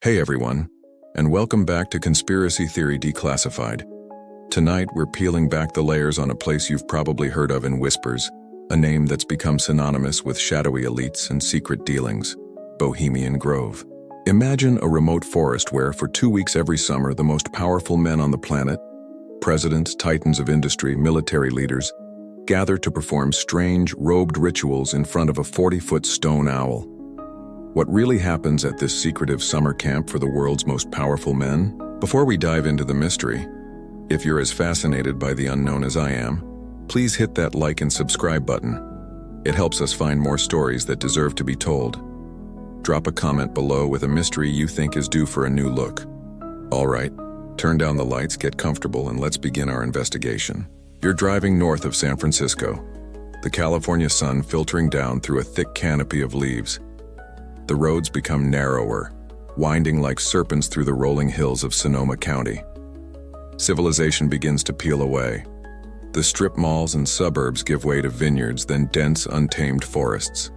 Hey everyone, and welcome back to Conspiracy Theory Declassified. Tonight we're peeling back the layers on a place you've probably heard of in whispers, a name that's become synonymous with shadowy elites and secret dealings, Bohemian Grove. Imagine a remote forest where for 2 weeks every summer the most powerful men on the planet, presidents, titans of industry, military leaders, gather to perform strange, robed rituals in front of a 40-foot stone owl. What really happens at this secretive summer camp for the world's most powerful men? Before we dive into the mystery, if you're as fascinated by the unknown as I am, please hit that like and subscribe button. It helps us find more stories that deserve to be told. Drop a comment below with a mystery you think is due for a new look. All right, turn down the lights, get comfortable, and let's begin our investigation. You're driving north of San Francisco, the California sun filtering down through a thick canopy of leaves. The roads become narrower, winding like serpents through the rolling hills of Sonoma County. Civilization begins to peel away. The strip malls and suburbs give way to vineyards, then dense, untamed forests.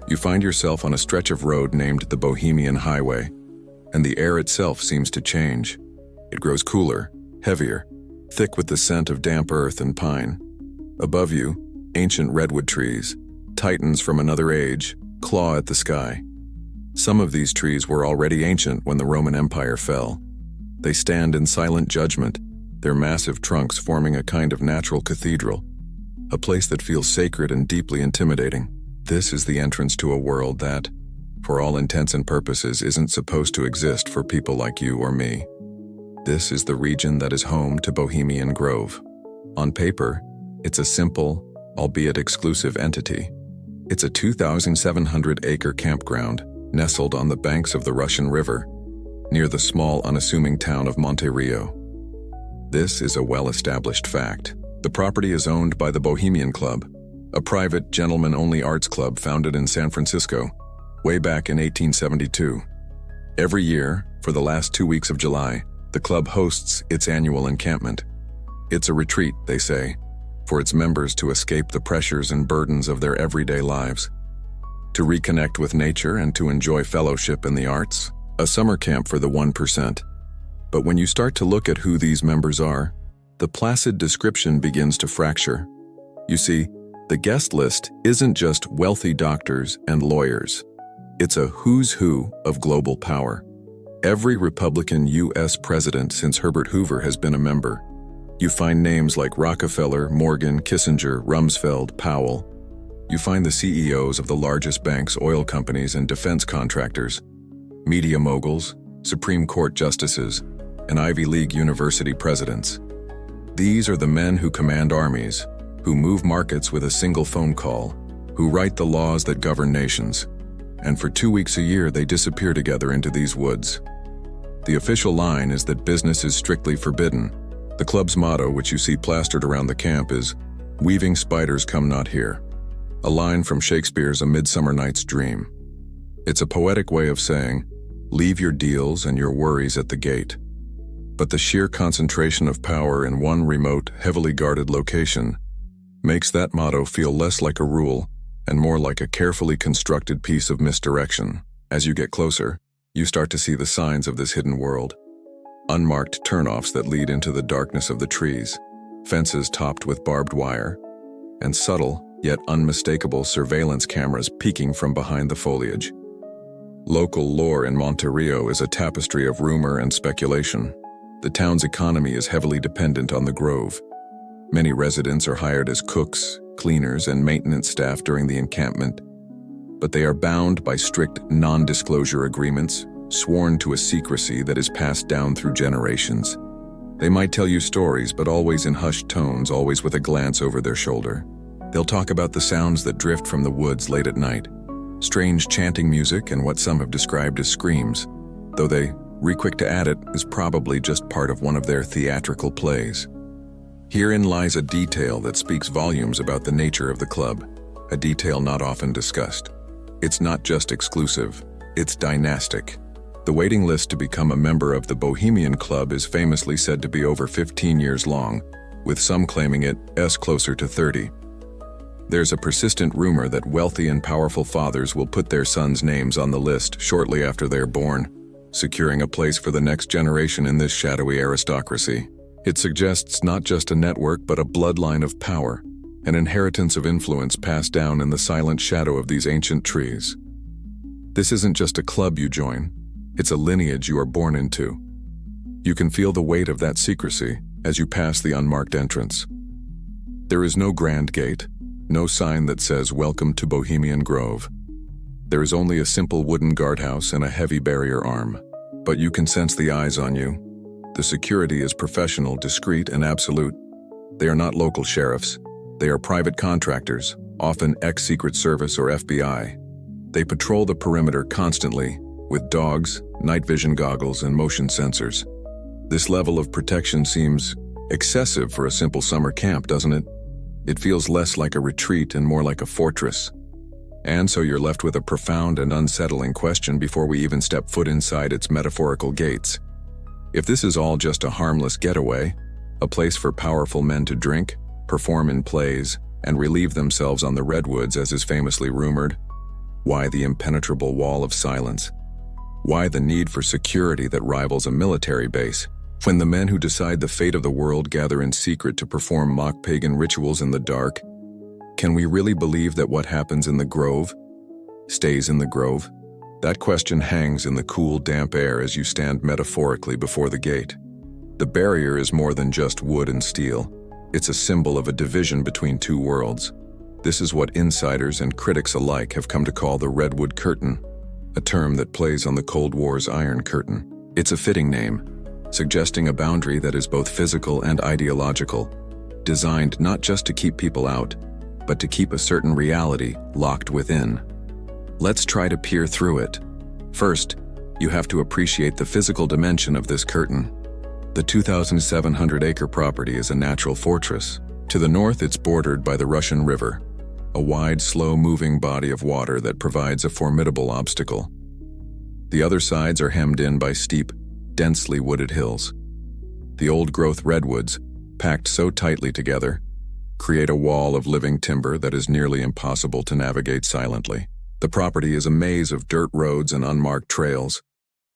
You find yourself on a stretch of road named the Bohemian Highway, and the air itself seems to change. It grows cooler, heavier, thick with the scent of damp earth and pine. Above you, ancient redwood trees, titans from another age, claw at the sky. Some of these trees were already ancient when the Roman Empire fell. They stand in silent judgment, their massive trunks forming a kind of natural cathedral, a place that feels sacred and deeply intimidating. This is the entrance to a world that, for all intents and purposes, isn't supposed to exist for people like you or me. This is the region that is home to Bohemian Grove. On paper, it's a simple, albeit exclusive entity. It's a 2,700-acre campground nestled on the banks of the Russian River, near the small, unassuming town of Monte Rio. This is a well-established fact. The property is owned by the Bohemian Club, a private, gentlemen-only arts club founded in San Francisco, way back in 1872. Every year, for the last 2 weeks of July, the club hosts its annual encampment. It's a retreat, they say, for its members to escape the pressures and burdens of their everyday lives, to reconnect with nature and to enjoy fellowship in the arts, a summer camp for the 1%. But when you start to look at who these members are, the placid description begins to fracture. You see, the guest list isn't just wealthy doctors and lawyers. It's a who's who of global power. Every Republican U.S. president since Herbert Hoover has been a member. You find names like Rockefeller, Morgan, Kissinger, Rumsfeld, Powell. You find the CEOs of the largest banks, oil companies, and defense contractors, media moguls, Supreme Court justices, and Ivy League university presidents. These are the men who command armies, who move markets with a single phone call, who write the laws that govern nations. And for 2 weeks a year, they disappear together into these woods. The official line is that business is strictly forbidden. The club's motto, which you see plastered around the camp, is, "Weaving spiders come not here," a line from Shakespeare's A Midsummer Night's Dream. It's a poetic way of saying, leave your deals and your worries at the gate. But the sheer concentration of power in one remote, heavily guarded location makes that motto feel less like a rule and more like a carefully constructed piece of misdirection. As you get closer, you start to see the signs of this hidden world. Unmarked turnoffs that lead into the darkness of the trees, fences topped with barbed wire, and subtle, yet unmistakable surveillance cameras peeking from behind the foliage. Local lore in Monte Rio is a tapestry of rumor and speculation. The town's economy is heavily dependent on the Grove. Many residents are hired as cooks, cleaners, and maintenance staff during the encampment, but they are bound by strict non-disclosure agreements, sworn to a secrecy that is passed down through generations. They might tell you stories, but always in hushed tones, always with a glance over their shoulder. They'll talk about the sounds that drift from the woods late at night, strange chanting music and what some have described as screams, though they quick to add it is probably just part of one of their theatrical plays. Herein lies a detail that speaks volumes about the nature of the club, a detail not often discussed. It's not just exclusive, it's dynastic. The waiting list to become a member of the Bohemian Club is famously said to be over 15 years long, with some claiming it's closer to 30. There's a persistent rumor that wealthy and powerful fathers will put their sons' names on the list shortly after they're born, securing a place for the next generation in this shadowy aristocracy. It suggests not just a network but a bloodline of power, an inheritance of influence passed down in the silent shadow of these ancient trees. This isn't just a club you join, it's a lineage you are born into. You can feel the weight of that secrecy as you pass the unmarked entrance. There is no grand gate, no sign that says "Welcome to Bohemian Grove." There is only a simple wooden guardhouse and a heavy barrier arm, but you can sense the eyes on you. The security is professional, discreet, and absolute. They are not local sheriffs. They are private contractors, often ex-Secret Service or FBI. They patrol the perimeter constantly, with dogs, night vision goggles, and motion sensors. This level of protection seems excessive for a simple summer camp, doesn't it? It feels less like a retreat and more like a fortress. And so you're left with a profound and unsettling question before we even step foot inside its metaphorical gates. If this is all just a harmless getaway, a place for powerful men to drink, perform in plays, and relieve themselves on the redwoods as is famously rumored, why the impenetrable wall of silence? Why the need for security that rivals a military base? When the men who decide the fate of the world gather in secret to perform mock pagan rituals in the dark, can we really believe that what happens in the grove stays in the grove? That question hangs in the cool, damp air as you stand metaphorically before the gate. The barrier is more than just wood and steel. It's a symbol of a division between two worlds. This is what insiders and critics alike have come to call the Redwood Curtain, a term that plays on the Cold War's Iron Curtain. It's a fitting name, suggesting a boundary that is both physical and ideological, designed not just to keep people out, but to keep a certain reality locked within. Let's try to peer through it. First, you have to appreciate the physical dimension of this curtain. The 2,700-acre property is a natural fortress. To the north, it's bordered by the Russian River, a wide, slow-moving body of water that provides a formidable obstacle. The other sides are hemmed in by steep, densely wooded hills. The old-growth redwoods, packed so tightly together, create a wall of living timber that is nearly impossible to navigate silently. The property is a maze of dirt roads and unmarked trails,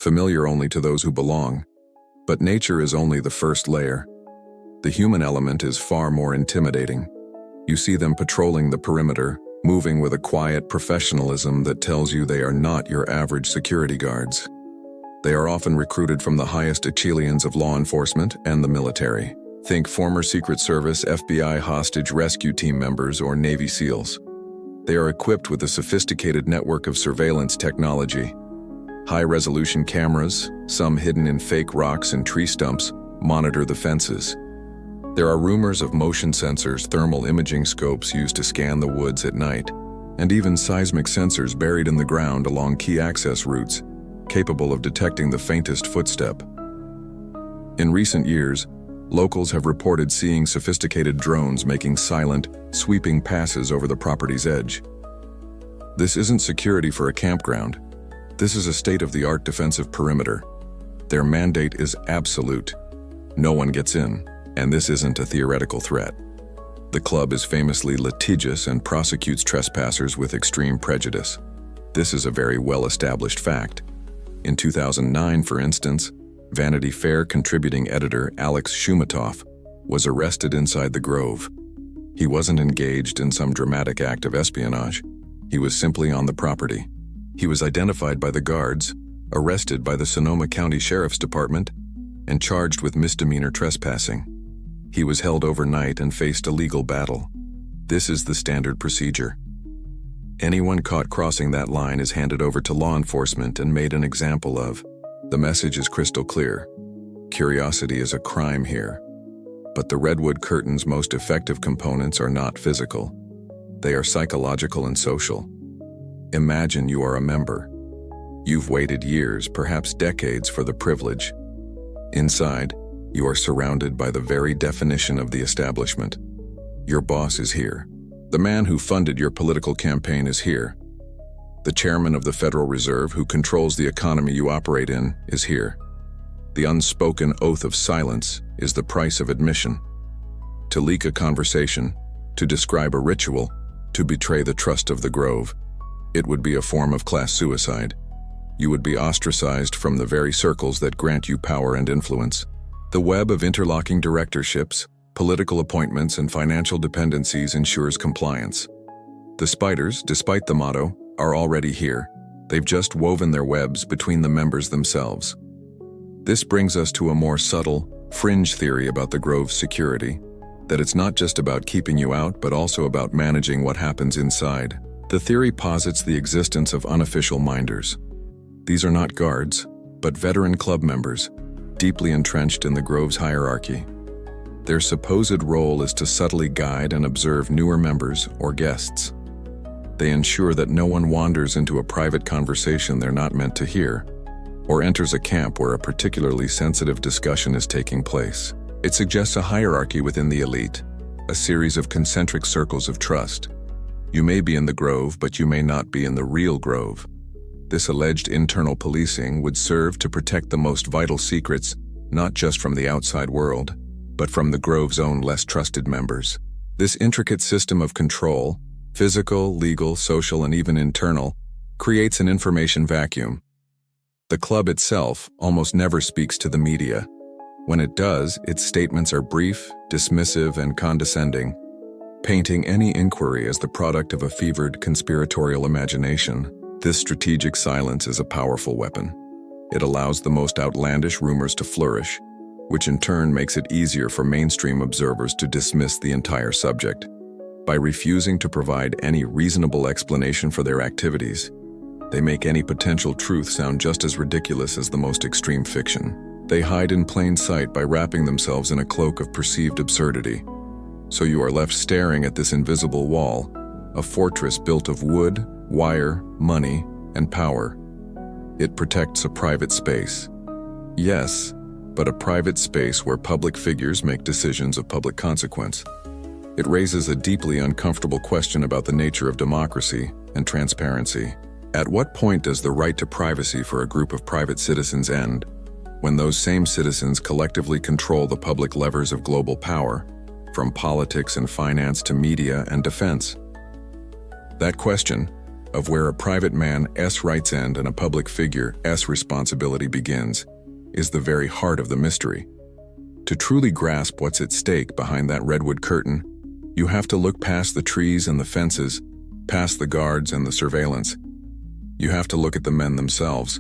familiar only to those who belong. But nature is only the first layer. The human element is far more intimidating. You see them patrolling the perimeter, moving with a quiet professionalism that tells you they are not your average security guards. They are often recruited from the highest echelons of law enforcement and the military. Think former Secret Service, FBI hostage rescue team members, or Navy SEALs. They are equipped with a sophisticated network of surveillance technology. High-resolution cameras, some hidden in fake rocks and tree stumps, monitor the fences. There are rumors of motion sensors, thermal imaging scopes used to scan the woods at night, and even seismic sensors buried in the ground along key access routes, capable of detecting the faintest footstep. In recent years, locals have reported seeing sophisticated drones making silent, sweeping passes over the property's edge. This isn't security for a campground. This is a state-of-the-art defensive perimeter. Their mandate is absolute. No one gets in, and this isn't a theoretical threat. The club is famously litigious and prosecutes trespassers with extreme prejudice. This is a very well-established fact. In 2009, for instance, Vanity Fair contributing editor Alex Shumatoff was arrested inside the Grove. He wasn't engaged in some dramatic act of espionage. He was simply on the property. He was identified by the guards, arrested by the Sonoma County Sheriff's Department, and charged with misdemeanor trespassing. He was held overnight and faced a legal battle. This is the standard procedure. Anyone caught crossing that line is handed over to law enforcement and made an example of. The message is crystal clear. Curiosity is a crime here. But the Redwood Curtain's most effective components are not physical. They are psychological and social. Imagine you are a member. You've waited years, perhaps decades, for the privilege. Inside, you are surrounded by the very definition of the establishment. Your boss is here. The man who funded your political campaign is here. The chairman of the Federal Reserve, who controls the economy you operate in, is here. The unspoken oath of silence is the price of admission. To leak a conversation, to describe a ritual, to betray the trust of the Grove, it would be a form of class suicide. you would be ostracized from the very circles that grant you power and influence. The web of interlocking directorships, political appointments, and financial dependencies ensures compliance. The spiders, despite the motto, are already here. They've just woven their webs between the members themselves. This brings us to a more subtle, fringe theory about the Grove's security, that it's not just about keeping you out, but also about managing what happens inside. The theory posits the existence of unofficial minders. These are not guards, but veteran club members, deeply entrenched in the Grove's hierarchy. Their supposed role is to subtly guide and observe newer members or guests. They ensure that no one wanders into a private conversation they're not meant to hear, or enters a camp where a particularly sensitive discussion is taking place. It suggests a hierarchy within the elite, a series of concentric circles of trust. You may be in the Grove, but you may not be in the real Grove. This alleged internal policing would serve to protect the most vital secrets, not just from the outside world, but from the Grove's own less trusted members. This intricate system of control, physical, legal, social, and even internal, creates an information vacuum. The club itself almost never speaks to the media. When it does, its statements are brief, dismissive, and condescending, painting any inquiry as the product of a fevered conspiratorial imagination. This strategic silence is a powerful weapon. It allows the most outlandish rumors to flourish, which in turn makes it easier for mainstream observers to dismiss the entire subject. By refusing to provide any reasonable explanation for their activities, they make any potential truth sound just as ridiculous as the most extreme fiction. They hide in plain sight by wrapping themselves in a cloak of perceived absurdity. So you are left staring at this invisible wall, a fortress built of wood, wire, money, and power. It protects a private space. Yes, but a private space where public figures make decisions of public consequence. It raises a deeply uncomfortable question about the nature of democracy and transparency. At what point does the right to privacy for a group of private citizens end, when those same citizens collectively control the public levers of global power, from politics and finance to media and defense? That question, of where a private man's rights end and a public figure's responsibility begins, is the very heart of the mystery. To truly grasp what's at stake behind that redwood curtain, you have to look past the trees and the fences, past the guards and the surveillance. You have to look at the men themselves,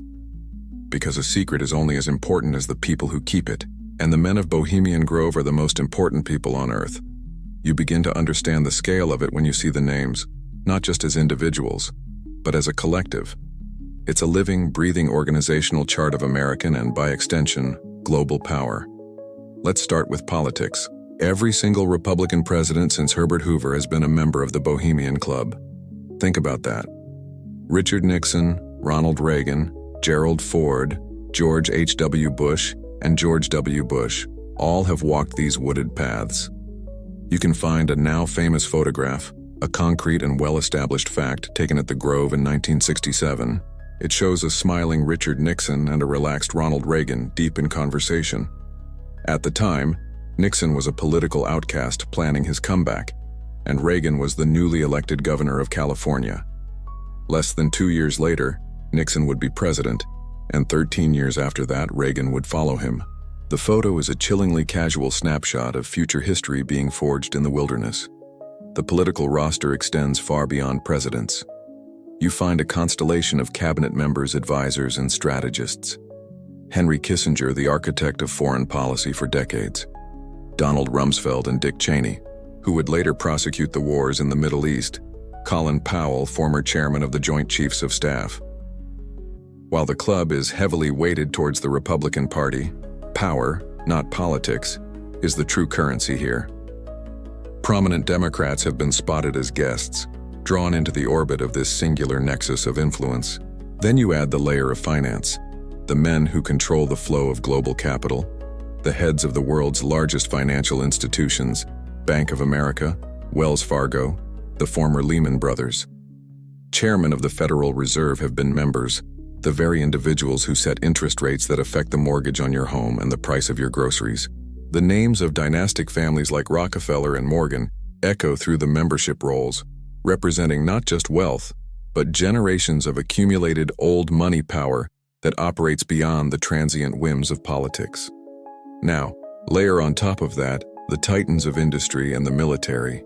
because a secret is only as important as the people who keep it, and the men of Bohemian Grove are the most important people on earth. You begin to understand the scale of it when you see the names, not just as individuals, but as a collective. It's a living, breathing organizational chart of American and, by extension, global power. Let's start with politics. Every single Republican president since Herbert Hoover has been a member of the Bohemian Club. Think about that. Richard Nixon, Ronald Reagan, Gerald Ford, George H.W. Bush, and George W. Bush all have walked these wooded paths. You can find a now famous photograph, a concrete and well-established fact taken at the Grove in 1967. It shows a smiling Richard Nixon and a relaxed Ronald Reagan deep in conversation. At the time, Nixon was a political outcast planning his comeback, and Reagan was the newly elected governor of California. Less than 2 years later, Nixon would be president, and 13 years after that, Reagan would follow him. The photo is a chillingly casual snapshot of future history being forged in the wilderness. The political roster extends far beyond presidents. You find a constellation of cabinet members, advisors, and strategists. Henry Kissinger, the architect of foreign policy for decades. Donald Rumsfeld and Dick Cheney, who would later prosecute the wars in the Middle East. Colin Powell, former chairman of the Joint Chiefs of Staff. While the club is heavily weighted towards the Republican Party, power, not politics, is the true currency here. Prominent Democrats have been spotted as guests, drawn into the orbit of this singular nexus of influence. Then you add the layer of finance, the men who control the flow of global capital, the heads of the world's largest financial institutions, Bank of America, Wells Fargo, the former Lehman Brothers. Chairmen of the Federal Reserve have been members, the very individuals who set interest rates that affect the mortgage on your home and the price of your groceries. The names of dynastic families like Rockefeller and Morgan echo through the membership rolls, representing not just wealth, but generations of accumulated old money power that operates beyond the transient whims of politics. Now, layer on top of that the titans of industry and the military.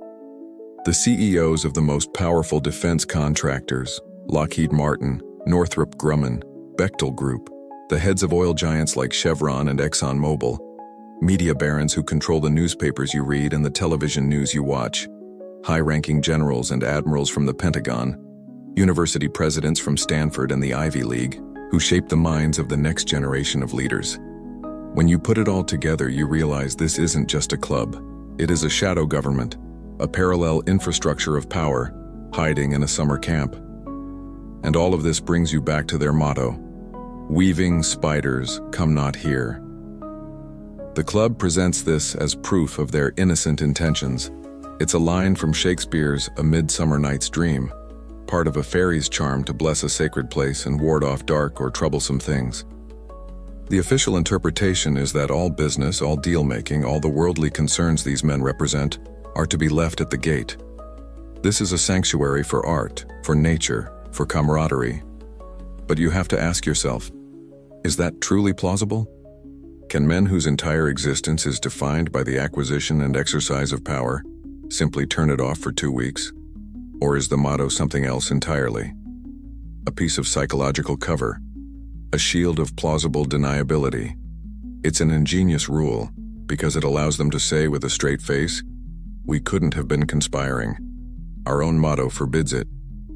The CEOs of the most powerful defense contractors, Lockheed Martin, Northrop Grumman, Bechtel Group, the heads of oil giants like Chevron and ExxonMobil, media barons who control the newspapers you read and the television news you watch, high-ranking generals and admirals from the Pentagon, university presidents from Stanford and the Ivy League, who shape the minds of the next generation of leaders. When you put it all together, you realize this isn't just a club. It is a shadow government, a parallel infrastructure of power, hiding in a summer camp. And all of this brings you back to their motto, "Weaving spiders, come not here." The club presents this as proof of their innocent intentions. It's a line from Shakespeare's A Midsummer Night's Dream, part of a fairy's charm to bless a sacred place and ward off dark or troublesome things. The official interpretation is that all business, all deal-making, all the worldly concerns these men represent are to be left at the gate. This is a sanctuary for art, for nature, for camaraderie. But you have to ask yourself, is that truly plausible? Can men whose entire existence is defined by the acquisition and exercise of power simply turn it off for 2 weeks? Or is the motto something else entirely? A piece of psychological cover, a shield of plausible deniability. It's an ingenious rule because it allows them to say with a straight face, "We couldn't have been conspiring." Our own motto forbids it.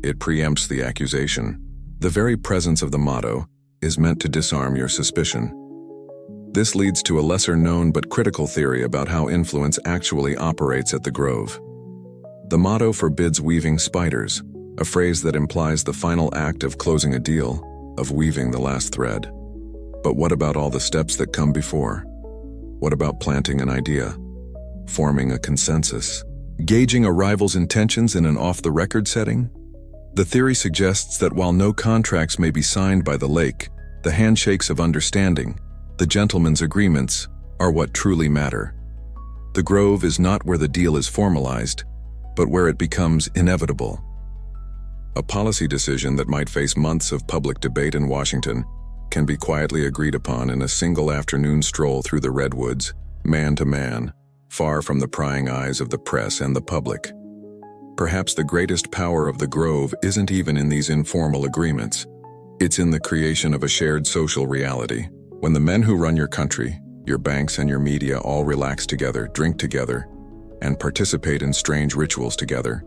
It preempts the accusation. The very presence of the motto is meant to disarm your suspicion. This leads to a lesser-known but critical theory about how influence actually operates at the Grove. The motto forbids weaving spiders, a phrase that implies the final act of closing a deal, of weaving the last thread. But what about all the steps that come before? What about planting an idea, forming a consensus, gauging a rival's intentions in an off-the-record setting? The theory suggests that while no contracts may be signed by the lake, the handshakes of understanding, the gentlemen's agreements, are what truly matter. The Grove is not where the deal is formalized, but where it becomes inevitable. A policy decision that might face months of public debate in Washington can be quietly agreed upon in a single afternoon stroll through the redwoods, man to man, far from the prying eyes of the press and the public. Perhaps the greatest power of the Grove isn't even in these informal agreements. It's in the creation of a shared social reality. When the men who run your country, your banks and your media all relax together, drink together, and participate in strange rituals together,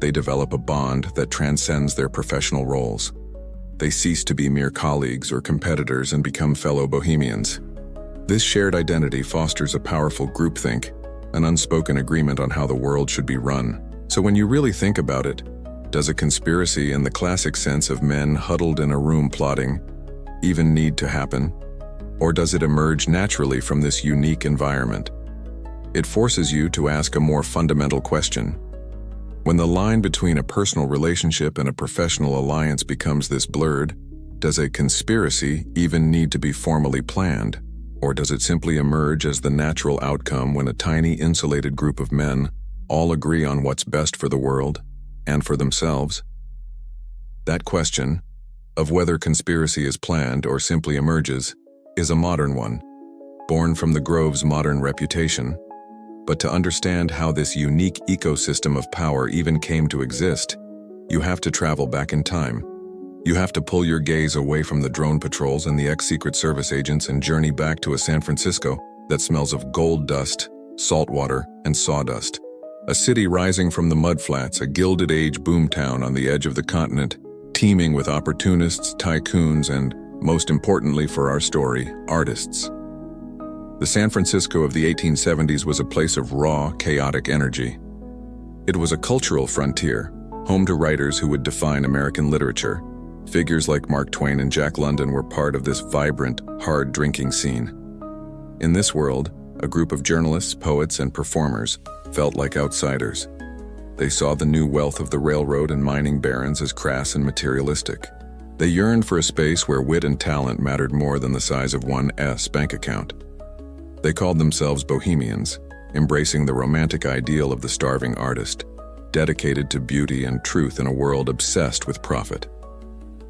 they develop a bond that transcends their professional roles. They cease to be mere colleagues or competitors and become fellow Bohemians. This shared identity fosters a powerful groupthink, an unspoken agreement on how the world should be run. So when you really think about it, does a conspiracy in the classic sense of men huddled in a room plotting even need to happen? Or does it emerge naturally from this unique environment? It forces you to ask a more fundamental question. When the line between a personal relationship and a professional alliance becomes this blurred, does a conspiracy even need to be formally planned? Or does it simply emerge as the natural outcome when a tiny insulated group of men all agree on what's best for the world and for themselves? That question, of whether conspiracy is planned or simply emerges, is a modern one, born from the Grove's modern reputation. But to understand how this unique ecosystem of power even came to exist, you have to travel back in time. You have to pull your gaze away from the drone patrols and the ex-Secret Service agents and journey back to a San Francisco that smells of gold dust, salt water, and sawdust. A city rising from the mudflats, a Gilded Age boomtown on the edge of the continent, teeming with opportunists, tycoons, and, most importantly for our story, artists. The San Francisco of the 1870s was a place of raw, chaotic energy. It was a cultural frontier, home to writers who would define American literature. Figures like Mark Twain and Jack London were part of this vibrant, hard-drinking scene. In this world, a group of journalists, poets, and performers felt like outsiders. They saw the new wealth of the railroad and mining barons as crass and materialistic. They yearned for a space where wit and talent mattered more than the size of one's bank account. They called themselves Bohemians, embracing the romantic ideal of the starving artist. dedicated to beauty and truth in a world obsessed with profit.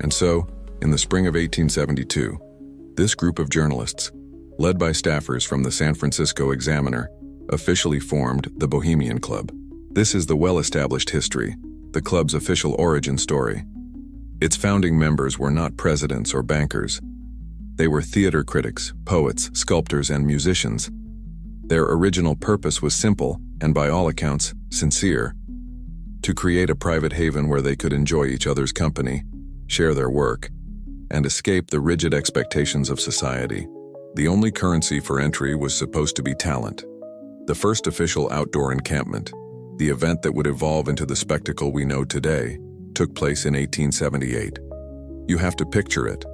And so, in the spring of 1872, this group of journalists, led by staffers from the San Francisco Examiner, officially formed the Bohemian Club. This is the well-established history, the club's official origin story. Its founding members were not presidents or bankers. They were theater critics, poets, sculptors, and musicians. Their original purpose was simple, and by all accounts, sincere: to create a private haven where they could enjoy each other's company, share their work, and escape the rigid expectations of society. The only currency for entry was supposed to be talent. The first official outdoor encampment, the event that would evolve into the spectacle we know today, took place in 1878. You have to picture it: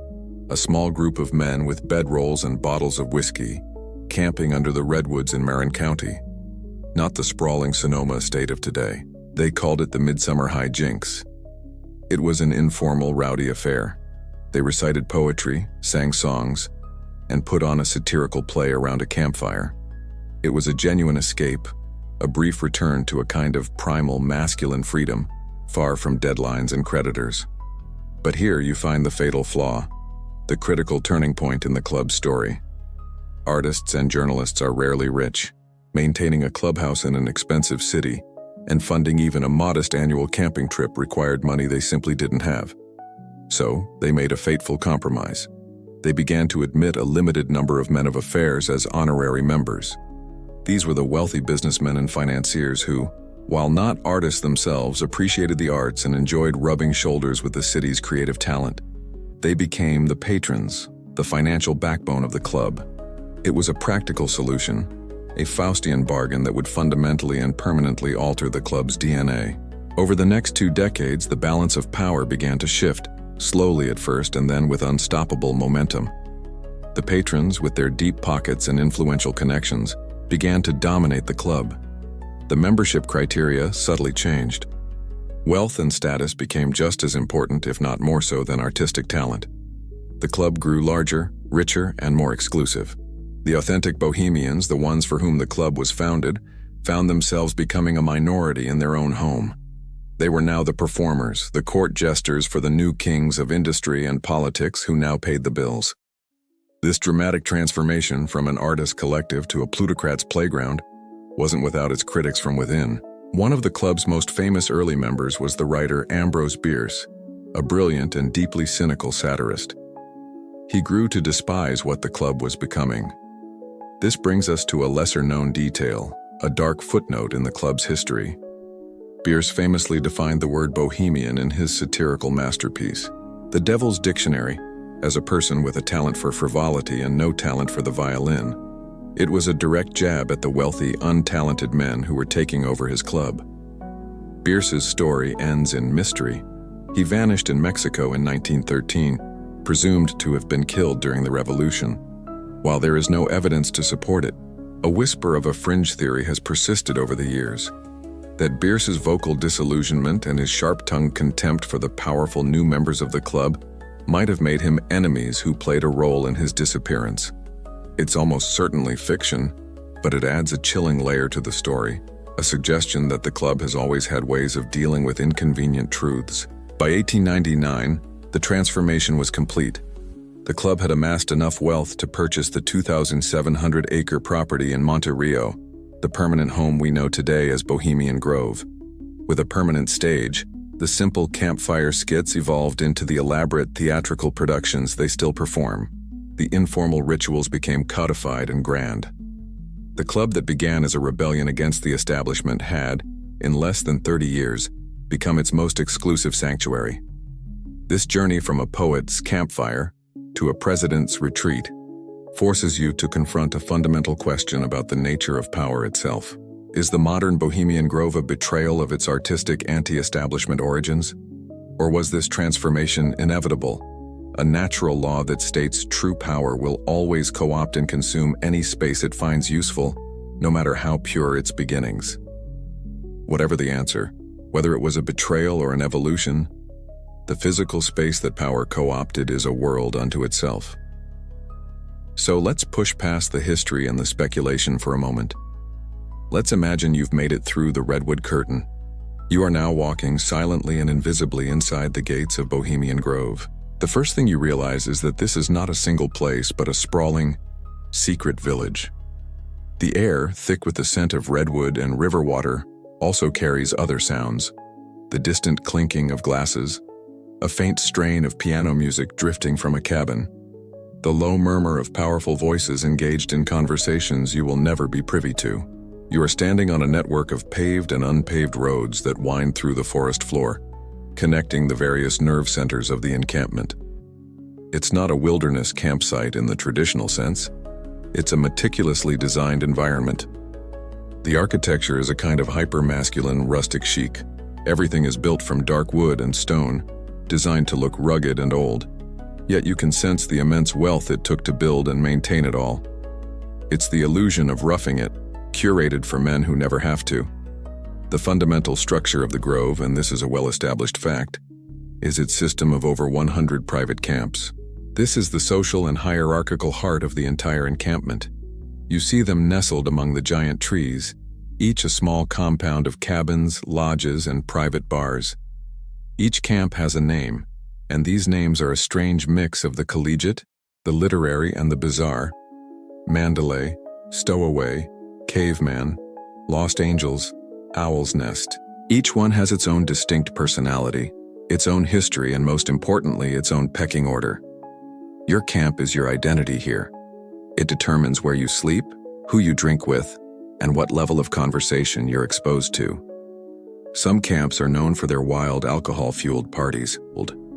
a small group of men with bedrolls and bottles of whiskey, camping under the redwoods in Marin County. Not the sprawling Sonoma estate of today. They called it the Midsummer High Jinks. It was an informal, rowdy affair. They recited poetry, sang songs, and put on a satirical play around a campfire. It was a genuine escape, a brief return to a kind of primal masculine freedom, far from deadlines and creditors. But here you find the fatal flaw, the critical turning point in the club's story. Artists and journalists are rarely rich. Maintaining a clubhouse in an expensive city and funding even a modest annual camping trip required money they simply didn't have. So, they made a fateful compromise. They began to admit a limited number of men of affairs as honorary members. These were the wealthy businessmen and financiers who, while not artists themselves, appreciated the arts and enjoyed rubbing shoulders with the city's creative talent. They became the patrons, the financial backbone of the club. It was a practical solution, a Faustian bargain that would fundamentally and permanently alter the club's DNA. Over the next 2 decades, the balance of power began to shift, slowly at first and then with unstoppable momentum. The patrons, with their deep pockets and influential connections, began to dominate the club. The membership criteria subtly changed. Wealth and status became just as important, if not more so, than artistic talent. The club grew larger, richer, and more exclusive. The authentic Bohemians, the ones for whom the club was founded, found themselves becoming a minority in their own home. They were now the performers, the court jesters for the new kings of industry and politics who now paid the bills. This dramatic transformation from an artist collective to a plutocrat's playground wasn't without its critics from within. One of the club's most famous early members was the writer Ambrose Bierce, a brilliant and deeply cynical satirist. He grew to despise what the club was becoming. This brings us to a lesser-known detail, a dark footnote in the club's history. Bierce famously defined the word Bohemian in his satirical masterpiece, The Devil's Dictionary, as a person with a talent for frivolity and no talent for the violin. It was a direct jab at the wealthy, untalented men who were taking over his club. Bierce's story ends in mystery. He vanished in Mexico in 1913, presumed to have been killed during the Revolution. While there is no evidence to support it, a whisper of a fringe theory has persisted over the years, that Bierce's vocal disillusionment and his sharp-tongued contempt for the powerful new members of the club might have made him enemies who played a role in his disappearance. It's almost certainly fiction, but it adds a chilling layer to the story, a suggestion that the club has always had ways of dealing with inconvenient truths. By 1899, the transformation was complete. The club had amassed enough wealth to purchase the 2,700-acre property in Monte Rio, the permanent home we know today as Bohemian Grove. With a permanent stage, the simple campfire skits evolved into the elaborate theatrical productions they still perform. The informal rituals became codified and grand. The club that began as a rebellion against the establishment had, in less than 30 years, become its most exclusive sanctuary. This journey from a poet's campfire to a president's retreat forces you to confront a fundamental question about the nature of power itself. Is the modern Bohemian Grove a betrayal of its artistic anti-establishment origins? Or was this transformation inevitable, a natural law that states true power will always co-opt and consume any space it finds useful, no matter how pure its beginnings? Whatever the answer, whether it was a betrayal or an evolution, the physical space that power co-opted is a world unto itself. So let's push past the history and the speculation for a moment. Let's imagine you've made it through the redwood curtain. You are now walking silently and invisibly inside the gates of Bohemian Grove. The first thing you realize is that this is not a single place, but a sprawling, secret village. The air, thick with the scent of redwood and river water, also carries other sounds. The distant clinking of glasses, a faint strain of piano music drifting from a cabin, the low murmur of powerful voices engaged in conversations you will never be privy to. You are standing on a network of paved and unpaved roads that wind through the forest floor, connecting the various nerve centers of the encampment. It's not a wilderness campsite in the traditional sense. It's a meticulously designed environment. The architecture is a kind of hyper-masculine rustic chic. Everything is built from dark wood and stone, designed to look rugged and old. Yet you can sense the immense wealth it took to build and maintain it all. It's the illusion of roughing it, curated for men who never have to. The fundamental structure of the Grove, and this is a well-established fact, is its system of over 100 private camps. This is the social and hierarchical heart of the entire encampment. You see them nestled among the giant trees, each a small compound of cabins, lodges, and private bars. Each camp has a name, and these names are a strange mix of the collegiate, the literary, and the bizarre. Mandalay, Stowaway, Caveman, Lost Angels, Owl's Nest. Each one has its own distinct personality, its own history, and most importantly, its own pecking order. Your camp is your identity here. It determines where you sleep, who you drink with, and what level of conversation you're exposed to. Some camps are known for their wild, alcohol-fueled parties.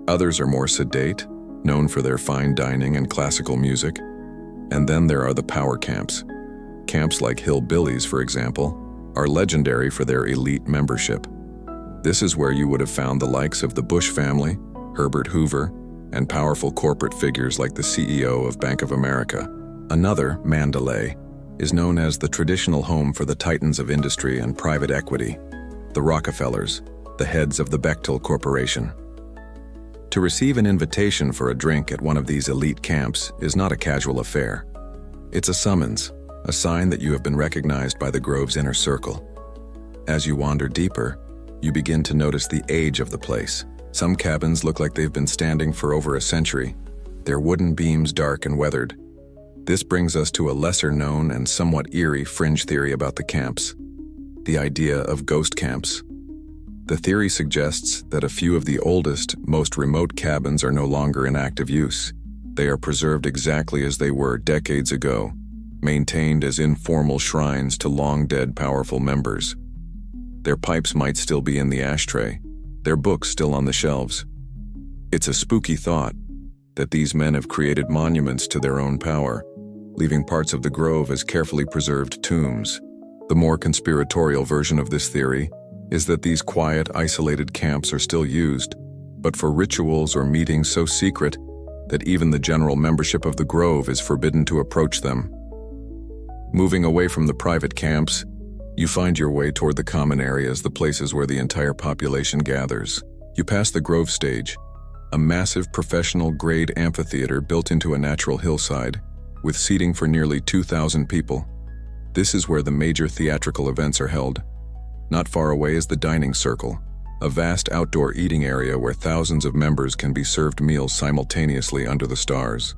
Others are more sedate, known for their fine dining and classical music. And then there are the power camps. Camps like Hillbillies, for example, are legendary for their elite membership. This is where you would have found the likes of the Bush family, Herbert Hoover, and powerful corporate figures like the CEO of Bank of America. Another, Mandalay, is known as the traditional home for the titans of industry and private equity, the Rockefellers, the heads of the Bechtel Corporation. To receive an invitation for a drink at one of these elite camps is not a casual affair. It's a summons, a sign that you have been recognized by the Grove's inner circle. As you wander deeper, you begin to notice the age of the place. Some cabins look like they've been standing for over a century, their wooden beams dark and weathered. This brings us to a lesser-known and somewhat eerie fringe theory about the camps, the idea of ghost camps. The theory suggests that a few of the oldest, most remote cabins are no longer in active use. They are preserved exactly as they were decades ago, maintained as informal shrines to long-dead powerful members. Their pipes might still be in the ashtray, their books still on the shelves. It's a spooky thought that these men have created monuments to their own power, leaving parts of the Grove as carefully preserved tombs. The more conspiratorial version of this theory is that these quiet, isolated camps are still used, but for rituals or meetings so secret that even the general membership of the Grove is forbidden to approach them. Moving away from the private camps, you find your way toward the common areas, the places where the entire population gathers. You pass the Grove stage, a massive professional-grade amphitheater built into a natural hillside, with seating for nearly 2,000 people. This is where the major theatrical events are held. Not far away is the dining circle, a vast outdoor eating area where thousands of members can be served meals simultaneously under the stars.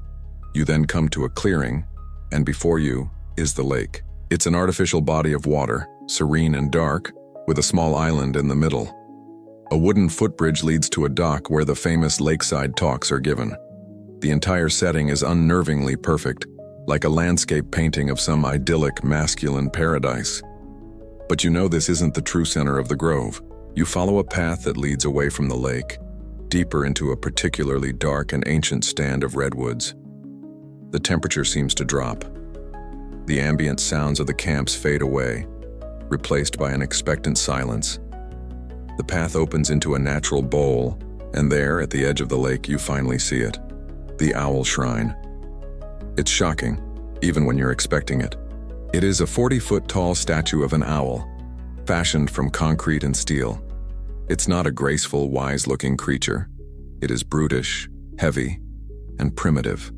You then come to a clearing, and before you is the lake. It's an artificial body of water, serene and dark, with a small island in the middle. A wooden footbridge leads to a dock where the famous lakeside talks are given. The entire setting is unnervingly perfect, like a landscape painting of some idyllic masculine paradise. But you know this isn't the true center of the Grove. You follow a path that leads away from the lake, deeper into a particularly dark and ancient stand of redwoods. The temperature seems to drop. The ambient sounds of the camps fade away, replaced by an expectant silence. The path opens into a natural bowl, and there, at the edge of the lake, you finally see it. The Owl Shrine. It's shocking, even when you're expecting it. It is a 40-foot-tall statue of an owl, fashioned from concrete and steel. It's not a graceful, wise-looking creature. It is brutish, heavy, and primitive.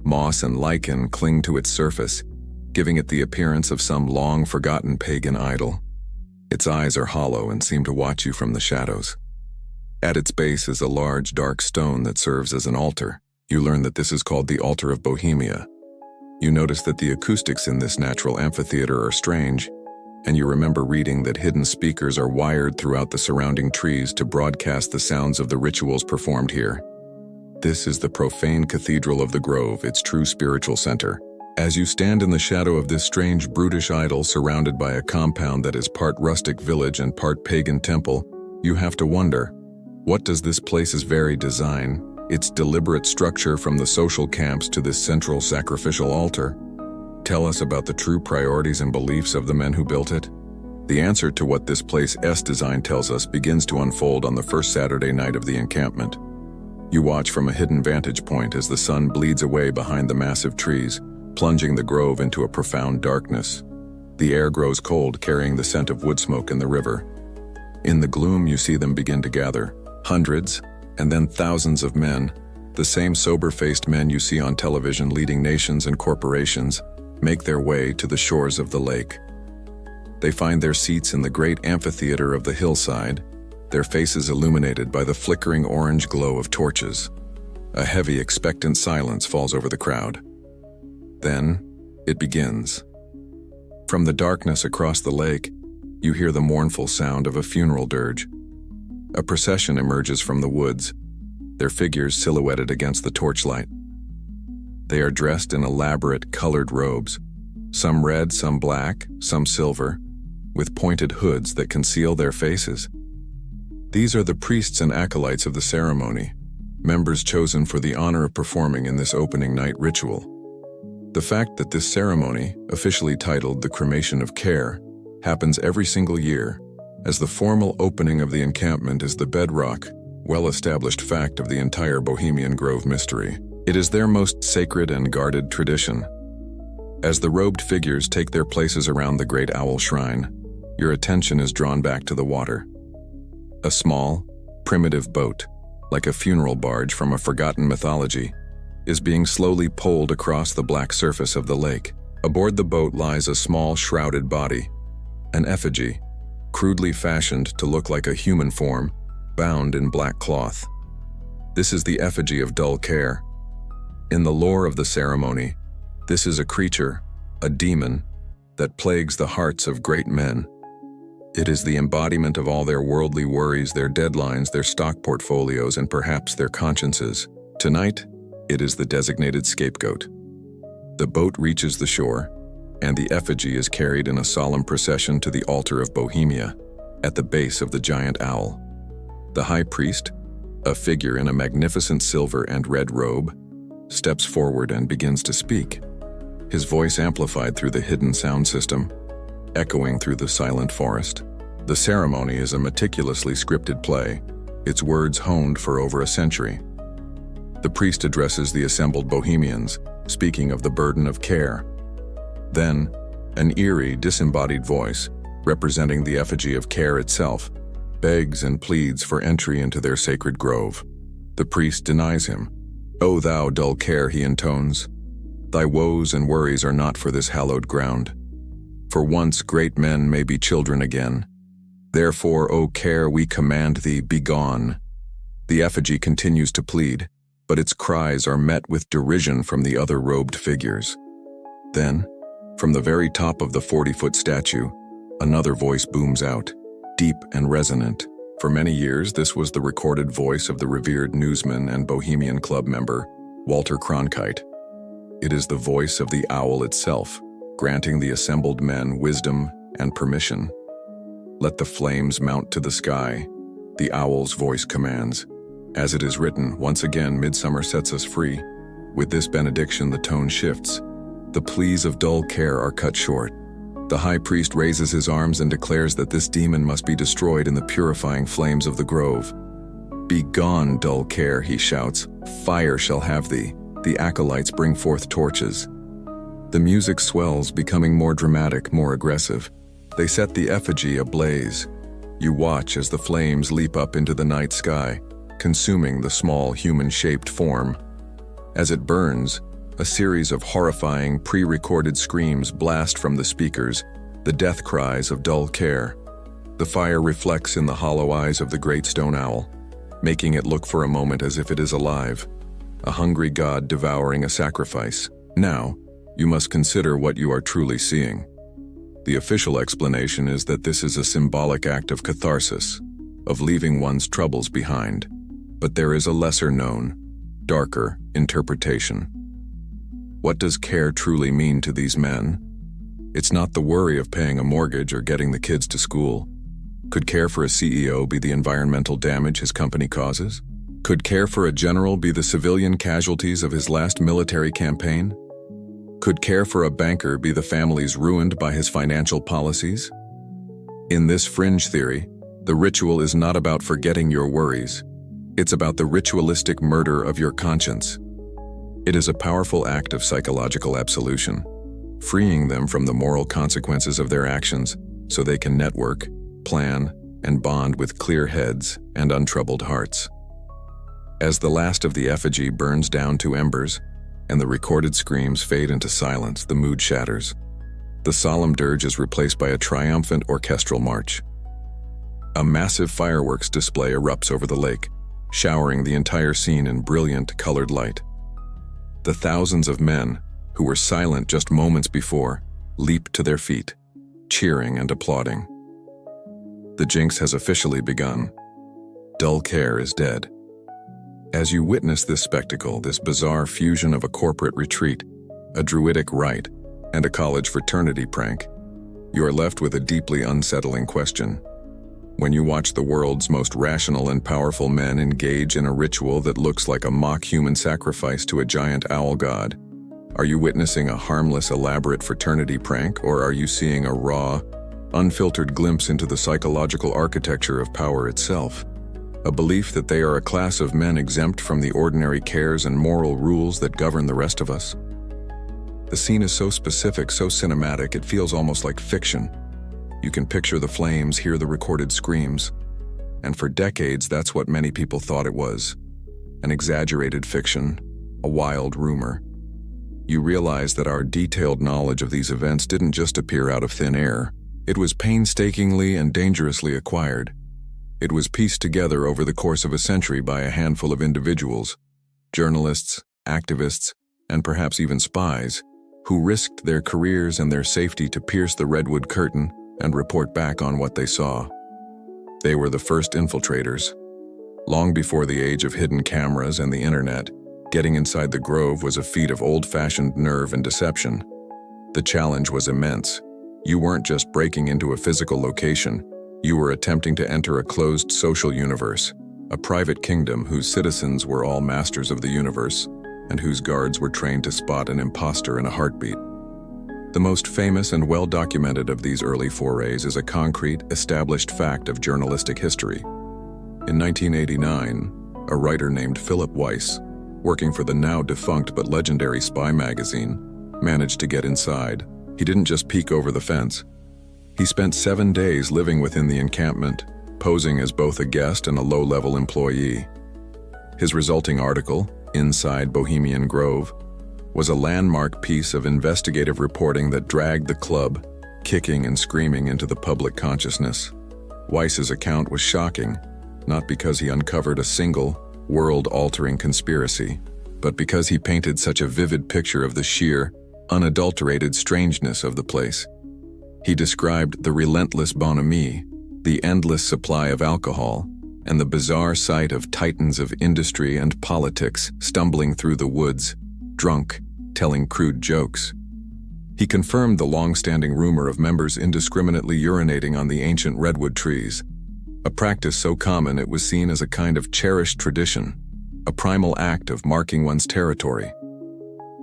Moss and lichen cling to its surface, giving it the appearance of some long-forgotten pagan idol. Its eyes are hollow and seem to watch you from the shadows. At its base is a large, dark stone that serves as an altar. You learn that this is called the altar of Bohemia. You notice that the acoustics in this natural amphitheater are strange, and you remember reading that hidden speakers are wired throughout the surrounding trees to broadcast the sounds of the rituals performed here. This is the profane cathedral of the grove, its true spiritual center. As you stand in the shadow of this strange, brutish idol surrounded by a compound that is part rustic village and part pagan temple, you have to wonder, what does this place's very design, its deliberate structure from the social camps to this central sacrificial altar, tell us about the true priorities and beliefs of the men who built it? The answer to what this place's design tells us begins to unfold on the first Saturday night of the encampment. You watch from a hidden vantage point as the sun bleeds away behind the massive trees, plunging the grove into a profound darkness. The air grows cold, carrying the scent of wood smoke in the river. In the gloom, you see them begin to gather, hundreds, and then thousands of men, the same sober-faced men you see on television leading nations and corporations, make their way to the shores of the lake. They find their seats in the great amphitheater of the hillside, their faces illuminated by the flickering orange glow of torches. A heavy, expectant silence falls over the crowd. Then, it begins. From the darkness across the lake, you hear the mournful sound of a funeral dirge. A procession emerges from the woods, their figures silhouetted against the torchlight. They are dressed in elaborate, colored robes, some red, some black, some silver, with pointed hoods that conceal their faces. These are the priests and acolytes of the ceremony, members chosen for the honor of performing in this opening night ritual. The fact that this ceremony, officially titled the Cremation of Care, happens every single year, as the formal opening of the encampment is the bedrock, well-established fact of the entire Bohemian Grove mystery. It is their most sacred and guarded tradition. As the robed figures take their places around the great owl shrine, your attention is drawn back to the water. A small, primitive boat, like a funeral barge from a forgotten mythology, is being slowly poled across the black surface of the lake. Aboard the boat lies a small, shrouded body, an effigy, crudely fashioned to look like a human form, bound in black cloth. This is the effigy of dull care. In the lore of the ceremony, this is a creature, a demon, that plagues the hearts of great men. It is the embodiment of all their worldly worries, their deadlines, their stock portfolios, and perhaps their consciences. Tonight, it is the designated scapegoat. The boat reaches the shore, and the effigy is carried in a solemn procession to the altar of Bohemia, at the base of the giant owl. The high priest, a figure in a magnificent silver and red robe, steps forward and begins to speak, his voice amplified through the hidden sound system, echoing through the silent forest. The ceremony is a meticulously scripted play, its words honed for over a century. The priest addresses the assembled Bohemians, speaking of the burden of care. Then, an eerie, disembodied voice, representing the effigy of care itself, begs and pleads for entry into their sacred grove. The priest denies him. "O thou dull care," he intones, "thy woes and worries are not for this hallowed ground. For once great men may be children again. Therefore, O care, we command thee, begone." The effigy continues to plead, but its cries are met with derision from the other robed figures. Then, from the very top of the 40-foot statue, another voice booms out, deep and resonant. For many years, this was the recorded voice of the revered newsman and Bohemian Club member, Walter Cronkite. It is the voice of the owl itself, granting the assembled men wisdom and permission. "Let the flames mount to the sky," the owl's voice commands. As it is written, once again midsummer sets us free. With this benediction the tone shifts. The pleas of dull care are cut short. The high priest raises his arms and declares that this demon must be destroyed in the purifying flames of the grove. "Begone, dull care," he shouts. "Fire shall have thee." The acolytes bring forth torches. The music swells, becoming more dramatic, more aggressive. They set the effigy ablaze. You watch as the flames leap up into the night sky, consuming the small human-shaped form. As it burns, a series of horrifying, pre-recorded screams blast from the speakers, the death cries of dull care. The fire reflects in the hollow eyes of the great stone owl, making it look for a moment as if it is alive, a hungry god devouring a sacrifice. Now, you must consider what you are truly seeing. The official explanation is that this is a symbolic act of catharsis, of leaving one's troubles behind. But there is a lesser-known, darker interpretation. What does care truly mean to these men? It's not the worry of paying a mortgage or getting the kids to school. Could care for a CEO be the environmental damage his company causes? Could care for a general be the civilian casualties of his last military campaign? Could care for a banker be the families ruined by his financial policies? In this fringe theory, the ritual is not about forgetting your worries. It's about the ritualistic murder of your conscience. It is a powerful act of psychological absolution, freeing them from the moral consequences of their actions so they can network, plan, and bond with clear heads and untroubled hearts. As the last of the effigy burns down to embers, and the recorded screams fade into silence, the mood shatters. The solemn dirge is replaced by a triumphant orchestral march. A massive fireworks display erupts over the lake, showering the entire scene in brilliant, colored light. The thousands of men, who were silent just moments before, leap to their feet, cheering and applauding. The jinx has officially begun. Dull care is dead. As you witness this spectacle, this bizarre fusion of a corporate retreat, a druidic rite, and a college fraternity prank, you are left with a deeply unsettling question. When you watch the world's most rational and powerful men engage in a ritual that looks like a mock human sacrifice to a giant owl god, are you witnessing a harmless, elaborate fraternity prank, or are you seeing a raw, unfiltered glimpse into the psychological architecture of power itself? A belief that they are a class of men exempt from the ordinary cares and moral rules that govern the rest of us? The scene is so specific, so cinematic, it feels almost like fiction. You can picture the flames, hear the recorded screams. And for decades, that's what many people thought it was. An exaggerated fiction, a wild rumor. You realize that our detailed knowledge of these events didn't just appear out of thin air. It was painstakingly and dangerously acquired. It was pieced together over the course of a century by a handful of individuals, journalists, activists, and perhaps even spies, who risked their careers and their safety to pierce the redwood curtain and report back on what they saw. They were the first infiltrators. Long before the age of hidden cameras and the internet, getting inside the grove was a feat of old-fashioned nerve and deception. The challenge was immense. You weren't just breaking into a physical location. You were attempting to enter a closed social universe, a private kingdom whose citizens were all masters of the universe, and whose guards were trained to spot an imposter in a heartbeat. The most famous and well-documented of these early forays is a concrete, established fact of journalistic history. In 1989, a writer named Philip Weiss, working for the now-defunct but legendary Spy magazine, managed to get inside. He didn't just peek over the fence. He spent 7 days living within the encampment, posing as both a guest and a low-level employee. His resulting article, Inside Bohemian Grove, was a landmark piece of investigative reporting that dragged the club, kicking and screaming, into the public consciousness. Weiss's account was shocking, not because he uncovered a single, world-altering conspiracy, but because he painted such a vivid picture of the sheer, unadulterated strangeness of the place. He described the relentless bonhomie, the endless supply of alcohol, and the bizarre sight of titans of industry and politics stumbling through the woods, drunk, telling crude jokes. He confirmed the long-standing rumor of members indiscriminately urinating on the ancient redwood trees, a practice so common it was seen as a kind of cherished tradition, a primal act of marking one's territory.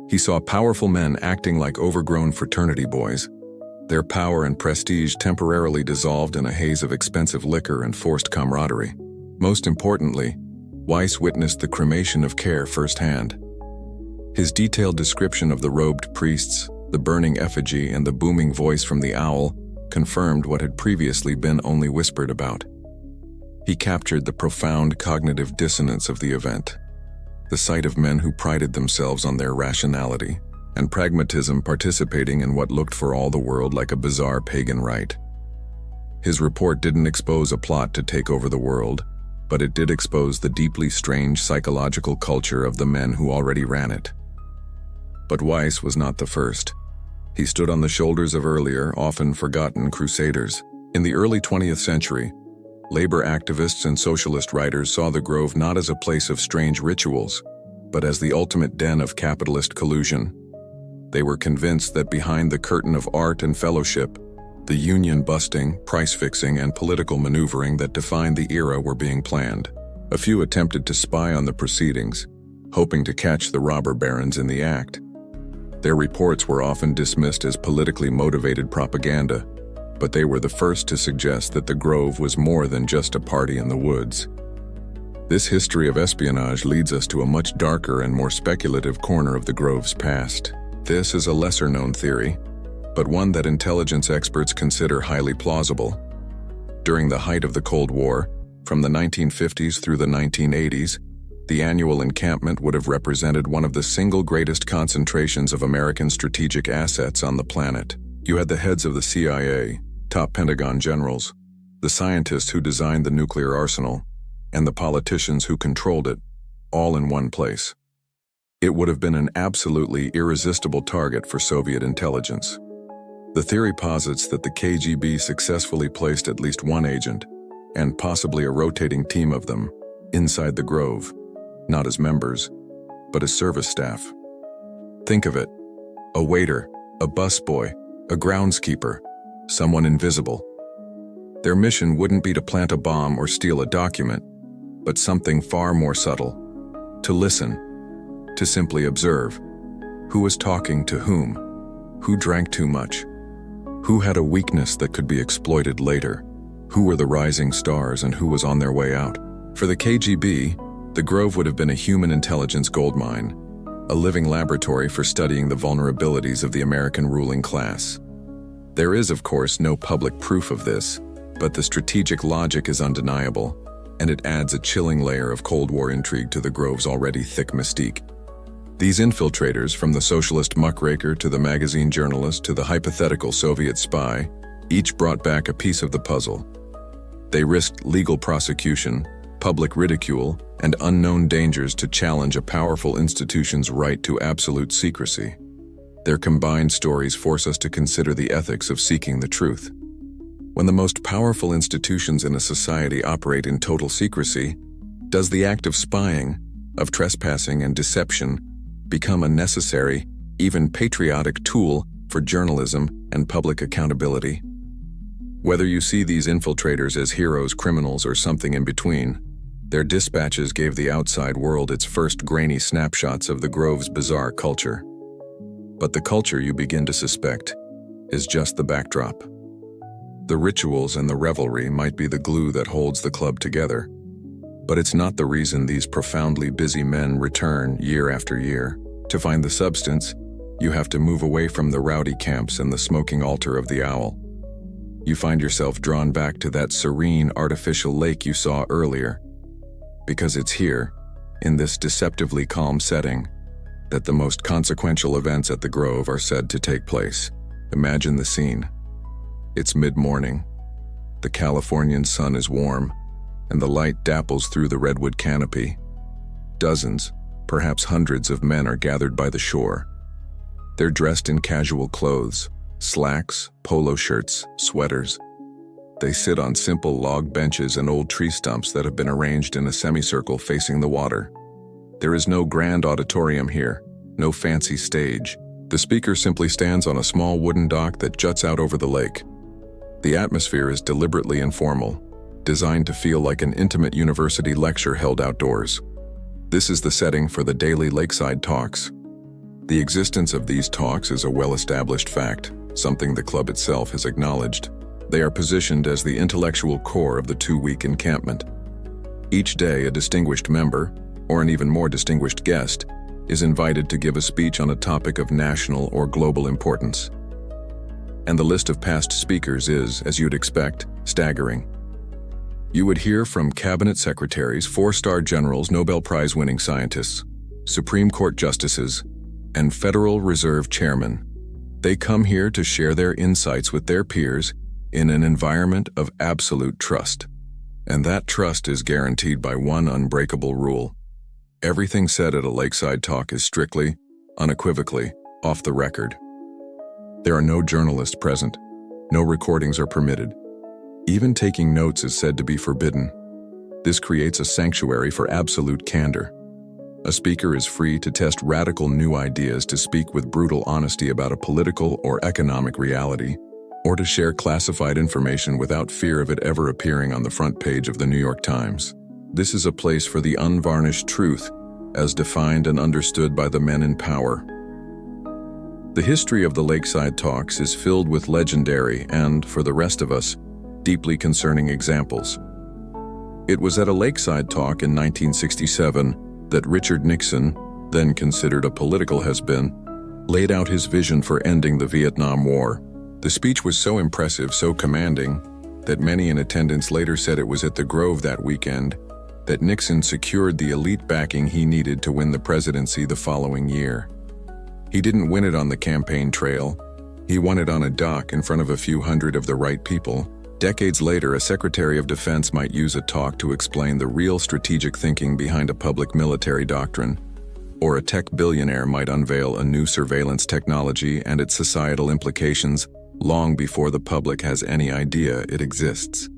He saw powerful men acting like overgrown fraternity boys, their power and prestige temporarily dissolved in a haze of expensive liquor and forced camaraderie. Most importantly, Weiss witnessed the cremation of care firsthand. His detailed description of the robed priests, the burning effigy, and the booming voice from the owl confirmed what had previously been only whispered about. He captured the profound cognitive dissonance of the event, the sight of men who prided themselves on their rationality and pragmatism participating in what looked for all the world like a bizarre pagan rite. His report didn't expose a plot to take over the world, but it did expose the deeply strange psychological culture of the men who already ran it. But Weiss was not the first. He stood on the shoulders of earlier, often forgotten crusaders. In the early 20th century, labor activists and socialist writers saw the Grove not as a place of strange rituals, but as the ultimate den of capitalist collusion. They were convinced that behind the curtain of art and fellowship, the union-busting, price-fixing, and political maneuvering that defined the era were being planned. A few attempted to spy on the proceedings, hoping to catch the robber barons in the act. Their reports were often dismissed as politically motivated propaganda, but they were the first to suggest that the Grove was more than just a party in the woods. This history of espionage leads us to a much darker and more speculative corner of the Grove's past. This is a lesser-known theory, but one that intelligence experts consider highly plausible. During the height of the Cold War, from the 1950s through the 1980s, the annual encampment would have represented one of the single greatest concentrations of American strategic assets on the planet. You had the heads of the CIA, top Pentagon generals, the scientists who designed the nuclear arsenal, and the politicians who controlled it, all in one place. It would have been an absolutely irresistible target for Soviet intelligence. The theory posits that the KGB successfully placed at least one agent, and possibly a rotating team of them, inside the Grove, not as members, but as service staff. Think of it: a waiter, a busboy, a groundskeeper, someone invisible. Their mission wouldn't be to plant a bomb or steal a document, but something far more subtle: to listen, to simply observe. Who was talking to whom? Who drank too much? Who had a weakness that could be exploited later? Who were the rising stars and who was on their way out? For the KGB, the Grove would have been a human intelligence goldmine, a living laboratory for studying the vulnerabilities of the American ruling class. There is, of course, no public proof of this, but the strategic logic is undeniable, and it adds a chilling layer of Cold War intrigue to the Grove's already thick mystique. These infiltrators, from the socialist muckraker to the magazine journalist to the hypothetical Soviet spy, each brought back a piece of the puzzle. They risked legal prosecution, public ridicule, and unknown dangers to challenge a powerful institution's right to absolute secrecy. Their combined stories force us to consider the ethics of seeking the truth. When the most powerful institutions in a society operate in total secrecy, does the act of spying, of trespassing and deception, become a necessary, even patriotic tool for journalism and public accountability? Whether you see these infiltrators as heroes, criminals, or something in between, their dispatches gave the outside world its first grainy snapshots of the Grove's bizarre culture. But the culture, you begin to suspect, is just the backdrop. The rituals and the revelry might be the glue that holds the club together, but it's not the reason these profoundly busy men return year after year. To find the substance, you have to move away from the rowdy camps and the smoking altar of the owl. You find yourself drawn back to that serene artificial lake you saw earlier, because it's here, in this deceptively calm setting, that the most consequential events at the Grove are said to take place. Imagine the scene. It's mid-morning. The Californian sun is warm, and the light dapples through the redwood canopy. Dozens, perhaps hundreds of men are gathered by the shore. They're dressed in casual clothes, slacks, polo shirts, sweaters. They sit on simple log benches and old tree stumps that have been arranged in a semicircle facing the water. There is no grand auditorium here, no fancy stage. The speaker simply stands on a small wooden dock that juts out over the lake. The atmosphere is deliberately informal, designed to feel like an intimate university lecture held outdoors. This is the setting for the daily lakeside talks. The existence of these talks is a well-established fact, something the club itself has acknowledged. They are positioned as the intellectual core of the two-week encampment. Each day, a distinguished member, or an even more distinguished guest, is invited to give a speech on a topic of national or global importance. And the list of past speakers is, as you'd expect, staggering. You would hear from cabinet secretaries, four-star generals, Nobel Prize-winning scientists, Supreme Court justices, and Federal Reserve chairmen. They come here to share their insights with their peers in an environment of absolute trust. And that trust is guaranteed by one unbreakable rule. Everything said at a lakeside talk is strictly, unequivocally, off the record. There are no journalists present. No recordings are permitted. Even taking notes is said to be forbidden. This creates a sanctuary for absolute candor. A speaker is free to test radical new ideas, to speak with brutal honesty about a political or economic reality, or to share classified information without fear of it ever appearing on the front page of the New York Times. This is a place for the unvarnished truth, as defined and understood by the men in power. The history of the Lakeside Talks is filled with legendary and, for the rest of us, deeply concerning examples. It was at a Lakeside Talk in 1967 that Richard Nixon, then considered a political has-been, laid out his vision for ending the Vietnam War. The speech was so impressive, so commanding, that many in attendance later said it was at the Grove that weekend that Nixon secured the elite backing he needed to win the presidency the following year. He didn't win it on the campaign trail. He won it on a dock in front of a few hundred of the right people. Decades later, a Secretary of Defense might use a talk to explain the real strategic thinking behind a public military doctrine, or a tech billionaire might unveil a new surveillance technology and its societal implications long before the public has any idea it exists.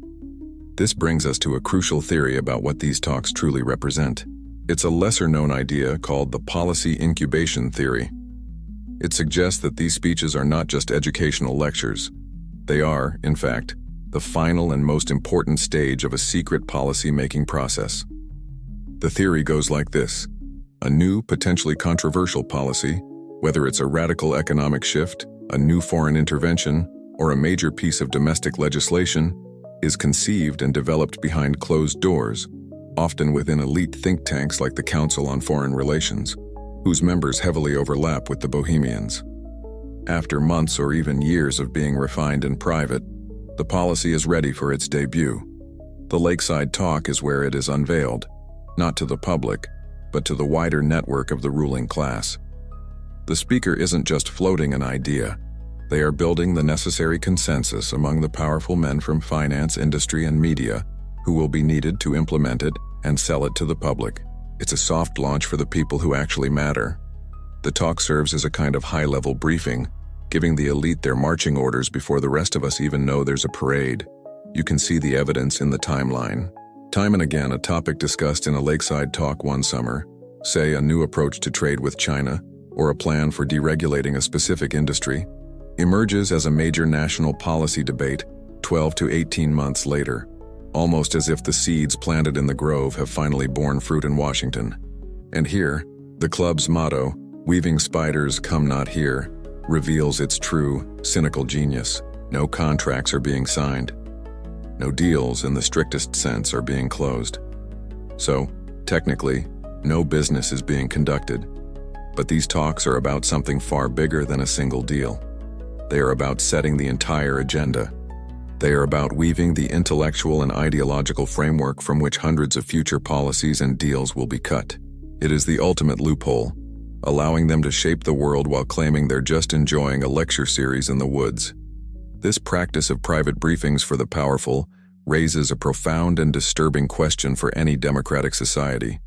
This brings us to a crucial theory about what these talks truly represent. It's a lesser-known idea called the policy incubation theory. It suggests that these speeches are not just educational lectures. They are, in fact, the final and most important stage of a secret policy-making process. The theory goes like this. A new, potentially controversial policy, whether it's a radical economic shift, a new foreign intervention, or a major piece of domestic legislation, is conceived and developed behind closed doors, often within elite think tanks like the Council on Foreign Relations, whose members heavily overlap with the Bohemians. After months or even years of being refined in private, the policy is ready for its debut. The Lakeside Talk is where it is unveiled, not to the public, but to the wider network of the ruling class. The speaker isn't just floating an idea. They are building the necessary consensus among the powerful men from finance, industry, and media who will be needed to implement it and sell it to the public. It's a soft launch for the people who actually matter. The talk serves as a kind of high-level briefing, giving the elite their marching orders before the rest of us even know there's a parade. You can see the evidence in the timeline. Time and again, a topic discussed in a Lakeside Talk one summer, say a new approach to trade with China, or a plan for deregulating a specific industry, emerges as a major national policy debate 12 to 18 months later, almost as if the seeds planted in the Grove have finally borne fruit in Washington. And here, the club's motto, "Weaving spiders come not here," reveals its true, cynical genius. No contracts are being signed. No deals in the strictest sense are being closed. So, technically, no business is being conducted. But these talks are about something far bigger than a single deal. They are about setting the entire agenda. They are about weaving the intellectual and ideological framework from which hundreds of future policies and deals will be cut. It is the ultimate loophole, allowing them to shape the world while claiming they're just enjoying a lecture series in the woods. This practice of private briefings for the powerful raises a profound and disturbing question for any democratic society.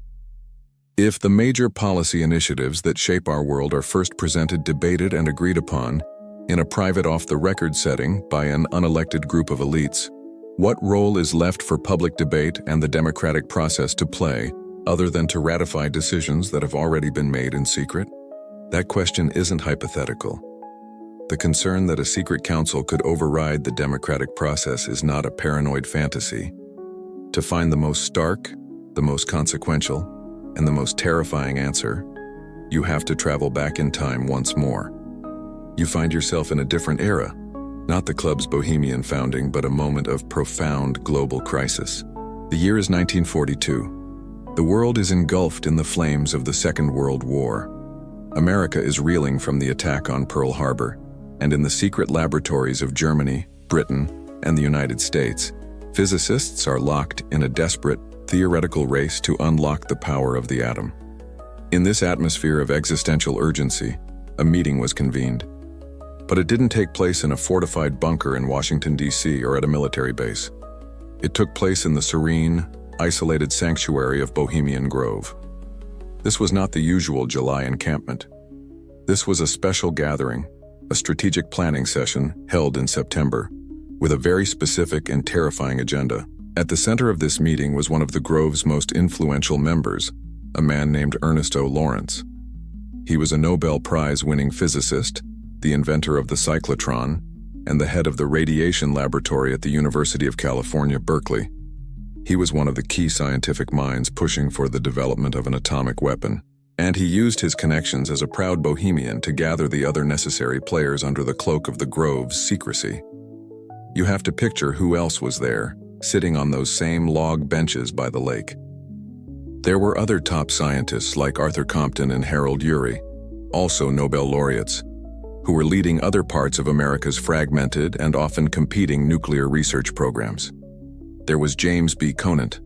If the major policy initiatives that shape our world are first presented, debated, and agreed upon in a private off-the-record setting by an unelected group of elites, what role is left for public debate and the democratic process to play other than to ratify decisions that have already been made in secret? That question isn't hypothetical. The concern that a secret council could override the democratic process is not a paranoid fantasy. To find the most stark, the most consequential, and the most terrifying answer, you have to travel back in time once more. You find yourself in a different era, not the club's Bohemian founding, but a moment of profound global crisis. The year is 1942. The world is engulfed in the flames of the Second World War. America is reeling from the attack on Pearl Harbor, and in the secret laboratories of Germany, Britain, and the United States, physicists are locked in a desperate, theoretical race to unlock the power of the atom. In this atmosphere of existential urgency, a meeting was convened. But it didn't take place in a fortified bunker in Washington, D.C. or at a military base. It took place in the serene, isolated sanctuary of Bohemian Grove. This was not the usual July encampment. This was a special gathering, a strategic planning session held in September, with a very specific and terrifying agenda. At the center of this meeting was one of the Grove's most influential members, a man named Ernest O. Lawrence. He was a Nobel Prize-winning physicist, the inventor of the cyclotron, and the head of the radiation laboratory at the University of California, Berkeley. He was one of the key scientific minds pushing for the development of an atomic weapon, and he used his connections as a proud Bohemian to gather the other necessary players under the cloak of the Grove's secrecy. You have to picture who else was there, sitting on those same log benches by the lake. There were other top scientists like Arthur Compton and Harold Urey, also Nobel laureates, who were leading other parts of America's fragmented and often competing nuclear research programs. There was James B. Conant,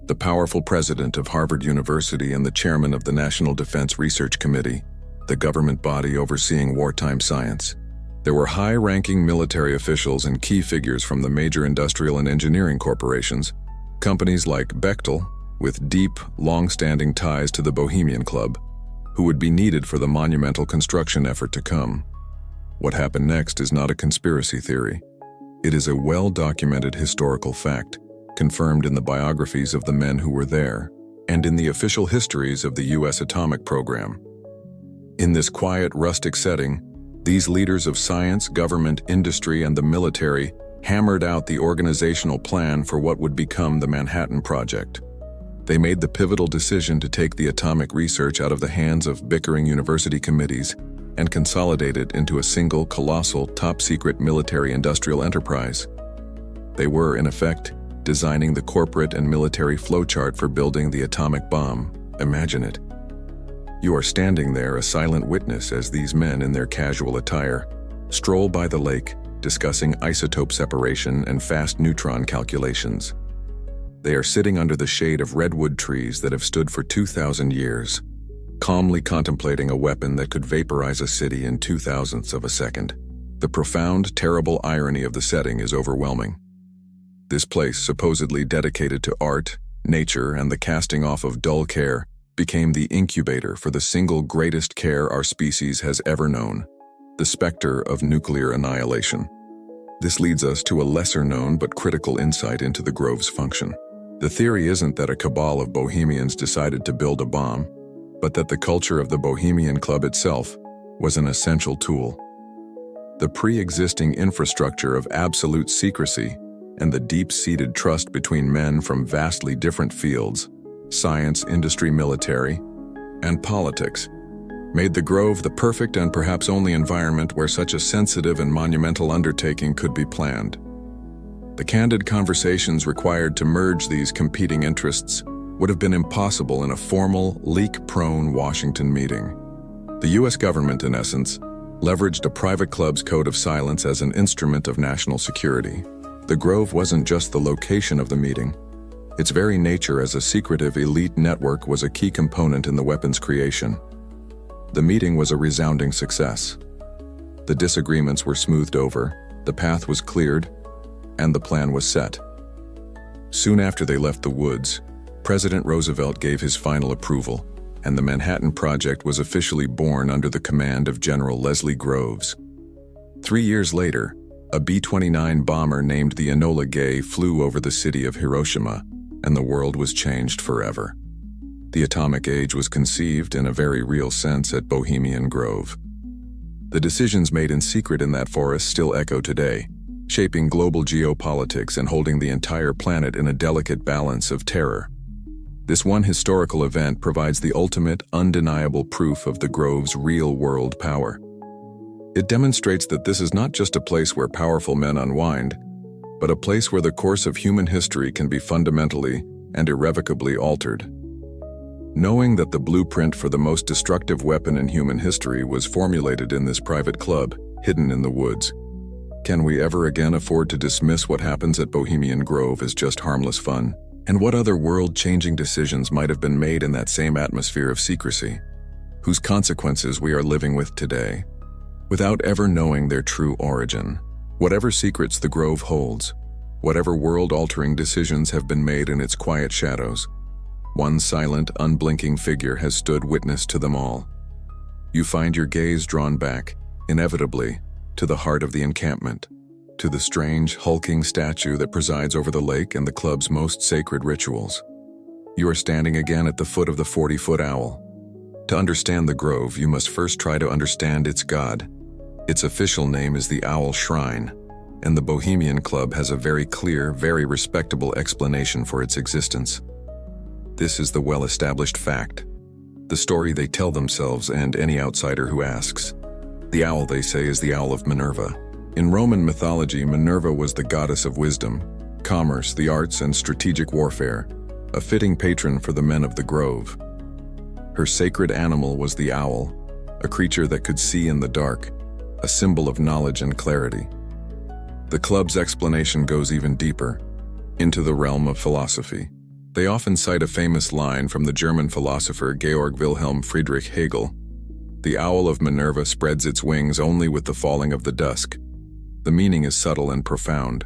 the powerful president of Harvard University and the chairman of the National Defense Research Committee, the government body overseeing wartime science. There were high-ranking military officials and key figures from the major industrial and engineering corporations, companies like Bechtel, with deep, long-standing ties to the Bohemian Club, who would be needed for the monumental construction effort to come. What happened next is not a conspiracy theory. It is a well-documented historical fact, confirmed in the biographies of the men who were there, and in the official histories of the U.S. atomic program. In this quiet, rustic setting, these leaders of science, government, industry, and the military hammered out the organizational plan for what would become the Manhattan Project. They made the pivotal decision to take the atomic research out of the hands of bickering university committees and consolidate it into a single, colossal, top-secret military-industrial enterprise. They were, in effect, designing the corporate and military flowchart for building the atomic bomb. Imagine it. You are standing there, a silent witness, as these men in their casual attire stroll by the lake, discussing isotope separation and fast neutron calculations. They are sitting under the shade of redwood trees that have stood for 2,000 years, calmly contemplating a weapon that could vaporize a city in 0.002 of a second. The profound, terrible irony of the setting is overwhelming. This place, supposedly dedicated to art, nature, and the casting off of dull care, became the incubator for the single greatest care our species has ever known, the specter of nuclear annihilation. This leads us to a lesser-known but critical insight into the Grove's function. The theory isn't that a cabal of bohemians decided to build a bomb, but that the culture of the Bohemian Club itself was an essential tool. The pre-existing infrastructure of absolute secrecy and the deep-seated trust between men from vastly different fields, science, industry, military, and politics, made the Grove the perfect and perhaps only environment where such a sensitive and monumental undertaking could be planned. The candid conversations required to merge these competing interests would have been impossible in a formal, leak-prone Washington meeting. The U.S. government, in essence, leveraged a private club's code of silence as an instrument of national security. The Grove wasn't just the location of the meeting. Its very nature as a secretive elite network was a key component in the weapon's creation. The meeting was a resounding success. The disagreements were smoothed over, the path was cleared, and the plan was set. Soon after they left the woods, President Roosevelt gave his final approval, and the Manhattan Project was officially born under the command of General Leslie Groves. 3 years later, a B-29 bomber named the Enola Gay flew over the city of Hiroshima, and the world was changed forever. The atomic age was conceived in a very real sense at Bohemian Grove. The decisions made in secret in that forest still echo today, shaping global geopolitics and holding the entire planet in a delicate balance of terror. This one historical event provides the ultimate, undeniable proof of the Grove's real-world power. It demonstrates that this is not just a place where powerful men unwind, but a place where the course of human history can be fundamentally and irrevocably altered. Knowing that the blueprint for the most destructive weapon in human history was formulated in this private club, hidden in the woods, can we ever again afford to dismiss what happens at Bohemian Grove as just harmless fun? And what other world-changing decisions might have been made in that same atmosphere of secrecy, whose consequences we are living with today? without ever knowing their true origin. Whatever secrets the grove holds, whatever world-altering decisions have been made in its quiet shadows, one silent, unblinking figure has stood witness to them all. You find your gaze drawn back, inevitably, to the heart of the encampment, to the strange, hulking statue that presides over the lake and the club's most sacred rituals. You are standing again at the foot of the 40-foot owl. To understand the grove, you must first try to understand its god. Its official name is the Owl Shrine, and the Bohemian Club has a very clear, very respectable explanation for its existence. This is the well-established fact, the story they tell themselves and any outsider who asks. The owl, they say, is the owl of Minerva. In Roman mythology, Minerva was the goddess of wisdom, commerce, the arts, and strategic warfare, a fitting patron for the men of the grove. Her sacred animal was the owl, a creature that could see in the dark, a symbol of knowledge and clarity. The club's explanation goes even deeper, into the realm of philosophy. They often cite a famous line from the German philosopher Georg Wilhelm Friedrich Hegel: "The owl of Minerva spreads its wings only with the falling of the dusk." The meaning is subtle and profound.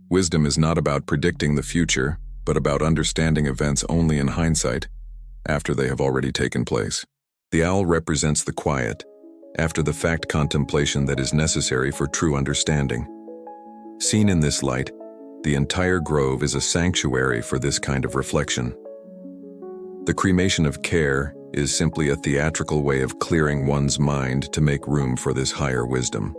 Wisdom is not about predicting the future, but about understanding events only in hindsight, after they have already taken place. The owl represents the quiet, after-the-fact contemplation that is necessary for true understanding. Seen in this light, the entire grove is a sanctuary for this kind of reflection. The cremation of care is simply a theatrical way of clearing one's mind to make room for this higher wisdom.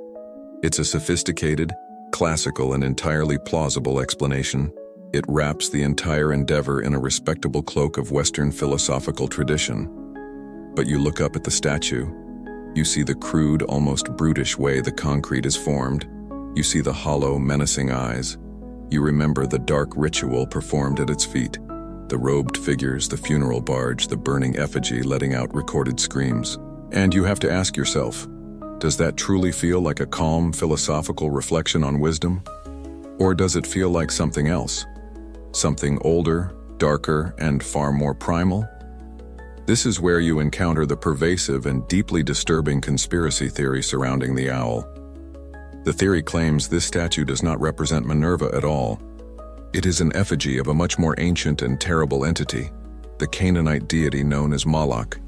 It's a sophisticated, classical, and entirely plausible explanation. It wraps the entire endeavor in a respectable cloak of Western philosophical tradition. But you look up at the statue, you see the crude, almost brutish way the concrete is formed. You see the hollow, menacing eyes. You remember the dark ritual performed at its feet, the robed figures, the funeral barge, the burning effigy letting out recorded screams. And you have to ask yourself, does that truly feel like a calm, philosophical reflection on wisdom? Or does it feel like something else? Something older, darker, and far more primal? This is where you encounter the pervasive and deeply disturbing conspiracy theory surrounding the owl. The theory claims this statue does not represent Minerva at all. It is an effigy of a much more ancient and terrible entity, the Canaanite deity known as Moloch.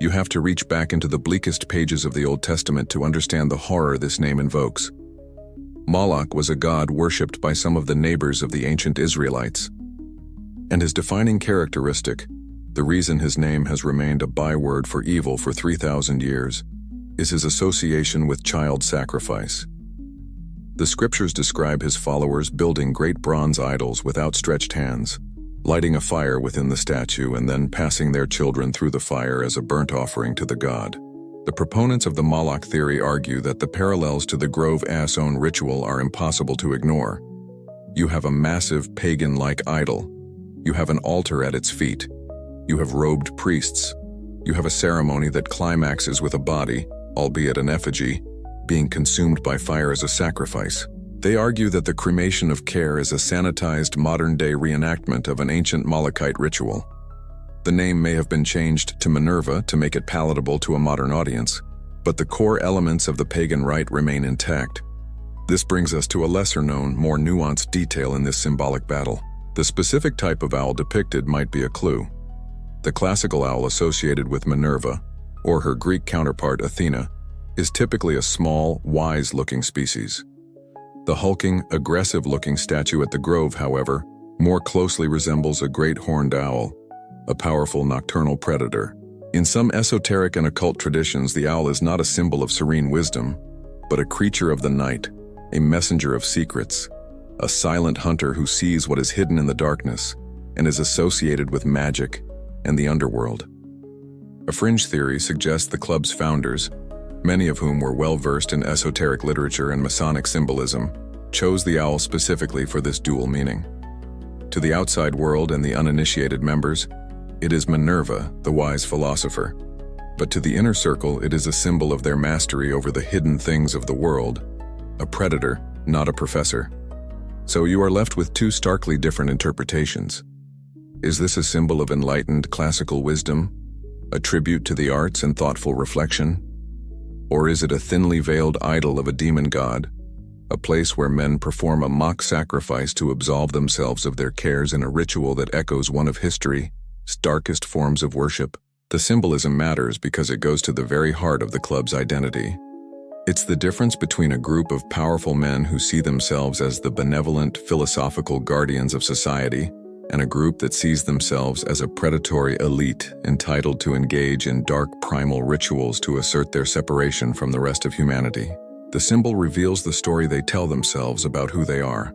You have to reach back into the bleakest pages of the Old Testament to understand the horror this name invokes. Moloch was a god worshipped by some of the neighbors of the ancient Israelites. And his defining characteristic, the reason his name has remained a byword for evil for 3,000 years, is his association with child sacrifice. The scriptures describe his followers building great bronze idols with outstretched hands, lighting a fire within the statue and then passing their children through the fire as a burnt offering to the god. The proponents of the Moloch theory argue that the parallels to the Grove-A's own ritual are impossible to ignore. You have a massive pagan-like idol. You have an altar at its feet. You have robed priests. You have a ceremony that climaxes with a body, albeit an effigy, being consumed by fire as a sacrifice. They argue that the cremation of care is a sanitized modern-day reenactment of an ancient Molochite ritual. The name may have been changed to Minerva to make it palatable to a modern audience, but the core elements of the pagan rite remain intact. This brings us to a lesser-known, more nuanced detail in this symbolic battle. The specific type of owl depicted might be a clue. The classical owl associated with Minerva, or her Greek counterpart Athena, is typically a small, wise-looking species. The hulking, aggressive-looking statue at the grove, however, more closely resembles a great horned owl, a powerful nocturnal predator. In some esoteric and occult traditions, the owl is not a symbol of serene wisdom, but a creature of the night, a messenger of secrets, a silent hunter who sees what is hidden in the darkness and is associated with magic and the underworld. A fringe theory suggests the club's founders, many of whom were well-versed in esoteric literature and Masonic symbolism, chose the owl specifically for this dual meaning. To the outside world and the uninitiated members, it is Minerva, the wise philosopher. But to the inner circle, it is a symbol of their mastery over the hidden things of the world, a predator, not a professor. So you are left with two starkly different interpretations. Is this a symbol of enlightened classical wisdom, a tribute to the arts and thoughtful reflection? Or is it a thinly veiled idol of a demon god? A place where men perform a mock sacrifice to absolve themselves of their cares in a ritual that echoes one of history's darkest forms of worship? The symbolism matters because it goes to the very heart of the club's identity. It's the difference between a group of powerful men who see themselves as the benevolent, philosophical guardians of society, and a group that sees themselves as a predatory elite entitled to engage in dark primal rituals to assert their separation from the rest of humanity. The symbol reveals the story they tell themselves about who they are.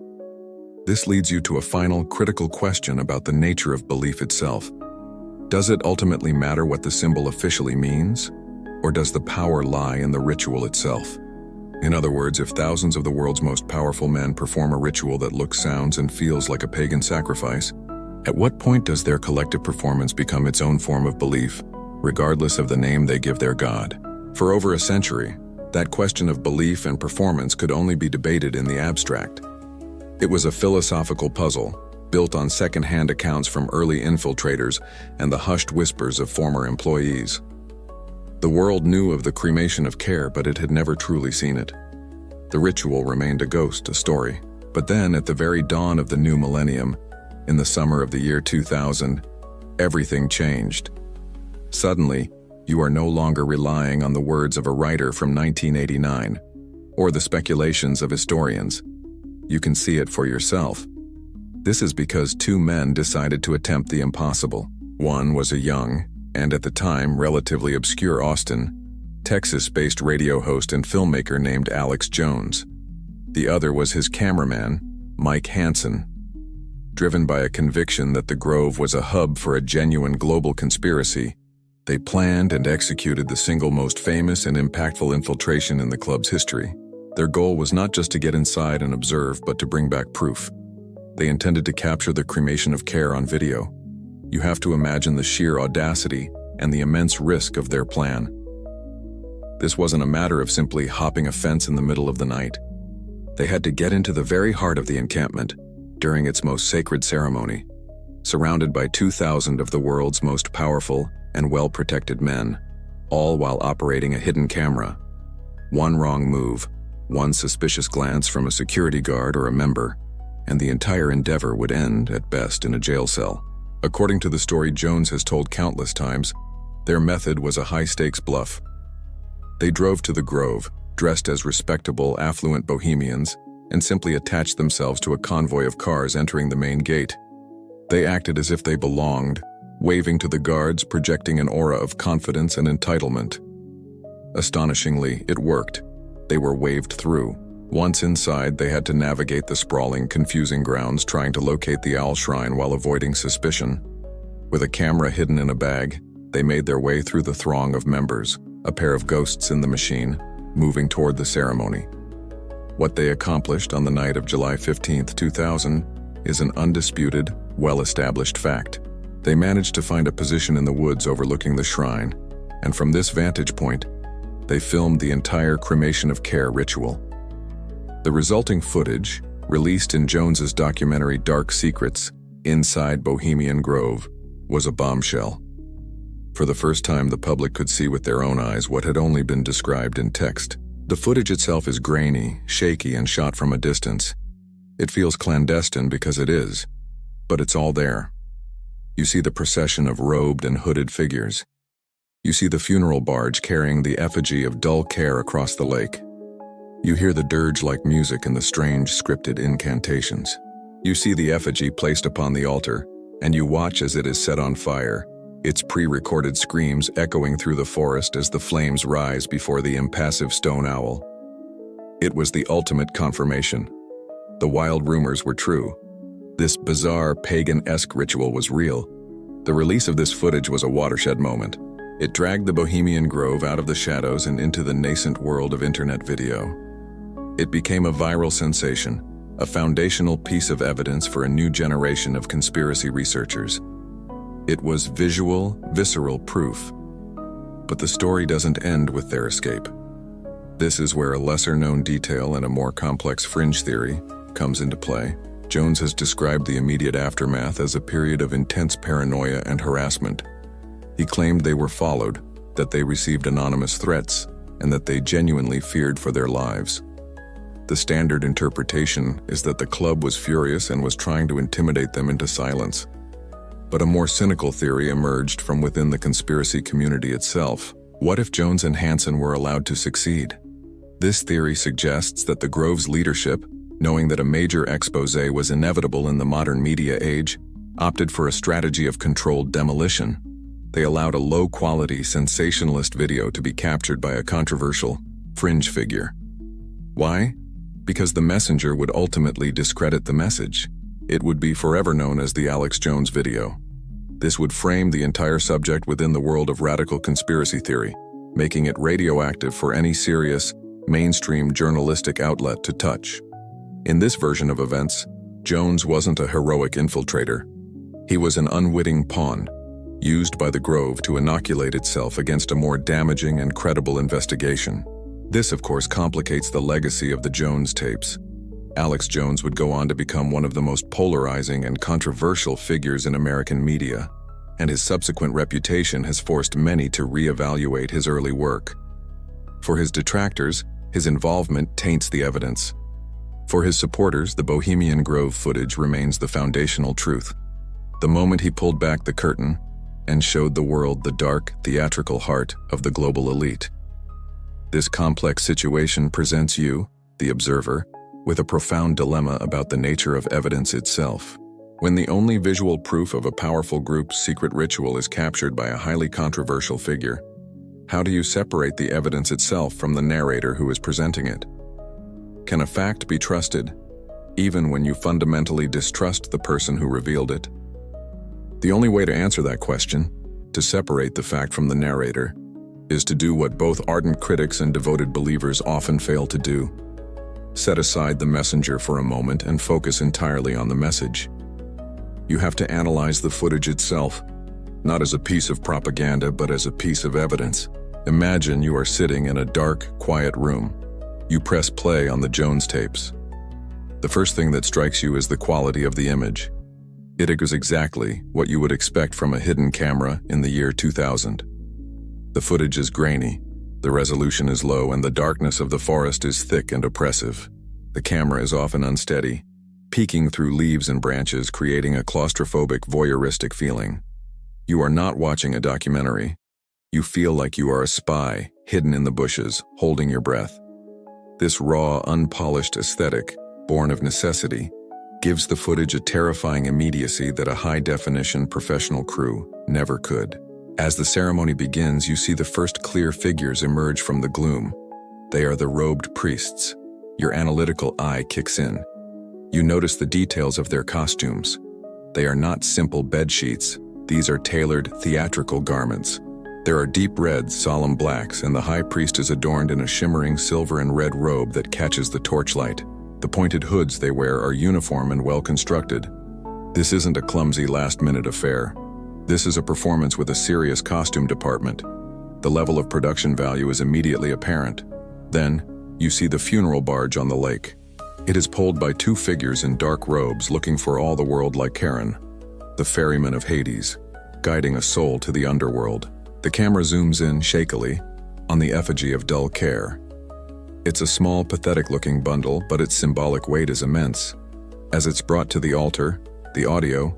This leads you to a final, critical question about the nature of belief itself. Does it ultimately matter what the symbol officially means? Or does the power lie in the ritual itself? In other words, if thousands of the world's most powerful men perform a ritual that looks, sounds, and feels like a pagan sacrifice, at what point does their collective performance become its own form of belief, regardless of the name they give their god? For over a century, that question of belief and performance could only be debated in the abstract. It was a philosophical puzzle, built on second-hand accounts from early infiltrators and the hushed whispers of former employees. The world knew of the cremation of care, but it had never truly seen it. The ritual remained a ghost, a story. But then, at the very dawn of the new millennium, in the summer of the year 2000, everything changed. Suddenly, you are no longer relying on the words of a writer from 1989, or the speculations of historians. You can see it for yourself. This is because two men decided to attempt the impossible. One was a young, and at the time relatively obscure Austin, Texas-based radio host and filmmaker named Alex Jones. The other was his cameraman, Mike Hansen. Driven by a conviction that the Grove was a hub for a genuine global conspiracy, they planned and executed the single most famous and impactful infiltration in the club's history. Their goal was not just to get inside and observe, but to bring back proof. They intended to capture the cremation of care on video. You have to imagine the sheer audacity and the immense risk of their plan. This wasn't a matter of simply hopping a fence in the middle of the night. They had to get into the very heart of the encampment during its most sacred ceremony, surrounded by 2,000 of the world's most powerful and well-protected men, all while operating a hidden camera. One wrong move, one suspicious glance from a security guard or a member, and the entire endeavor would end, at best, in a jail cell. According to the story Jones has told countless times, their method was a high-stakes bluff. They drove to the Grove, dressed as respectable, affluent Bohemians, and simply attached themselves to a convoy of cars entering the main gate. They acted as if they belonged, waving to the guards, projecting an aura of confidence and entitlement. Astonishingly, it worked. They were waved through. Once inside, they had to navigate the sprawling, confusing grounds, trying to locate the owl shrine while avoiding suspicion. With a camera hidden in a bag, they made their way through the throng of members, a pair of ghosts in the machine, moving toward the ceremony. What they accomplished on the night of July 15, 2000, is an undisputed, well-established fact. They managed to find a position in the woods overlooking the shrine, and from this vantage point, they filmed the entire cremation of care ritual. The resulting footage, released in Jones's documentary Dark Secrets, Inside Bohemian Grove, was a bombshell. For the first time, the public could see with their own eyes what had only been described in text. The footage itself is grainy, shaky, and shot from a distance. It feels clandestine because it is, but it's all there. You see the procession of robed and hooded figures. You see the funeral barge carrying the effigy of dull care across the lake. You hear the dirge-like music and the strange scripted incantations. You see the effigy placed upon the altar, and you watch as it is set on fire, its pre-recorded screams echoing through the forest as the flames rise before the impassive stone owl. It was the ultimate confirmation. The wild rumors were true. This bizarre, pagan-esque ritual was real. The release of this footage was a watershed moment. It dragged the Bohemian Grove out of the shadows and into the nascent world of internet video. It became a viral sensation, a foundational piece of evidence for a new generation of conspiracy researchers. It was visual, visceral proof. But the story doesn't end with their escape. This is where a lesser-known detail and a more complex fringe theory comes into play. Jones has described the immediate aftermath as a period of intense paranoia and harassment. He claimed they were followed, that they received anonymous threats, and that they genuinely feared for their lives. The standard interpretation is that the club was furious and was trying to intimidate them into silence. But a more cynical theory emerged from within the conspiracy community itself. What if Jones and Hansen were allowed to succeed? This theory suggests that the Grove's leadership, knowing that a major exposé was inevitable in the modern media age, opted for a strategy of controlled demolition. They allowed a low-quality, sensationalist video to be captured by a controversial, fringe figure. Why? Because the messenger would ultimately discredit the message. It would be forever known as the Alex Jones video. This would frame the entire subject within the world of radical conspiracy theory, making it radioactive for any serious, mainstream journalistic outlet to touch. In this version of events, Jones wasn't a heroic infiltrator. He was an unwitting pawn, used by the Grove to inoculate itself against a more damaging and credible investigation. This, of course, complicates the legacy of the Jones tapes. Alex Jones would go on to become one of the most polarizing and controversial figures in American media, and his subsequent reputation has forced many to reevaluate his early work. For his detractors, his involvement taints the evidence. For his supporters, the Bohemian Grove footage remains the foundational truth. The moment he pulled back the curtain and showed the world the dark, theatrical heart of the global elite. This complex situation presents you, the observer, with a profound dilemma about the nature of evidence itself. When the only visual proof of a powerful group's secret ritual is captured by a highly controversial figure, how do you separate the evidence itself from the narrator who is presenting it? Can a fact be trusted, even when you fundamentally distrust the person who revealed it? The only way to answer that question, to separate the fact from the narrator, is to do what both ardent critics and devoted believers often fail to do. Set aside the messenger for a moment and focus entirely on the message. You have to analyze the footage itself, not as a piece of propaganda, but as a piece of evidence. Imagine you are sitting in a dark, quiet room. You press play on the Jones tapes. The first thing that strikes you is the quality of the image. It is exactly what you would expect from a hidden camera in the year 2000. The footage is grainy, the resolution is low, and the darkness of the forest is thick and oppressive. The camera is often unsteady, peeking through leaves and branches, creating a claustrophobic, voyeuristic feeling. You are not watching a documentary. You feel like you are a spy, hidden in the bushes, holding your breath. This raw, unpolished aesthetic, born of necessity, gives the footage a terrifying immediacy that a high-definition professional crew never could. As the ceremony begins, you see the first clear figures emerge from the gloom. They are the robed priests. Your analytical eye kicks in. You notice the details of their costumes. They are not simple bed sheets. These are tailored, theatrical garments. There are deep reds, solemn blacks, and the high priest is adorned in a shimmering silver and red robe that catches the torchlight. The pointed hoods they wear are uniform and well-constructed. This isn't a clumsy last-minute affair. This is a performance with a serious costume department. The level of production value is immediately apparent. Then, you see the funeral barge on the lake. It is pulled by two figures in dark robes looking for all the world like Charon, the ferryman of Hades, guiding a soul to the underworld. The camera zooms in shakily on the effigy of dull care. It's a small, pathetic-looking bundle, but its symbolic weight is immense. As it's brought to the altar, the audio,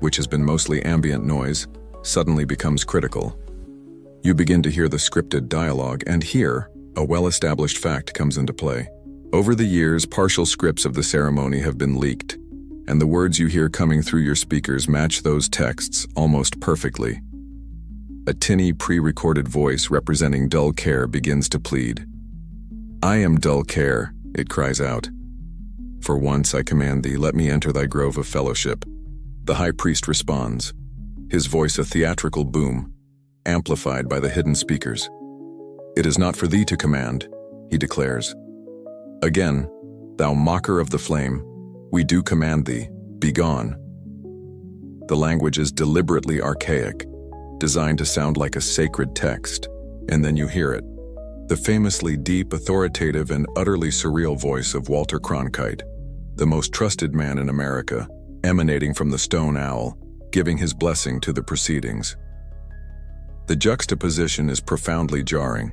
which has been mostly ambient noise, suddenly becomes critical. You begin to hear the scripted dialogue, and here, a well-established fact comes into play. Over the years, partial scripts of the ceremony have been leaked, and the words you hear coming through your speakers match those texts almost perfectly. A tinny, pre-recorded voice representing dull care begins to plead. "I am dull care," it cries out. "For once I command thee, let me enter thy grove of fellowship." The high priest responds, his voice a theatrical boom, amplified by the hidden speakers. "It is not for thee to command," he declares. "Again, thou mocker of the flame, we do command thee, be gone." The language is deliberately archaic, designed to sound like a sacred text, and then you hear it. The famously deep, authoritative, and utterly surreal voice of Walter Cronkite, the most trusted man in America, emanating from the stone owl, giving his blessing to the proceedings. The juxtaposition is profoundly jarring.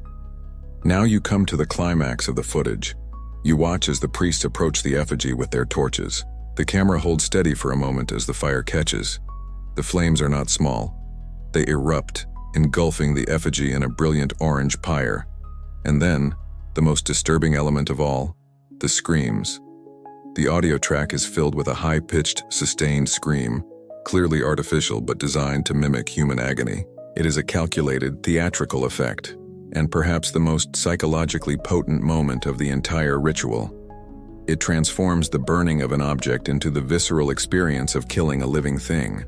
Now you come to the climax of the footage. You watch as the priests approach the effigy with their torches. The camera holds steady for a moment as the fire catches. The flames are not small. They erupt, engulfing the effigy in a brilliant orange pyre. And then, the most disturbing element of all, the screams. The audio track is filled with a high-pitched, sustained scream, clearly artificial but designed to mimic human agony. It is a calculated, theatrical effect, and perhaps the most psychologically potent moment of the entire ritual. It transforms the burning of an object into the visceral experience of killing a living thing.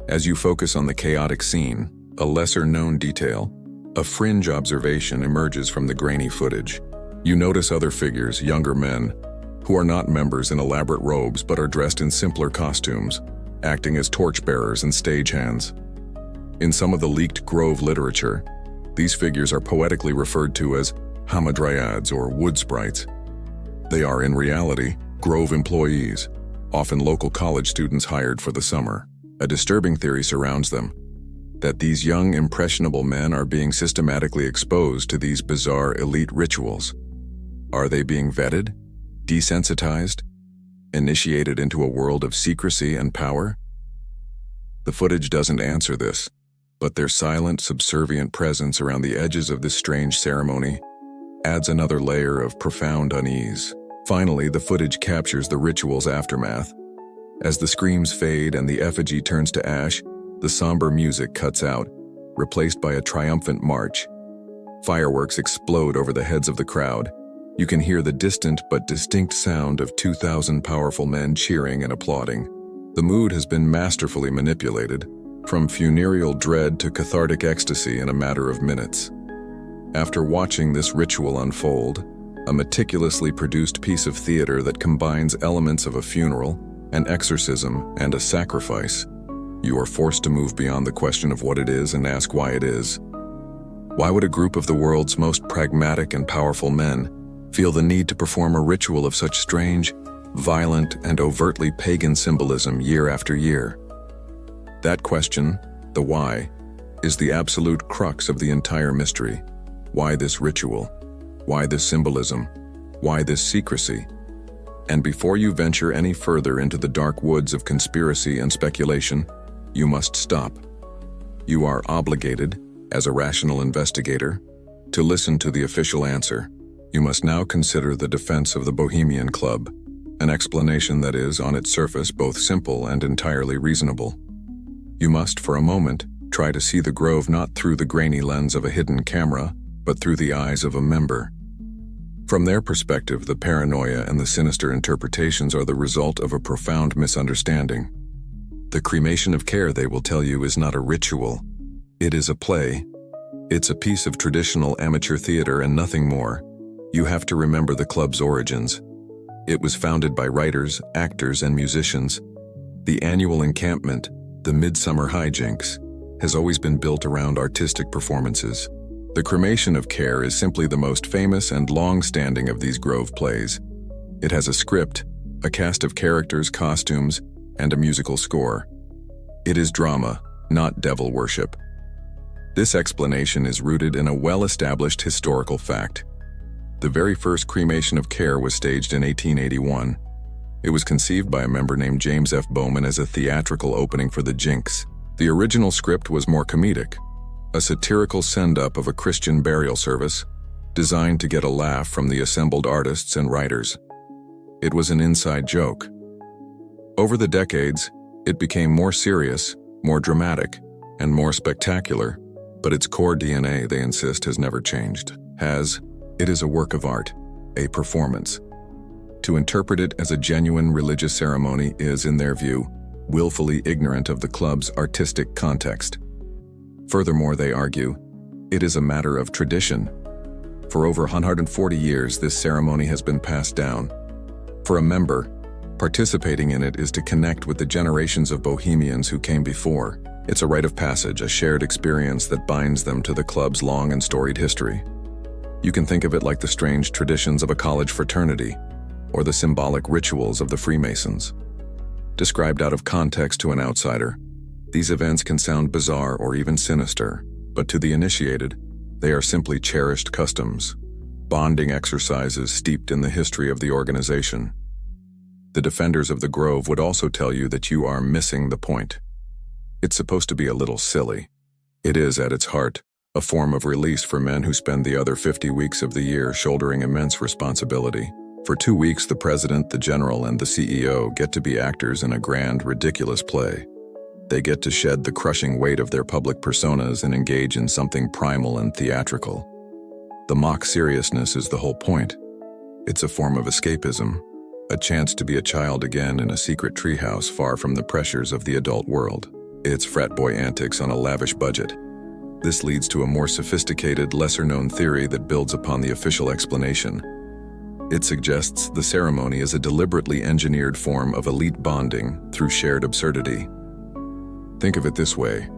As you focus on the chaotic scene, a lesser-known detail, a fringe observation emerges from the grainy footage. You notice other figures, younger men, who are not members in elaborate robes but are dressed in simpler costumes, acting as torchbearers and stagehands. In some of the leaked Grove literature, these figures are poetically referred to as hamadryads or wood sprites. They are, in reality, Grove employees, often local college students hired for the summer. A disturbing theory surrounds them, that these young, impressionable men are being systematically exposed to these bizarre elite rituals. Are they being vetted, desensitized, initiated into a world of secrecy and power? The footage doesn't answer this, but their silent, subservient presence around the edges of this strange ceremony adds another layer of profound unease. Finally, the footage captures the ritual's aftermath. As the screams fade and the effigy turns to ash, the somber music cuts out, replaced by a triumphant march. Fireworks explode over the heads of the crowd. You can hear the distant but distinct sound of 2,000 powerful men cheering and applauding. The mood has been masterfully manipulated, from funereal dread to cathartic ecstasy in a matter of minutes. After watching this ritual unfold, a meticulously produced piece of theater that combines elements of a funeral, an exorcism, and a sacrifice, you are forced to move beyond the question of what it is and ask why it is. Why would a group of the world's most pragmatic and powerful men feel the need to perform a ritual of such strange, violent, and overtly pagan symbolism year after year? That question, the why, is the absolute crux of the entire mystery. Why this ritual? Why this symbolism? Why this secrecy? And before you venture any further into the dark woods of conspiracy and speculation, you must stop. You are obligated, as a rational investigator, to listen to the official answer. You must now consider the defense of the Bohemian Club, an explanation that is, on its surface, both simple and entirely reasonable. You must, for a moment, try to see the Grove not through the grainy lens of a hidden camera, but through the eyes of a member. From their perspective, the paranoia and the sinister interpretations are the result of a profound misunderstanding. The cremation of care, they will tell you, is not a ritual. It is a play. It's a piece of traditional amateur theater and nothing more. You have to remember the club's origins. It was founded by writers, actors, and musicians. The annual encampment, the Midsummer Hijinks, has always been built around artistic performances. The cremation of care is simply the most famous and long-standing of these Grove plays. It has a script, a cast of characters, costumes, and a musical score. It is drama, not devil worship. This explanation is rooted in a well-established historical fact. The very first cremation of care was staged in 1881. It was conceived by a member named James F. Bowman as a theatrical opening for the Jinks. The original script was more comedic, a satirical send-up of a Christian burial service, designed to get a laugh from the assembled artists and writers. It was an inside joke. Over the decades, it became more serious, more dramatic, and more spectacular, but its core DNA, they insist, has never changed. It is a work of art, a performance. To interpret it as a genuine religious ceremony is, in their view, willfully ignorant of the club's artistic context. Furthermore, they argue, it is a matter of tradition. For over 140 years, this ceremony has been passed down. For a member, participating in it is to connect with the generations of Bohemians who came before. It's a rite of passage, a shared experience that binds them to the club's long and storied history. You can think of it like the strange traditions of a college fraternity, or the symbolic rituals of the Freemasons. Described out of context to an outsider, these events can sound bizarre or even sinister, but to the initiated, They are simply cherished customs, bonding exercises steeped in the history of the organization. The defenders of the Grove would also tell you that you are missing the point. It's supposed to be a little silly. It is, at its heart, a form of release for men who spend the other 50 weeks of the year shouldering immense responsibility. For 2 weeks, the president, the general, and the CEO get to be actors in a grand, ridiculous play. They get to shed the crushing weight of their public personas and engage in something primal and theatrical. The mock seriousness is the whole point. It's a form of escapism, a chance to be a child again in a secret treehouse far from the pressures of the adult world. It's frat boy antics on a lavish budget. This leads to a more sophisticated, lesser-known theory that builds upon the official explanation. It suggests the ceremony is a deliberately engineered form of elite bonding through shared absurdity. Think of it this way.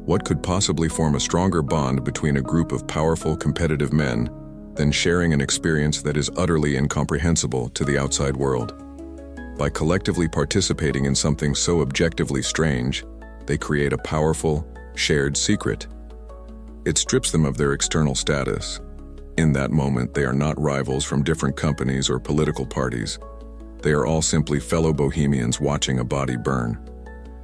What could possibly form a stronger bond between a group of powerful, competitive men than sharing an experience that is utterly incomprehensible to the outside world? By collectively participating in something so objectively strange, they create a powerful, shared secret. It strips them of their external status. In that moment, they are not rivals from different companies or political parties. They are all simply fellow Bohemians watching a body burn.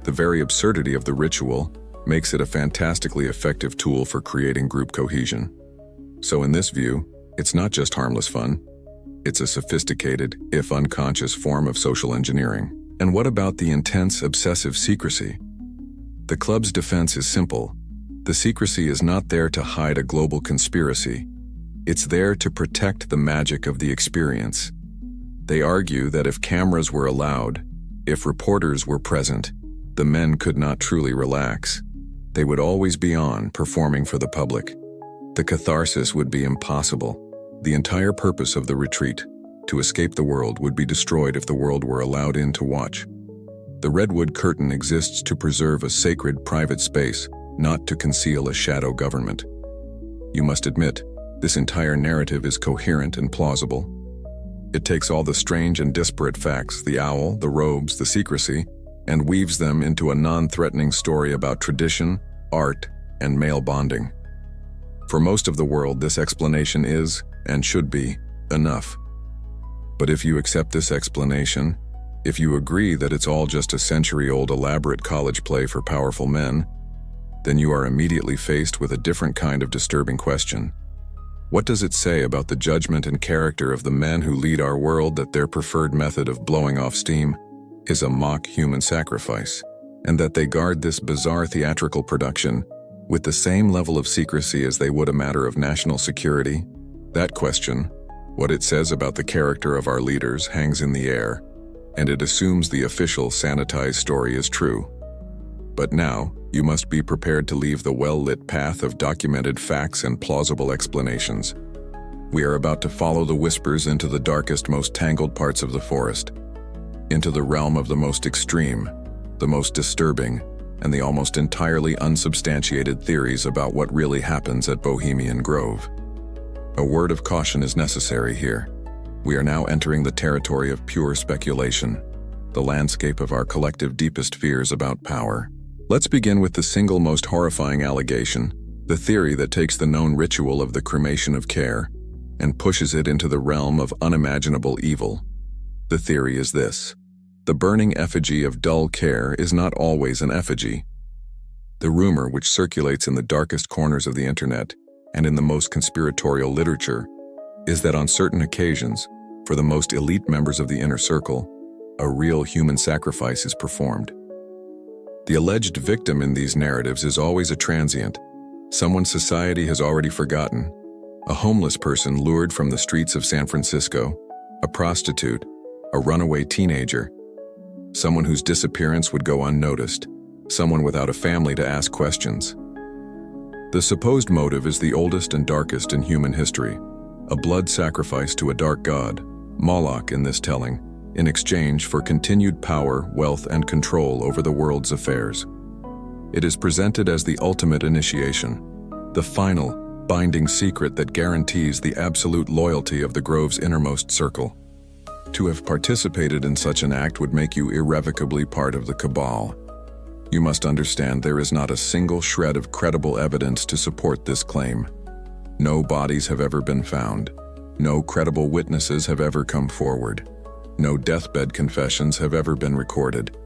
The very absurdity of the ritual makes it a fantastically effective tool for creating group cohesion. So in this view, it's not just harmless fun. It's a sophisticated, if unconscious, form of social engineering. And what about the intense, obsessive secrecy? The club's defense is simple. The secrecy is not there to hide a global conspiracy. It's there to protect the magic of the experience. They argue that if cameras were allowed, if reporters were present, the men could not truly relax. They would always be on, performing for the public. The catharsis would be impossible. The entire purpose of the retreat, to escape the world, would be destroyed if the world were allowed in to watch. The redwood curtain exists to preserve a sacred private space, not to conceal a shadow government. You must admit, this entire narrative is coherent and plausible. It takes all the strange and disparate facts, the owl, the robes, the secrecy, and weaves them into a non-threatening story about tradition, art, and male bonding. For most of the world, this explanation is, and should be, enough. But if you accept this explanation, if you agree that it's all just a century-old elaborate college play for powerful men, then you are immediately faced with a different kind of disturbing question. What does it say about the judgment and character of the men who lead our world that their preferred method of blowing off steam is a mock human sacrifice, and that they guard this bizarre theatrical production with the same level of secrecy as they would a matter of national security? That question, what it says about the character of our leaders, hangs in the air, and it assumes the official sanitized story is true. But now, you must be prepared to leave the well-lit path of documented facts and plausible explanations. We are about to follow the whispers into the darkest, most tangled parts of the forest, into the realm of the most extreme, the most disturbing, and the almost entirely unsubstantiated theories about what really happens at Bohemian Grove. A word of caution is necessary here. We are now entering the territory of pure speculation, the landscape of our collective deepest fears about power. Let's begin with the single most horrifying allegation, the theory that takes the known ritual of the cremation of care and pushes it into the realm of unimaginable evil. The theory is this: the burning effigy of dull care is not always an effigy. The rumor, which circulates in the darkest corners of the internet and in the most conspiratorial literature, is that on certain occasions, for the most elite members of the inner circle, a real human sacrifice is performed. The alleged victim in these narratives is always a transient, someone society has already forgotten, a homeless person lured from the streets of San Francisco, a prostitute, a runaway teenager, someone whose disappearance would go unnoticed, someone without a family to ask questions. The supposed motive is the oldest and darkest in human history, a blood sacrifice to a dark god, Moloch in this telling, in exchange for continued power, wealth, and control over the world's affairs. It is presented as the ultimate initiation, the final, binding secret that guarantees the absolute loyalty of the Grove's innermost circle. To have participated in such an act would make you irrevocably part of the cabal. You must understand there is not a single shred of credible evidence to support this claim. No bodies have ever been found. No credible witnesses have ever come forward. No deathbed confessions have ever been recorded.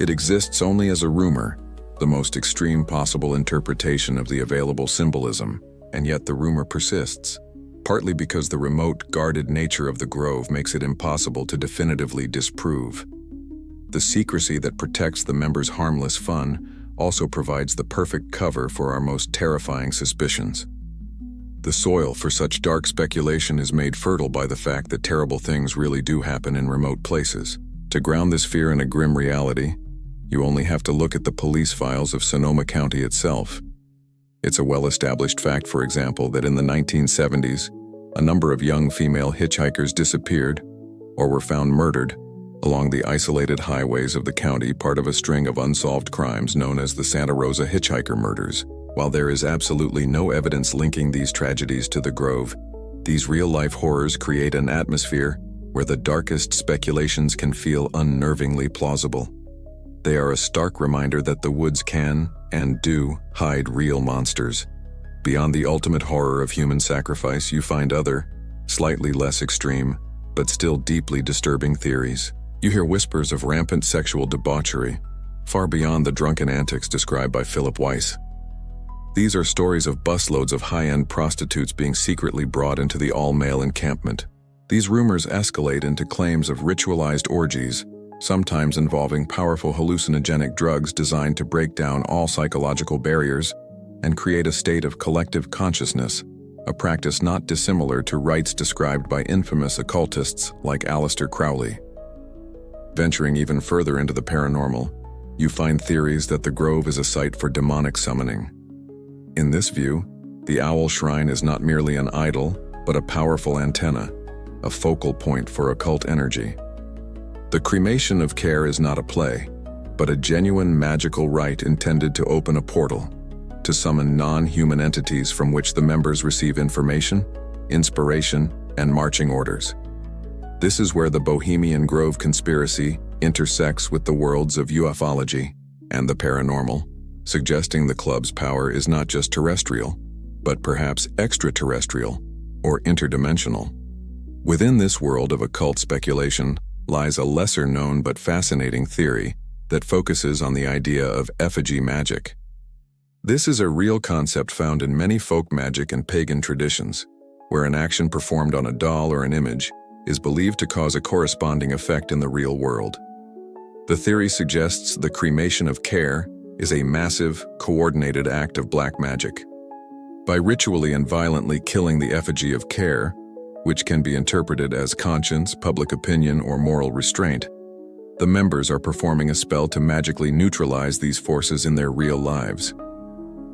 It exists only as a rumor, the most extreme possible interpretation of the available symbolism, and yet the rumor persists, partly because the remote, guarded nature of the grove makes it impossible to definitively disprove. The secrecy that protects the members' harmless fun also provides the perfect cover for our most terrifying suspicions. The soil for such dark speculation is made fertile by the fact that terrible things really do happen in remote places. To ground this fear in a grim reality, you only have to look at the police files of Sonoma County itself. It's a well-established fact, for example, that in the 1970s, a number of young female hitchhikers disappeared or were found murdered along the isolated highways of the county, part of a string of unsolved crimes known as the Santa Rosa hitchhiker murders. While there is absolutely no evidence linking these tragedies to the Grove, these real-life horrors create an atmosphere where the darkest speculations can feel unnervingly plausible. They are a stark reminder that the woods can, and do, hide real monsters. Beyond the ultimate horror of human sacrifice, you find other, slightly less extreme, but still deeply disturbing theories. You hear whispers of rampant sexual debauchery, far beyond the drunken antics described by Philip Weiss. These are stories of busloads of high-end prostitutes being secretly brought into the all-male encampment. These rumors escalate into claims of ritualized orgies, sometimes involving powerful hallucinogenic drugs designed to break down all psychological barriers and create a state of collective consciousness, a practice not dissimilar to rites described by infamous occultists like Aleister Crowley. Venturing even further into the paranormal, you find theories that the Grove is a site for demonic summoning. In this view, the Owl Shrine is not merely an idol, but a powerful antenna, a focal point for occult energy. The cremation of care is not a play, but a genuine magical rite intended to open a portal, to summon non-human entities from which the members receive information, inspiration, and marching orders. This is where the Bohemian Grove conspiracy intersects with the worlds of ufology and the paranormal, suggesting the club's power is not just terrestrial, but perhaps extraterrestrial or interdimensional. Within this world of occult speculation lies a lesser-known but fascinating theory that focuses on the idea of effigy magic. This is a real concept found in many folk magic and pagan traditions, where an action performed on a doll or an image is believed to cause a corresponding effect in the real world. The theory suggests the cremation of care is a massive, coordinated act of black magic. By ritually and violently killing the effigy of care, which can be interpreted as conscience, public opinion, or moral restraint, the members are performing a spell to magically neutralize these forces in their real lives.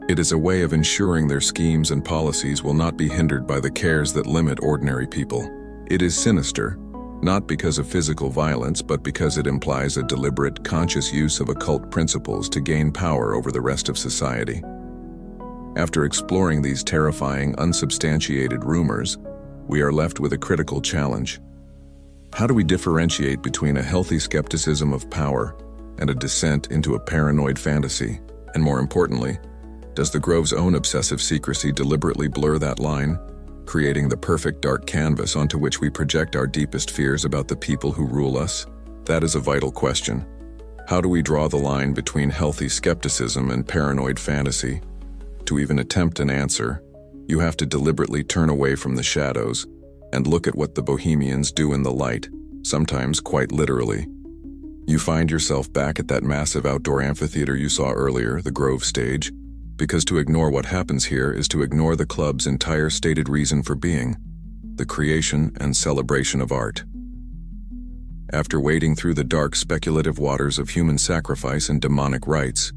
It is a way of ensuring their schemes and policies will not be hindered by the cares that limit ordinary people. It is sinister, not because of physical violence, but because it implies a deliberate, conscious use of occult principles to gain power over the rest of society. After exploring these terrifying, unsubstantiated rumors, we are left with a critical challenge. How do we differentiate between a healthy skepticism of power and a descent into a paranoid fantasy? And more importantly, does the Grove's own obsessive secrecy deliberately blur that line, creating the perfect dark canvas onto which we project our deepest fears about the people who rule us? That is a vital question. How do we draw the line between healthy skepticism and paranoid fantasy? To even attempt an answer, you have to deliberately turn away from the shadows and look at what the Bohemians do in the light, sometimes quite literally. You find yourself back at that massive outdoor amphitheater you saw earlier, the Grove stage, because to ignore what happens here is to ignore the club's entire stated reason for being, the creation and celebration of art. After wading through the dark, speculative waters of human sacrifice and demonic rites,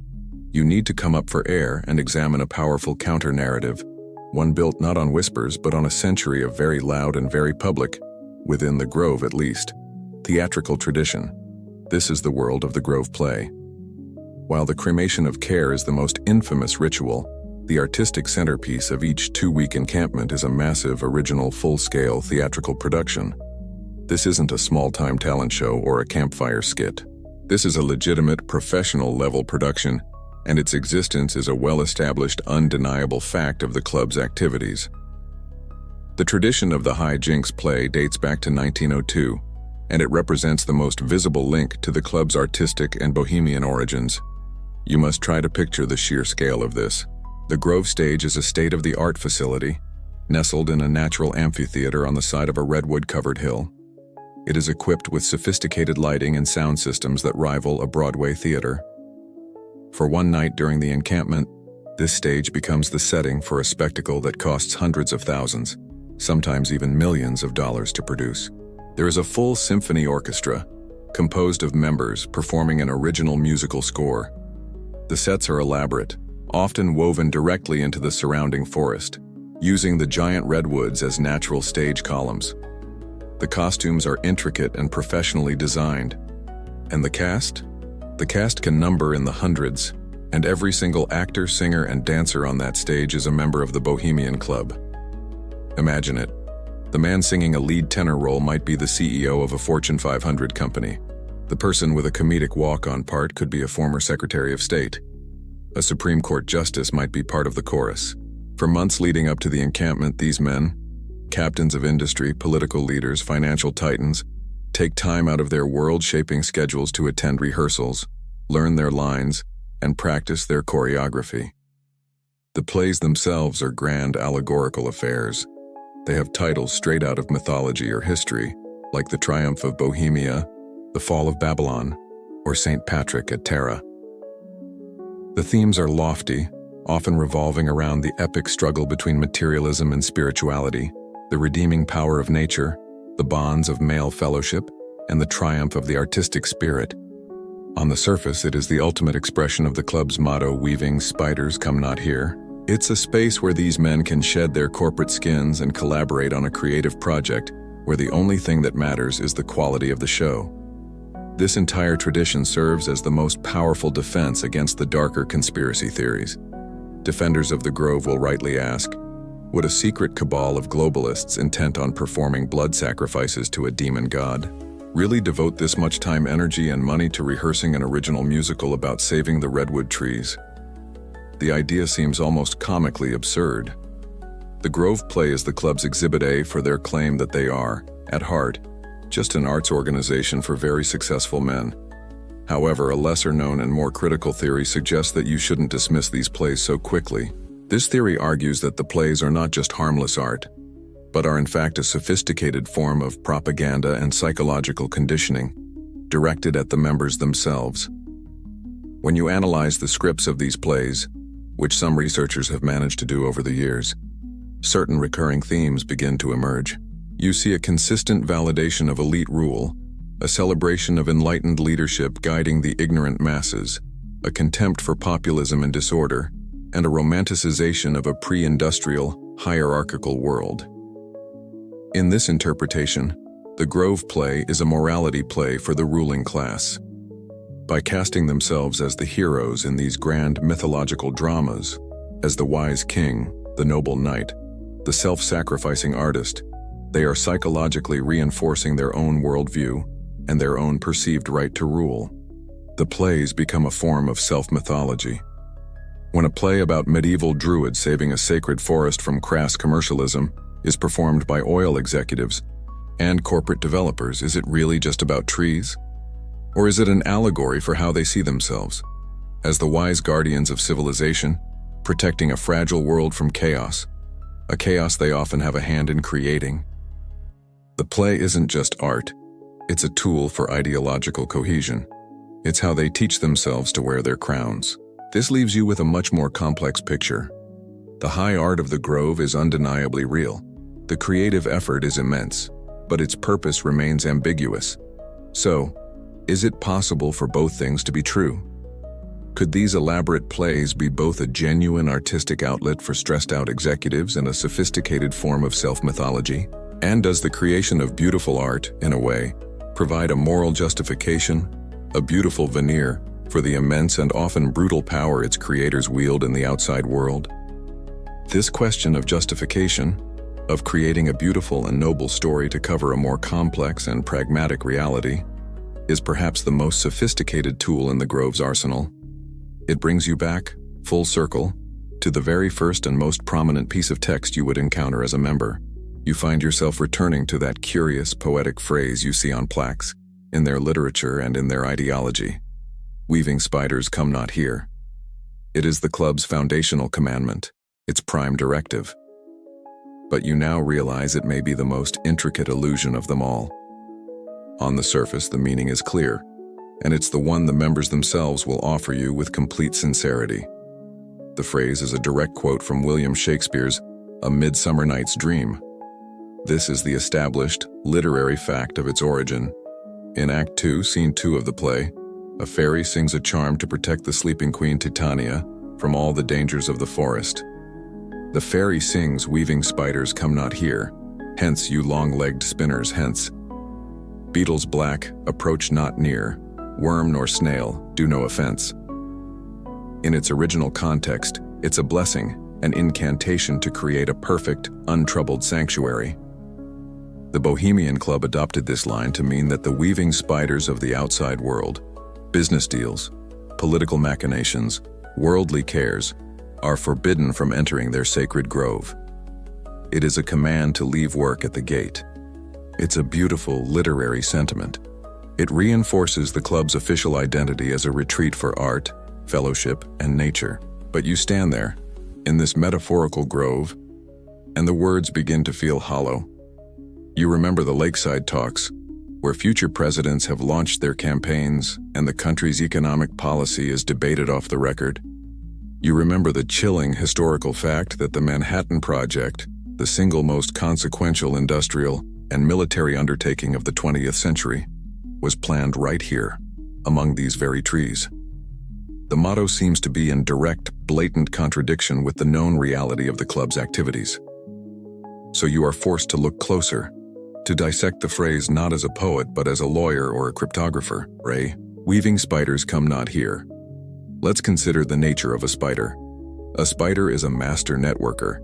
you need to come up for air and examine a powerful counter-narrative, one built not on whispers but on a century of very loud and very public, within the Grove at least, theatrical tradition. This is the world of the Grove play. While the cremation of care is the most infamous ritual, the artistic centerpiece of each two-week encampment is a massive, original, full-scale theatrical production. This isn't a small-time talent show or a campfire skit. This is a legitimate, professional-level production, and its existence is a well-established, undeniable fact of the club's activities. The tradition of the High Jinks play dates back to 1902, and it represents the most visible link to the club's artistic and bohemian origins. You must try to picture the sheer scale of this. The Grove stage is a state-of-the-art facility, nestled in a natural amphitheater on the side of a redwood-covered hill. It is equipped with sophisticated lighting and sound systems that rival a Broadway theater. For one night during the encampment, this stage becomes the setting for a spectacle that costs hundreds of thousands, sometimes even millions of dollars to produce. There is a full symphony orchestra, composed of members performing an original musical score. The sets are elaborate, often woven directly into the surrounding forest, using the giant redwoods as natural stage columns. The costumes are intricate and professionally designed. And the cast? The cast can number in the hundreds, and every single actor, singer, and dancer on that stage is a member of the Bohemian Club. Imagine it. The man singing a lead tenor role might be the CEO of a Fortune 500 company. The person with a comedic walk-on part could be a former Secretary of State. A Supreme Court justice might be part of the chorus. For months leading up to the encampment, these men, captains of industry, political leaders, financial titans, take time out of their world-shaping schedules to attend rehearsals, learn their lines, and practice their choreography. The plays themselves are grand allegorical affairs. They have titles straight out of mythology or history, like The Triumph of Bohemia, The Fall of Babylon, or St. Patrick at Tara. The themes are lofty, often revolving around the epic struggle between materialism and spirituality, the redeeming power of nature, the bonds of male fellowship, and the triumph of the artistic spirit. On the surface, it is the ultimate expression of the club's motto, "Weaving spiders come not here." It's a space where these men can shed their corporate skins and collaborate on a creative project where the only thing that matters is the quality of the show. This entire tradition serves as the most powerful defense against the darker conspiracy theories. Defenders of the Grove will rightly ask, would a secret cabal of globalists intent on performing blood sacrifices to a demon god really devote this much time, energy, and money to rehearsing an original musical about saving the redwood trees? The idea seems almost comically absurd. The Grove play is the club's Exhibit A for their claim that they are, at heart, just an arts organization for very successful men. However, a lesser-known and more critical theory suggests that you shouldn't dismiss these plays so quickly. This theory argues that the plays are not just harmless art, but are in fact a sophisticated form of propaganda and psychological conditioning, directed at the members themselves. When you analyze the scripts of these plays, which some researchers have managed to do over the years, certain recurring themes begin to emerge. You see a consistent validation of elite rule, a celebration of enlightened leadership guiding the ignorant masses, a contempt for populism and disorder, and a romanticization of a pre-industrial, hierarchical world. In this interpretation, the Grove play is a morality play for the ruling class. By casting themselves as the heroes in these grand mythological dramas, as the wise king, the noble knight, the self-sacrificing artist, they are psychologically reinforcing their own worldview and their own perceived right to rule. The plays become a form of self-mythology. When a play about medieval druids saving a sacred forest from crass commercialism is performed by oil executives and corporate developers, is it really just about trees? Or is it an allegory for how they see themselves, as the wise guardians of civilization, protecting a fragile world from chaos, a chaos they often have a hand in creating? The play isn't just art, it's a tool for ideological cohesion. It's how they teach themselves to wear their crowns. This leaves you with a much more complex picture. The high art of the Grove is undeniably real. The creative effort is immense, but its purpose remains ambiguous. So, is it possible for both things to be true? Could these elaborate plays be both a genuine artistic outlet for stressed-out executives and a sophisticated form of self-mythology? And does the creation of beautiful art, in a way, provide a moral justification, a beautiful veneer, for the immense and often brutal power its creators wield in the outside world? This question of justification, of creating a beautiful and noble story to cover a more complex and pragmatic reality, is perhaps the most sophisticated tool in the Grove's arsenal. It brings you back, full circle, to the very first and most prominent piece of text you would encounter as a member. you find yourself returning to that curious, poetic phrase you see on plaques, in their literature and in their ideology. Weaving spiders come not here. It is the club's foundational commandment, its prime directive. But you now realize it may be the most intricate illusion of them all. On the surface, the meaning is clear, and it's the one the members themselves will offer you with complete sincerity. The phrase is a direct quote from William Shakespeare's A Midsummer Night's Dream. This is the established, literary fact of its origin. In Act 2, Scene 2 of the play, a fairy sings a charm to protect the sleeping queen Titania from all the dangers of the forest. The fairy sings, "Weaving spiders come not here, hence you long-legged spinners hence. Beetles black, approach not near, worm nor snail, do no offense." In its original context, it's a blessing, an incantation to create a perfect, untroubled sanctuary. The Bohemian Club adopted this line to mean that the weaving spiders of the outside world, business deals, political machinations, worldly cares, are forbidden from entering their sacred grove. It is a command to leave work at the gate. It's a beautiful literary sentiment. It reinforces the club's official identity as a retreat for art, fellowship, and nature. But you stand there, in this metaphorical grove, and the words begin to feel hollow. You remember the lakeside talks, where future presidents have launched their campaigns and the country's economic policy is debated off the record. You remember the chilling historical fact that the Manhattan Project, the single most consequential industrial and military undertaking of the 20th century, was planned right here, among these very trees. The motto seems to be in direct, blatant contradiction with the known reality of the club's activities. So you are forced to look closer, to dissect the phrase not as a poet but as a lawyer or a cryptographer. Ray, weaving spiders come not here. Let's consider the nature of a spider. A spider is a master networker.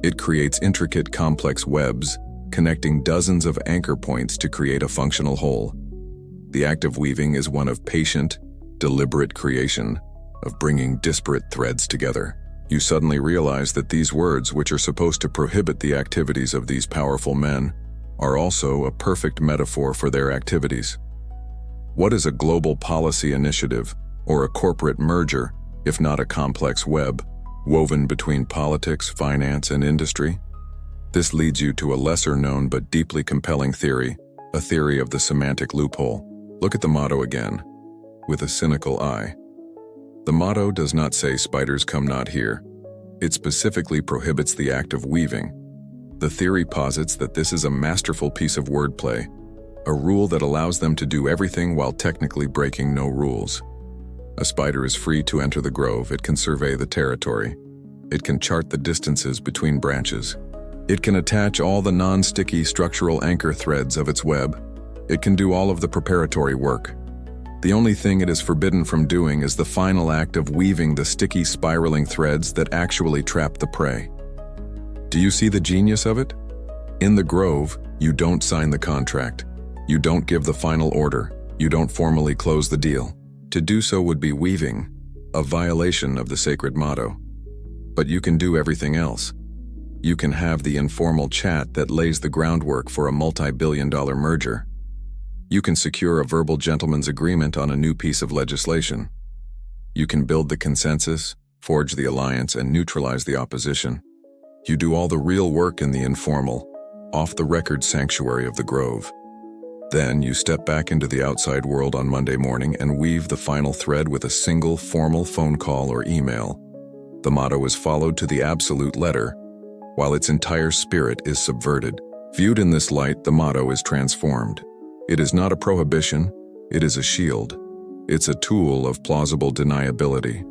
It creates intricate, complex webs, connecting dozens of anchor points to create a functional whole. The act of weaving is one of patient, deliberate creation, of bringing disparate threads together. You suddenly realize that these words, which are supposed to prohibit the activities of these powerful men, are also a perfect metaphor for their activities. What is a global policy initiative or a corporate merger, if not a complex web, woven between politics, finance, and industry? This leads you to a lesser-known but deeply compelling theory, a theory of the semantic loophole. Look at the motto again, with a cynical eye. The motto does not say spiders come not here. It specifically prohibits the act of weaving. The theory posits that this is a masterful piece of wordplay, a rule that allows them to do everything while technically breaking no rules. A spider is free to enter the grove. It can survey the territory. It can chart the distances between branches. It can attach all the non-sticky structural anchor threads of its web. It can do all of the preparatory work. The only thing it is forbidden from doing is the final act of weaving the sticky, spiraling threads that actually trap the prey. Do you see the genius of it? In the grove, you don't sign the contract. You don't give the final order. You don't formally close the deal. To do so would be weaving, a violation of the sacred motto. But you can do everything else. You can have the informal chat that lays the groundwork for a multi-billion-dollar merger. You can secure a verbal gentleman's agreement on a new piece of legislation. You can build the consensus, forge the alliance, and neutralize the opposition. You do all the real work in the informal, off-the-record sanctuary of the grove. Then you step back into the outside world on Monday morning and weave the final thread with a single formal phone call or email. The motto is followed to the absolute letter, while its entire spirit is subverted. Viewed in this light, the motto is transformed. It is not a prohibition, it is a shield. It's a tool of plausible deniability.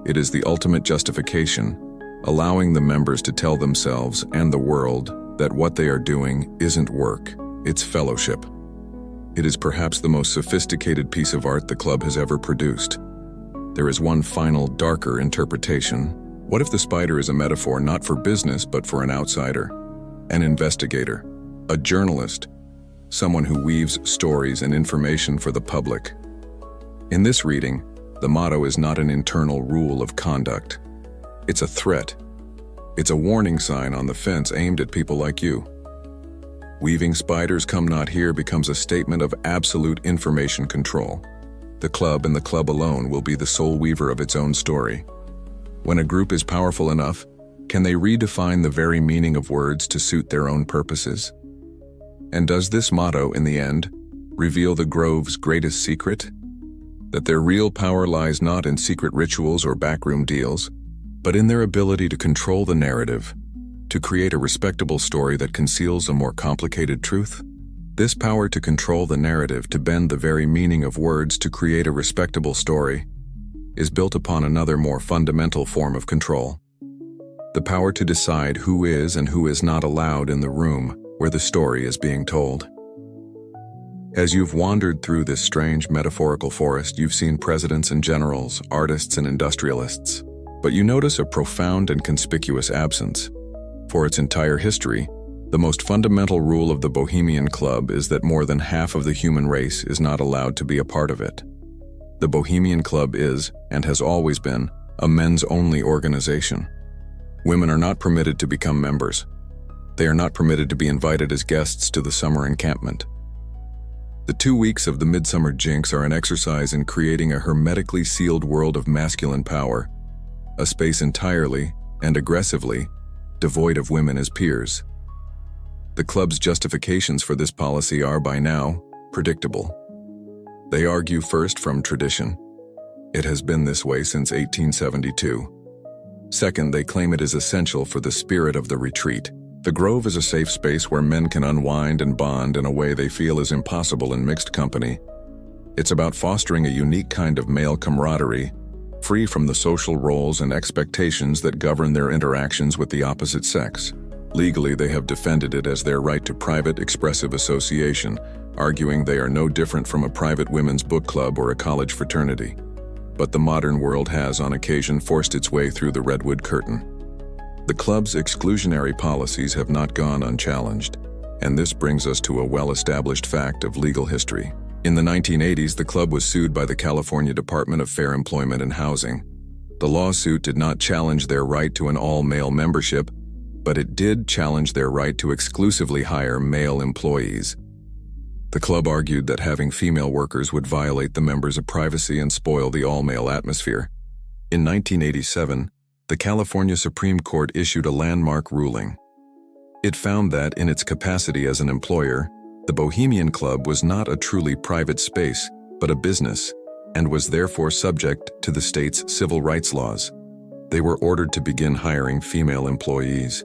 It is the ultimate justification, allowing the members to tell themselves and the world that what they are doing isn't work, it's fellowship. It is perhaps the most sophisticated piece of art the club has ever produced. There is one final, darker interpretation. What if the spider is a metaphor not for business but for an outsider, an investigator, a journalist, someone who weaves stories and information for the public? In this reading, the motto is not an internal rule of conduct. It's a threat. It's a warning sign on the fence aimed at people like you. Weaving spiders come not here becomes a statement of absolute information control. The club and the club alone will be the sole weaver of its own story. When a group is powerful enough, can they redefine the very meaning of words to suit their own purposes? And does this motto, in the end, reveal the Grove's greatest secret? That their real power lies not in secret rituals or backroom deals, but in their ability to control the narrative, to create a respectable story that conceals a more complicated truth? This power to control the narrative, to bend the very meaning of words to create a respectable story, is built upon another more fundamental form of control. The power to decide who is and who is not allowed in the room where the story is being told. As you've wandered through this strange metaphorical forest, you've seen presidents and generals, artists and industrialists, but you notice a profound and conspicuous absence. For its entire history, the most fundamental rule of the Bohemian Club is that more than half of the human race is not allowed to be a part of it. The Bohemian Club is, and has always been, a men's-only organization. Women are not permitted to become members. They are not permitted to be invited as guests to the summer encampment. The 2 weeks of the Midsummer Jinx are an exercise in creating a hermetically sealed world of masculine power, a space entirely, and aggressively, devoid of women as peers. The club's justifications for this policy are, by now, predictable. They argue first from tradition. It has been this way since 1872. Second, they claim it is essential for the spirit of the retreat. The Grove is a safe space where men can unwind and bond in a way they feel is impossible in mixed company. It's about fostering a unique kind of male camaraderie, free from the social roles and expectations that govern their interactions with the opposite sex. Legally, they have defended it as their right to private, expressive association, arguing they are no different from a private women's book club or a college fraternity. But the modern world has, on occasion, forced its way through the redwood curtain. The club's exclusionary policies have not gone unchallenged, and this brings us to a well-established fact of legal history. In the 1980s, the club was sued by the California Department of Fair Employment and Housing. The lawsuit did not challenge their right to an all-male membership, but it did challenge their right to exclusively hire male employees. The club argued that having female workers would violate the members' privacy and spoil the all-male atmosphere. In 1987, the California Supreme Court issued a landmark ruling. It found that, in its capacity as an employer, the Bohemian Club was not a truly private space, but a business, and was therefore subject to the state's civil rights laws. They were ordered to begin hiring female employees.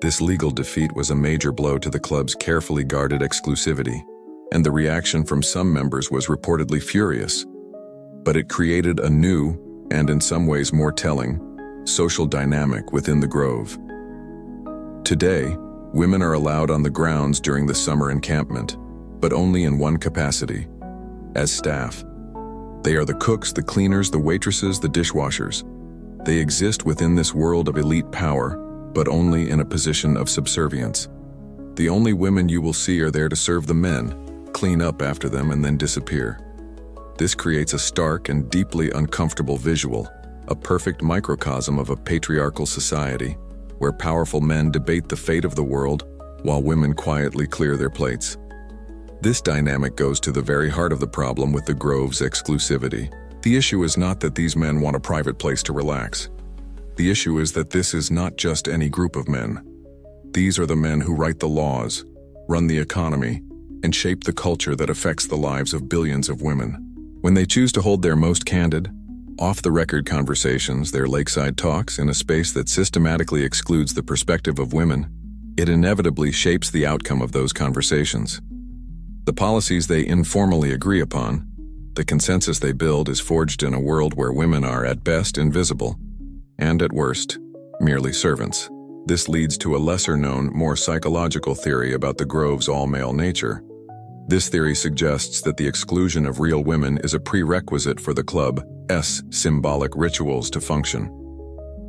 This legal defeat was a major blow to the club's carefully guarded exclusivity, and the reaction from some members was reportedly furious. But it created a new, and in some ways more telling, social dynamic within the Grove. Today, women are allowed on the grounds during the summer encampment, but only in one capacity: as staff. They are the cooks, the cleaners, the waitresses, the dishwashers. They exist within this world of elite power, but only in a position of subservience. The only women you will see are there to serve the men, clean up after them, and then disappear. This creates a stark and deeply uncomfortable visual, a perfect microcosm of a patriarchal society, where powerful men debate the fate of the world while women quietly clear their plates. This dynamic goes to the very heart of the problem with the Grove's exclusivity. The issue is not that these men want a private place to relax. The issue is that this is not just any group of men. These are the men who write the laws, run the economy, and shape the culture that affects the lives of billions of women. When they choose to hold their most candid, off-the-record conversations, their lakeside talks, in a space that systematically excludes the perspective of women, it inevitably shapes the outcome of those conversations. The policies they informally agree upon, the consensus they build, is forged in a world where women are at best invisible, and at worst, merely servants. This leads to a lesser-known, more psychological theory about the Grove's all-male nature. This theory suggests that the exclusion of real women is a prerequisite for the club's symbolic rituals to function.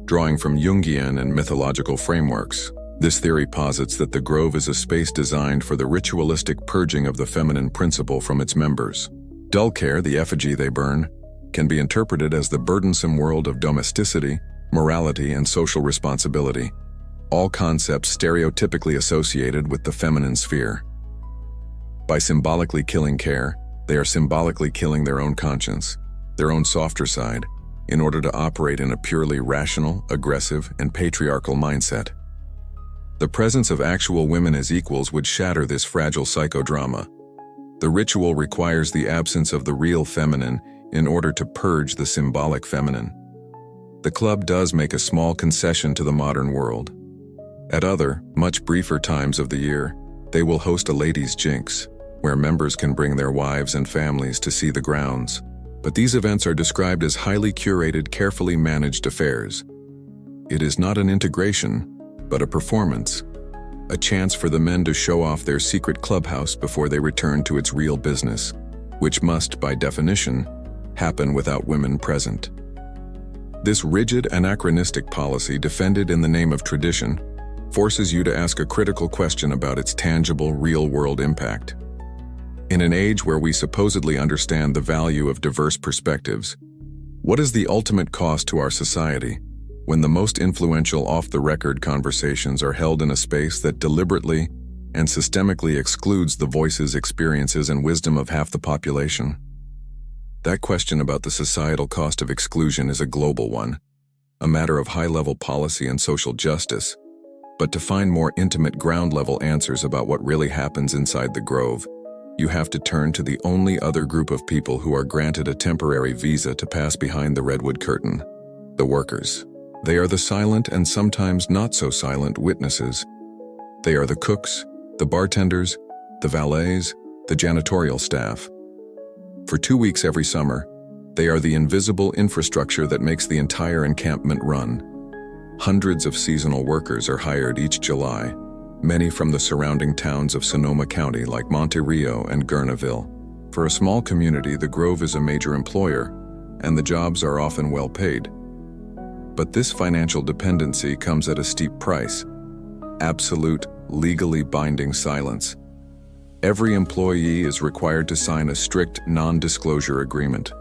Drawing from Jungian and mythological frameworks, this theory posits that the Grove is a space designed for the ritualistic purging of the feminine principle from its members. Dulcare, the effigy they burn, can be interpreted as the burdensome world of domesticity, morality, and social responsibility. all concepts stereotypically associated with the feminine sphere. By symbolically killing care, they are symbolically killing their own conscience, their own softer side, in order to operate in a purely rational, aggressive, and patriarchal mindset. The presence of actual women as equals would shatter this fragile psychodrama. The ritual requires the absence of the real feminine in order to purge the symbolic feminine. The club does make a small concession to the modern world. At other, much briefer times of the year, they will host a ladies' jinx, where members can bring their wives and families to see the grounds. But these events are described as highly curated, carefully managed affairs. It is not an integration, but a performance. A chance for the men to show off their secret clubhouse before they return to its real business, which must, by definition, happen without women present. This rigid, anachronistic policy, defended in the name of tradition, forces you to ask a critical question about its tangible, real-world impact. In an age where we supposedly understand the value of diverse perspectives, what is the ultimate cost to our society when the most influential off-the-record conversations are held in a space that deliberately and systemically excludes the voices, experiences, and wisdom of half the population? That question about the societal cost of exclusion is a global one, a matter of high-level policy and social justice. But to find more intimate ground-level answers about what really happens inside the Grove, you have to turn to the only other group of people who are granted a temporary visa to pass behind the redwood curtain: the workers. They are the silent and sometimes not so silent witnesses. They are the cooks, the bartenders, the valets, the janitorial staff. For 2 weeks every summer, they are the invisible infrastructure that makes the entire encampment run. Hundreds of seasonal workers are hired each July, many from the surrounding towns of Sonoma County like Monte Rio and Guerneville. For a small community, the Grove is a major employer, and the jobs are often well paid. But this financial dependency comes at a steep price: absolute, legally binding silence. Every employee is required to sign a strict non-disclosure agreement.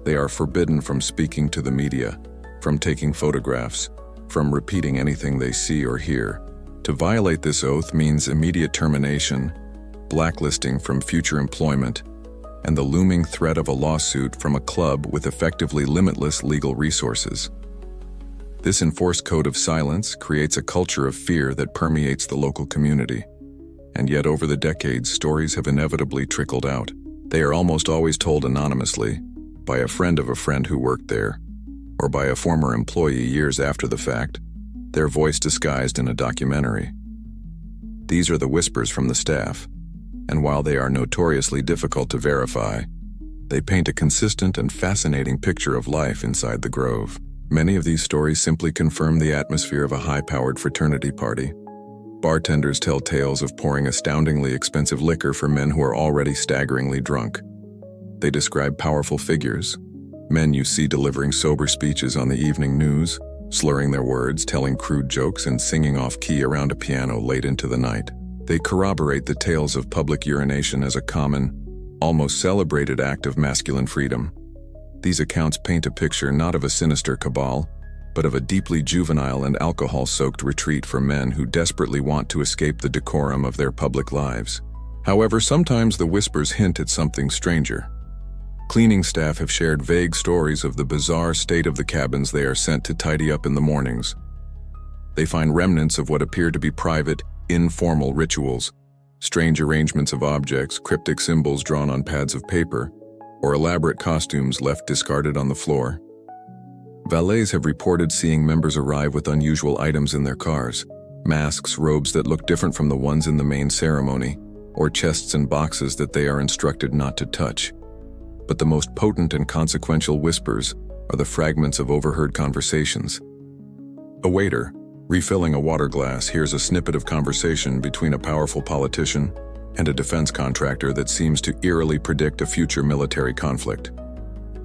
They are forbidden from speaking to the media, from taking photographs, from repeating anything they see or hear. To violate this oath means immediate termination, blacklisting from future employment, and the looming threat of a lawsuit from a club with effectively limitless legal resources. This enforced code of silence creates a culture of fear that permeates the local community. And yet over the decades, stories have inevitably trickled out. They are almost always told anonymously, by a friend of a friend who worked there, or by a former employee years after the fact, their voice disguised in a documentary. These are the whispers from the staff, and while they are notoriously difficult to verify, they paint a consistent and fascinating picture of life inside the Grove. Many of these stories simply confirm the atmosphere of a high-powered fraternity party. Bartenders tell tales of pouring astoundingly expensive liquor for men who are already staggeringly drunk. They describe powerful figures, men you see delivering sober speeches on the evening news, slurring their words, telling crude jokes, and singing off-key around a piano late into the night. They corroborate the tales of public urination as a common, almost celebrated act of masculine freedom. These accounts paint a picture not of a sinister cabal, but of a deeply juvenile and alcohol-soaked retreat for men who desperately want to escape the decorum of their public lives. However, sometimes the whispers hint at something stranger. Cleaning staff have shared vague stories of the bizarre state of the cabins they are sent to tidy up in the mornings. They find remnants of what appear to be private, informal rituals, strange arrangements of objects, cryptic symbols drawn on pads of paper, or elaborate costumes left discarded on the floor. Valets have reported seeing members arrive with unusual items in their cars: masks, robes that look different from the ones in the main ceremony, or chests and boxes that they are instructed not to touch. But the most potent and consequential whispers are the fragments of overheard conversations. A waiter, refilling a water glass, hears a snippet of conversation between a powerful politician and a defense contractor that seems to eerily predict a future military conflict.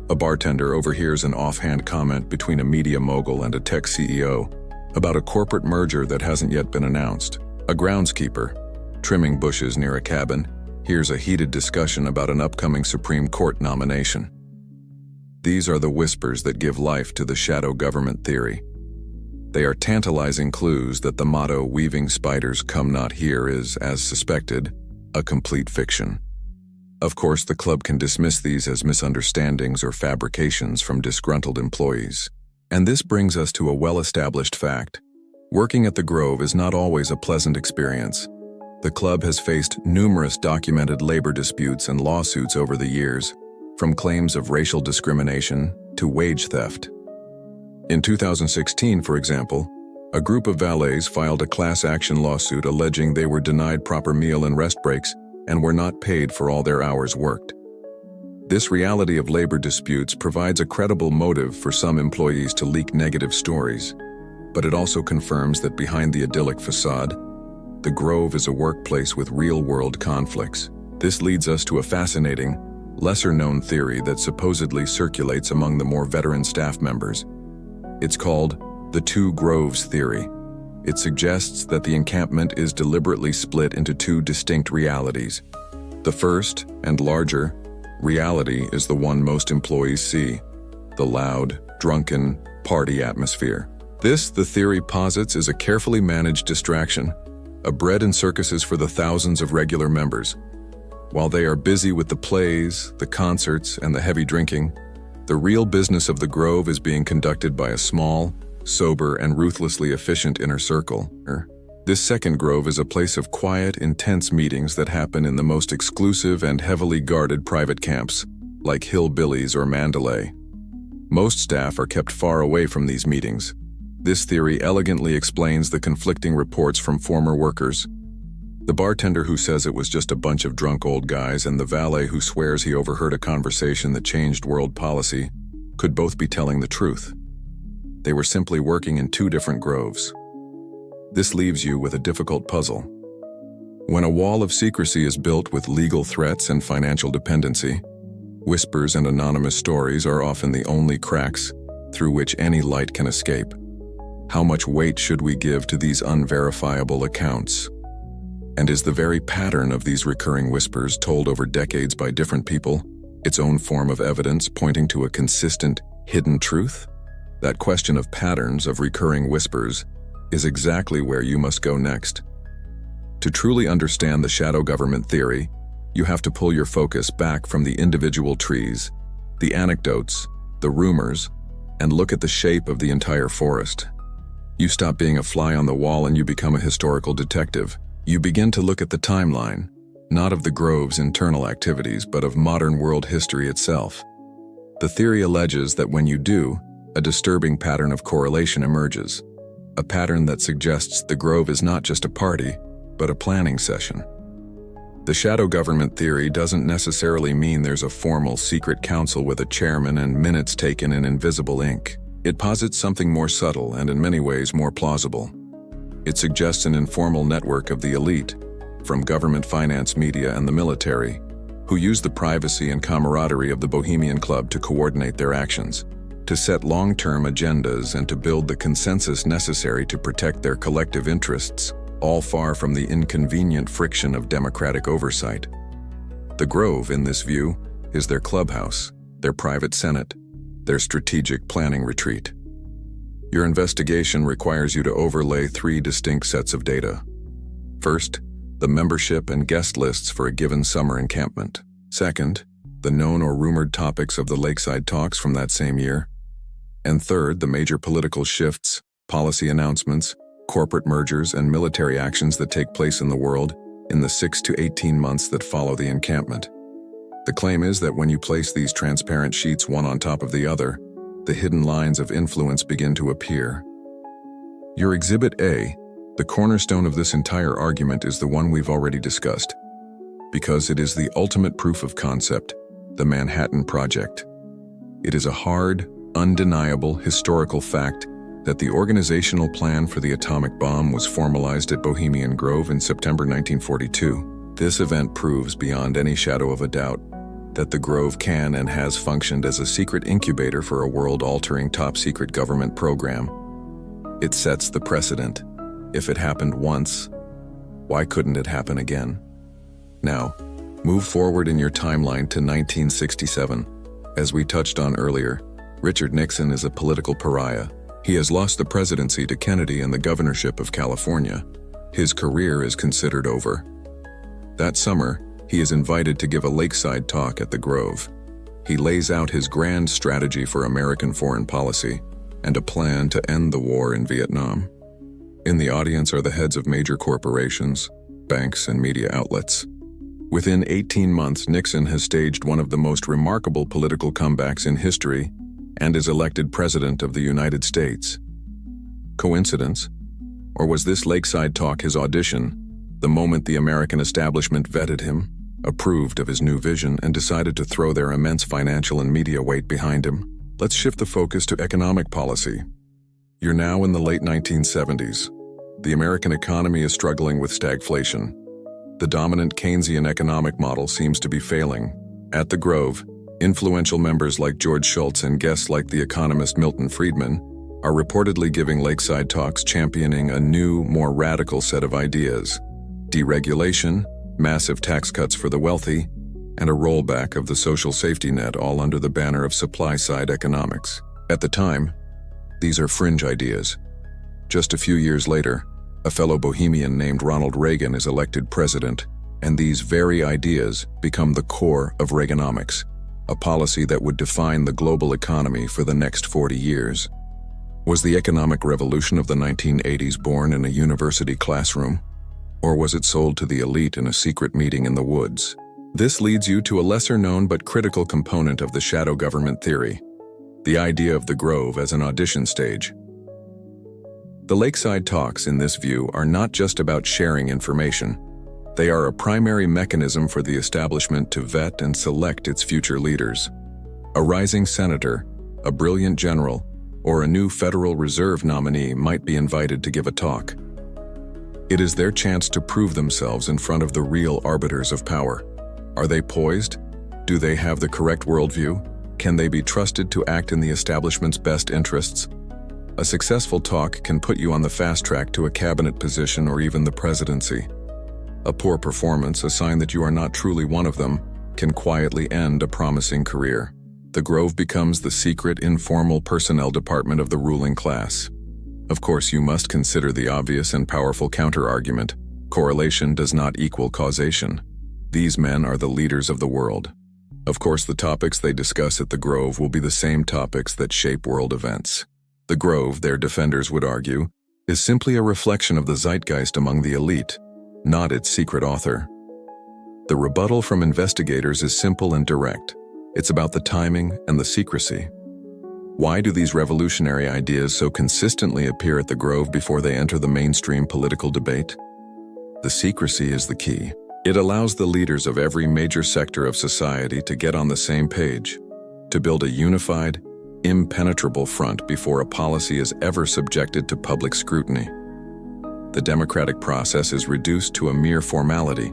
A bartender overhears an offhand comment between a media mogul and a tech CEO about a corporate merger that hasn't yet been announced. A groundskeeper, trimming bushes near a cabin, hears a heated discussion about an upcoming Supreme Court nomination. These are the whispers that give life to the shadow government theory. They are tantalizing clues that the motto "weaving spiders come not here" is, as suspected, a complete fiction. Of course, the club can dismiss these as misunderstandings or fabrications from disgruntled employees. And this brings us to a well-established fact. Working at the Grove is not always a pleasant experience. The club has faced numerous documented labor disputes and lawsuits over the years, from claims of racial discrimination to wage theft. In 2016, for example, a group of valets filed a class action lawsuit alleging they were denied proper meal and rest breaks and were not paid for all their hours worked. This reality of labor disputes provides a credible motive for some employees to leak negative stories, but it also confirms that behind the idyllic facade, the Grove is a workplace with real-world conflicts. This leads us to a fascinating, lesser-known theory that supposedly circulates among the more veteran staff members. It's called the Two Groves theory. It suggests that the encampment is deliberately split into two distinct realities. The first, and larger, reality is the one most employees see: the loud, drunken, party atmosphere. This, the theory posits, is a carefully managed distraction, a bread and circuses for the thousands of regular members. While they are busy with the plays, the concerts, and the heavy drinking, the real business of the Grove is being conducted by a small, sober, and ruthlessly efficient inner circle. This second Grove is a place of quiet, intense meetings that happen in the most exclusive and heavily guarded private camps, like Hillbillies or Mandalay. Most staff are kept far away from these meetings. This theory elegantly explains the conflicting reports from former workers. The bartender who says it was just a bunch of drunk old guys and the valet who swears he overheard a conversation that changed world policy could both be telling the truth. They were simply working in two different Groves. This leaves you with a difficult puzzle. When a wall of secrecy is built with legal threats and financial dependency, whispers and anonymous stories are often the only cracks through which any light can escape. How much weight should we give to these unverifiable accounts? And is the very pattern of these recurring whispers told over decades by different people its own form of evidence pointing to a consistent, hidden truth? That question of patterns of recurring whispers is exactly where you must go next. To truly understand the shadow government theory, you have to pull your focus back from the individual trees, the anecdotes, the rumors, and look at the shape of the entire forest. You stop being a fly on the wall and you become a historical detective. You begin to look at the timeline, not of the Grove's internal activities, but of modern world history itself. The theory alleges that when you do, a disturbing pattern of correlation emerges, a pattern that suggests the Grove is not just a party, but a planning session. The shadow government theory doesn't necessarily mean there's a formal secret council with a chairman and minutes taken in invisible ink. It posits something more subtle and in many ways more plausible. It suggests an informal network of the elite, from government finance, media, and the military, who use the privacy and camaraderie of the Bohemian Club to coordinate their actions, to set long-term agendas, and to build the consensus necessary to protect their collective interests, all far from the inconvenient friction of democratic oversight. The Grove, in this view, is their clubhouse, their private senate, their strategic planning retreat. Your investigation requires you to overlay three distinct sets of data. First, the membership and guest lists for a given summer encampment. Second, the known or rumored topics of the lakeside talks from that same year. And third, the major political shifts, policy announcements, corporate mergers, and military actions that take place in the world in the 6 to 18 months that follow the encampment. The claim is that when you place these transparent sheets one on top of the other, the hidden lines of influence begin to appear. Your Exhibit A, the cornerstone of this entire argument, is the one we've already discussed, because it is the ultimate proof of concept, the Manhattan Project. It is a hard, undeniable historical fact that the organizational plan for the atomic bomb was formalized at Bohemian Grove in September 1942. This event proves beyond any shadow of a doubt that the Grove can and has functioned as a secret incubator for a world-altering top-secret government program. It sets the precedent. If it happened once, why couldn't it happen again? Now, move forward in your timeline to 1967. As we touched on earlier, Richard Nixon is a political pariah. He has lost the presidency to Kennedy and the governorship of California. His career is considered over. That summer, he is invited to give a lakeside talk at the Grove. He lays out his grand strategy for American foreign policy and a plan to end the war in Vietnam. In the audience are the heads of major corporations, banks, and media outlets. Within 18 months, Nixon has staged one of the most remarkable political comebacks in history and is elected President of the United States. Coincidence? Or was this lakeside talk his audition, the moment the American establishment vetted him, approved of his new vision, and decided to throw their immense financial and media weight behind him? Let's shift the focus to economic policy. You're now in the late 1970s. The American economy is struggling with stagflation. The dominant Keynesian economic model seems to be failing. At the Grove, influential members like George Shultz and guests like the economist Milton Friedman are reportedly giving lakeside talks championing a new, more radical set of ideas: deregulation, massive tax cuts for the wealthy, and a rollback of the social safety net, all under the banner of supply-side economics. At the time, these are fringe ideas. Just a few years later, a fellow Bohemian named Ronald Reagan is elected president, and these very ideas become the core of Reaganomics, a policy that would define the global economy for the next 40 years. Was the economic revolution of the 1980s born in a university classroom? Or was it sold to the elite in a secret meeting in the woods? This leads you to a lesser-known but critical component of the shadow government theory: the idea of the Grove as an audition stage. The lakeside talks, in this view, are not just about sharing information. They are a primary mechanism for the establishment to vet and select its future leaders. A rising senator, a brilliant general, or a new Federal Reserve nominee might be invited to give a talk. It is their chance to prove themselves in front of the real arbiters of power. Are they poised? Do they have the correct worldview? Can they be trusted to act in the establishment's best interests? A successful talk can put you on the fast track to a cabinet position or even the presidency. A poor performance, a sign that you are not truly one of them, can quietly end a promising career. The Grove becomes the secret, informal personnel department of the ruling class. Of course, you must consider the obvious and powerful counter-argument: correlation does not equal causation. These men are the leaders of the world. Of course, the topics they discuss at the Grove will be the same topics that shape world events. The Grove, their defenders would argue, is simply a reflection of the zeitgeist among the elite, not its secret author. The rebuttal from investigators is simple and direct. It's about the timing and the secrecy. Why do these revolutionary ideas so consistently appear at the Grove before they enter the mainstream political debate? The secrecy is the key. It allows the leaders of every major sector of society to get on the same page, to build a unified, impenetrable front before a policy is ever subjected to public scrutiny. The democratic process is reduced to a mere formality,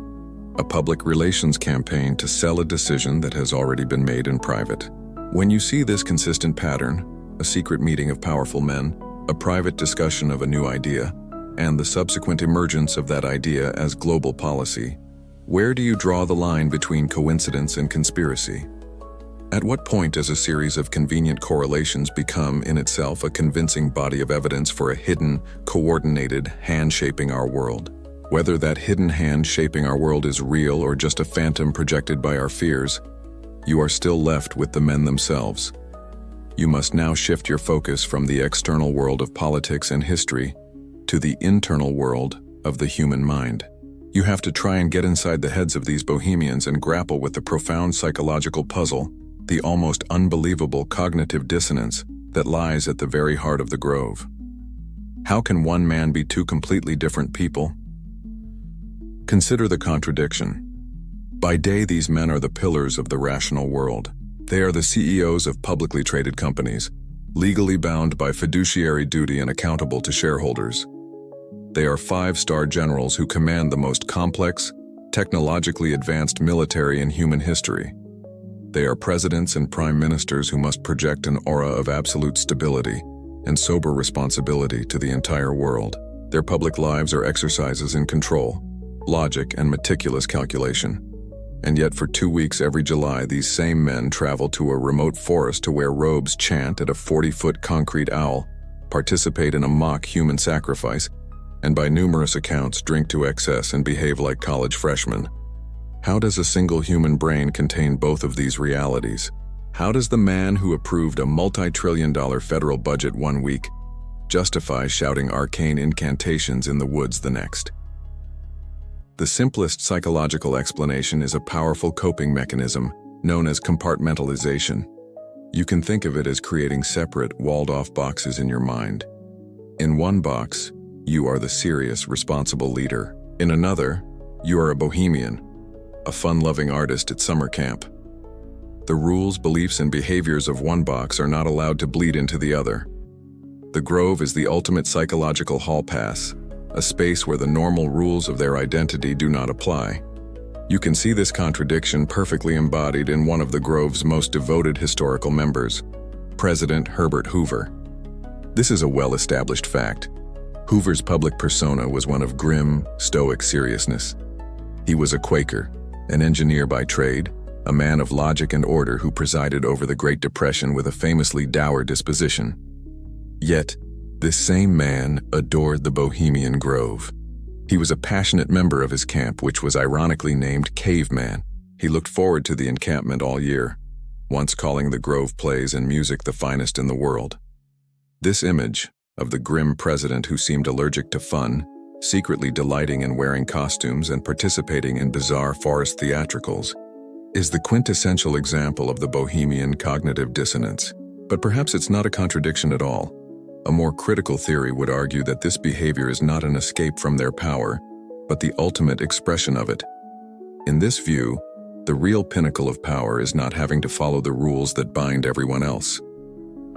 a public relations campaign to sell a decision that has already been made in private. When you see this consistent pattern, a secret meeting of powerful men, a private discussion of a new idea, and the subsequent emergence of that idea as global policy, where do you draw the line between coincidence and conspiracy? At what point does a series of convenient correlations become in itself a convincing body of evidence for a hidden, coordinated hand shaping our world? Whether that hidden hand shaping our world is real or just a phantom projected by our fears, you are still left with the men themselves. You must now shift your focus from the external world of politics and history to the internal world of the human mind. You have to try and get inside the heads of these bohemians and grapple with the profound psychological puzzle, the almost unbelievable cognitive dissonance that lies at the very heart of the Grove. How can one man be two completely different people? Consider the contradiction. By day, these men are the pillars of the rational world. They are the CEOs of publicly traded companies, legally bound by fiduciary duty and accountable to shareholders. They are five-star generals who command the most complex, technologically advanced military in human history. They are presidents and prime ministers who must project an aura of absolute stability and sober responsibility to the entire world. Their public lives are exercises in control, logic, and meticulous calculation. And yet for 2 weeks every July, these same men travel to a remote forest to wear robes, chant at a 40-foot concrete owl, participate in a mock human sacrifice, and by numerous accounts drink to excess and behave like college freshmen. How does a single human brain contain both of these realities? How does the man who approved a multi-trillion-dollar federal budget one week justify shouting arcane incantations in the woods the next? The simplest psychological explanation is a powerful coping mechanism known as compartmentalization. You can think of it as creating separate, walled-off boxes in your mind. In one box, you are the serious, responsible leader. In another, you are a bohemian, a fun-loving artist at summer camp. The rules, beliefs, and behaviors of one box are not allowed to bleed into the other. The Grove is the ultimate psychological hall pass, a space where the normal rules of their identity do not apply. You can see this contradiction perfectly embodied in one of the Grove's most devoted historical members, President Herbert Hoover. This is a well-established fact. Hoover's public persona was one of grim, stoic seriousness. He was a Quaker, an engineer by trade, a man of logic and order who presided over the Great Depression with a famously dour disposition. Yet, this same man adored the Bohemian Grove. He was a passionate member of his camp, which was ironically named Caveman. He looked forward to the encampment all year, once calling the Grove plays and music the finest in the world. This image of the grim president who seemed allergic to fun, secretly delighting in wearing costumes and participating in bizarre forest theatricals, is the quintessential example of the Bohemian cognitive dissonance. But perhaps it's not a contradiction at all. A more critical theory would argue that this behavior is not an escape from their power, but the ultimate expression of it. In this view, the real pinnacle of power is not having to follow the rules that bind everyone else.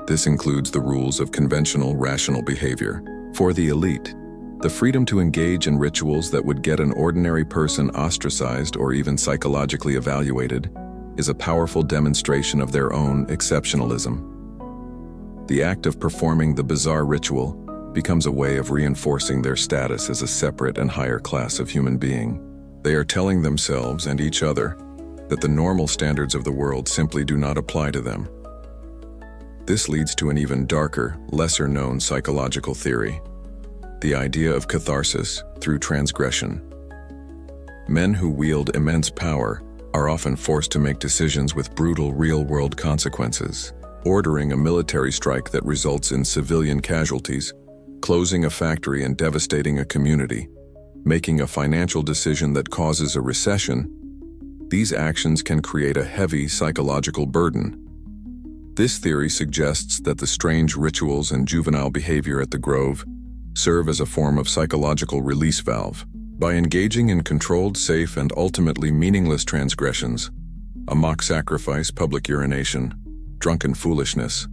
This includes the rules of conventional, rational behavior. For the elite, the freedom to engage in rituals that would get an ordinary person ostracized or even psychologically evaluated is a powerful demonstration of their own exceptionalism. The act of performing the bizarre ritual becomes a way of reinforcing their status as a separate and higher class of human being. They are telling themselves and each other that the normal standards of the world simply do not apply to them. This leads to an even darker, lesser-known psychological theory: the idea of catharsis through transgression. Men who wield immense power are often forced to make decisions with brutal real-world consequences, ordering a military strike that results in civilian casualties, closing a factory and devastating a community, making a financial decision that causes a recession. These actions can create a heavy psychological burden. This theory suggests that the strange rituals and juvenile behavior at the Grove serve as a form of psychological release valve. By engaging in controlled, safe, and ultimately meaningless transgressions, a mock sacrifice, public urination, drunken foolishness,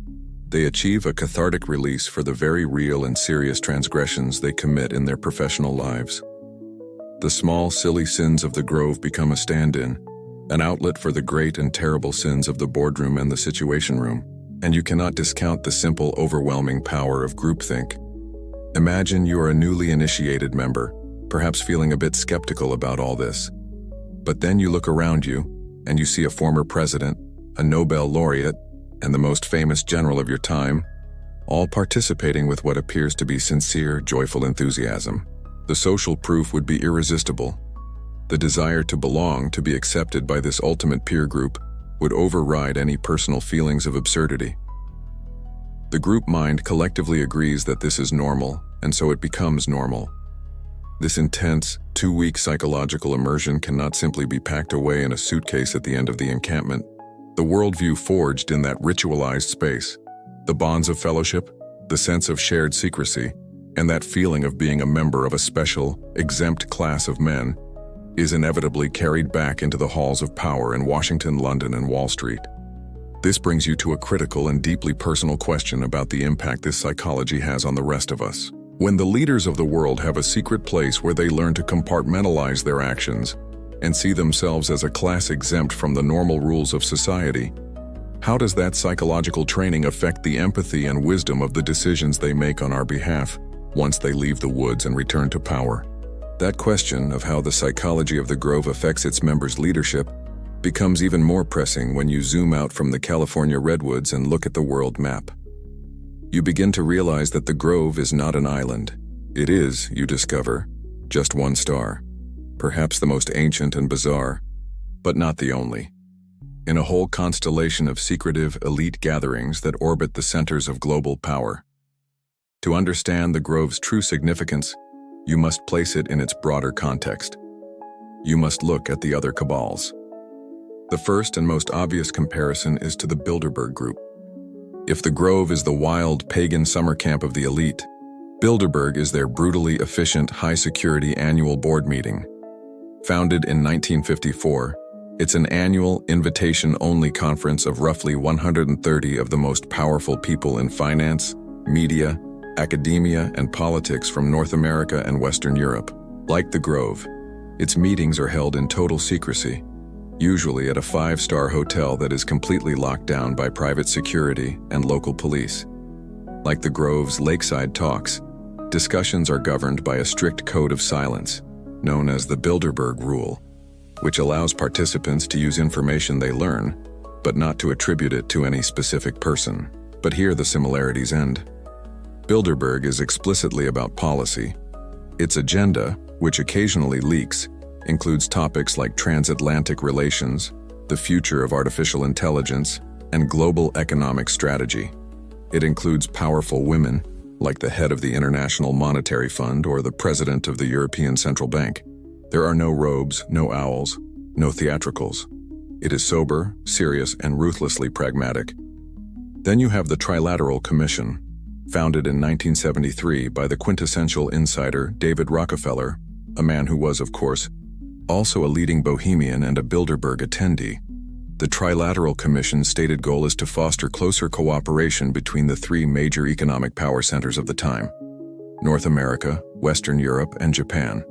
they achieve a cathartic release for the very real and serious transgressions they commit in their professional lives. The small, silly sins of the Grove become a stand-in, an outlet for the great and terrible sins of the boardroom and the situation room, and you cannot discount the simple, overwhelming power of groupthink. Imagine you are a newly initiated member, perhaps feeling a bit skeptical about all this. But then you look around you, and you see a former president, a Nobel laureate, and the most famous general of your time, all participating with what appears to be sincere, joyful enthusiasm. The social proof would be irresistible. The desire to belong, to be accepted by this ultimate peer group, would override any personal feelings of absurdity. The group mind collectively agrees that this is normal, and so it becomes normal. This intense, 2-week psychological immersion cannot simply be packed away in a suitcase at the end of the encampment. The worldview forged in that ritualized space, the bonds of fellowship, the sense of shared secrecy, and that feeling of being a member of a special, exempt class of men, is inevitably carried back into the halls of power in Washington, London, and Wall Street. This brings you to a critical and deeply personal question about the impact this psychology has on the rest of us. When the leaders of the world have a secret place where they learn to compartmentalize their actions and see themselves as a class exempt from the normal rules of society, how does that psychological training affect the empathy and wisdom of the decisions they make on our behalf once they leave the woods and return to power? That question of how the psychology of the Grove affects its members' leadership becomes even more pressing when you zoom out from the California redwoods and look at the world map. You begin to realize that the Grove is not an island. It is, you discover, just one star, perhaps the most ancient and bizarre, but not the only, in a whole constellation of secretive elite gatherings that orbit the centers of global power. To understand the Grove's true significance, you must place it in its broader context. You must look at the other cabals. The first and most obvious comparison is to the Bilderberg group. If the Grove is the wild pagan summer camp of the elite, Bilderberg is their brutally efficient, high-security annual board meeting. Founded in 1954, it's an annual, invitation-only conference of roughly 130 of the most powerful people in finance, media, academia, and politics from North America and Western Europe. Like the Grove, its meetings are held in total secrecy, usually at a 5-star hotel that is completely locked down by private security and local police. Like the Grove's lakeside talks, discussions are governed by a strict code of silence, known as the Bilderberg Rule, which allows participants to use information they learn, but not to attribute it to any specific person. But here the similarities end. Bilderberg is explicitly about policy. Its agenda, which occasionally leaks, includes topics like transatlantic relations, the future of artificial intelligence, and global economic strategy. It includes powerful women, like the head of the International Monetary Fund or the president of the European Central Bank. There are no robes, no owls, no theatricals. It is sober, serious, and ruthlessly pragmatic. Then you have the Trilateral Commission, founded in 1973 by the quintessential insider David Rockefeller, a man who was, of course, also a leading Bohemian and a Bilderberg attendee. The Trilateral Commission's stated goal is to foster closer cooperation between the 3 major economic power centers of the time: North America, Western Europe, and Japan.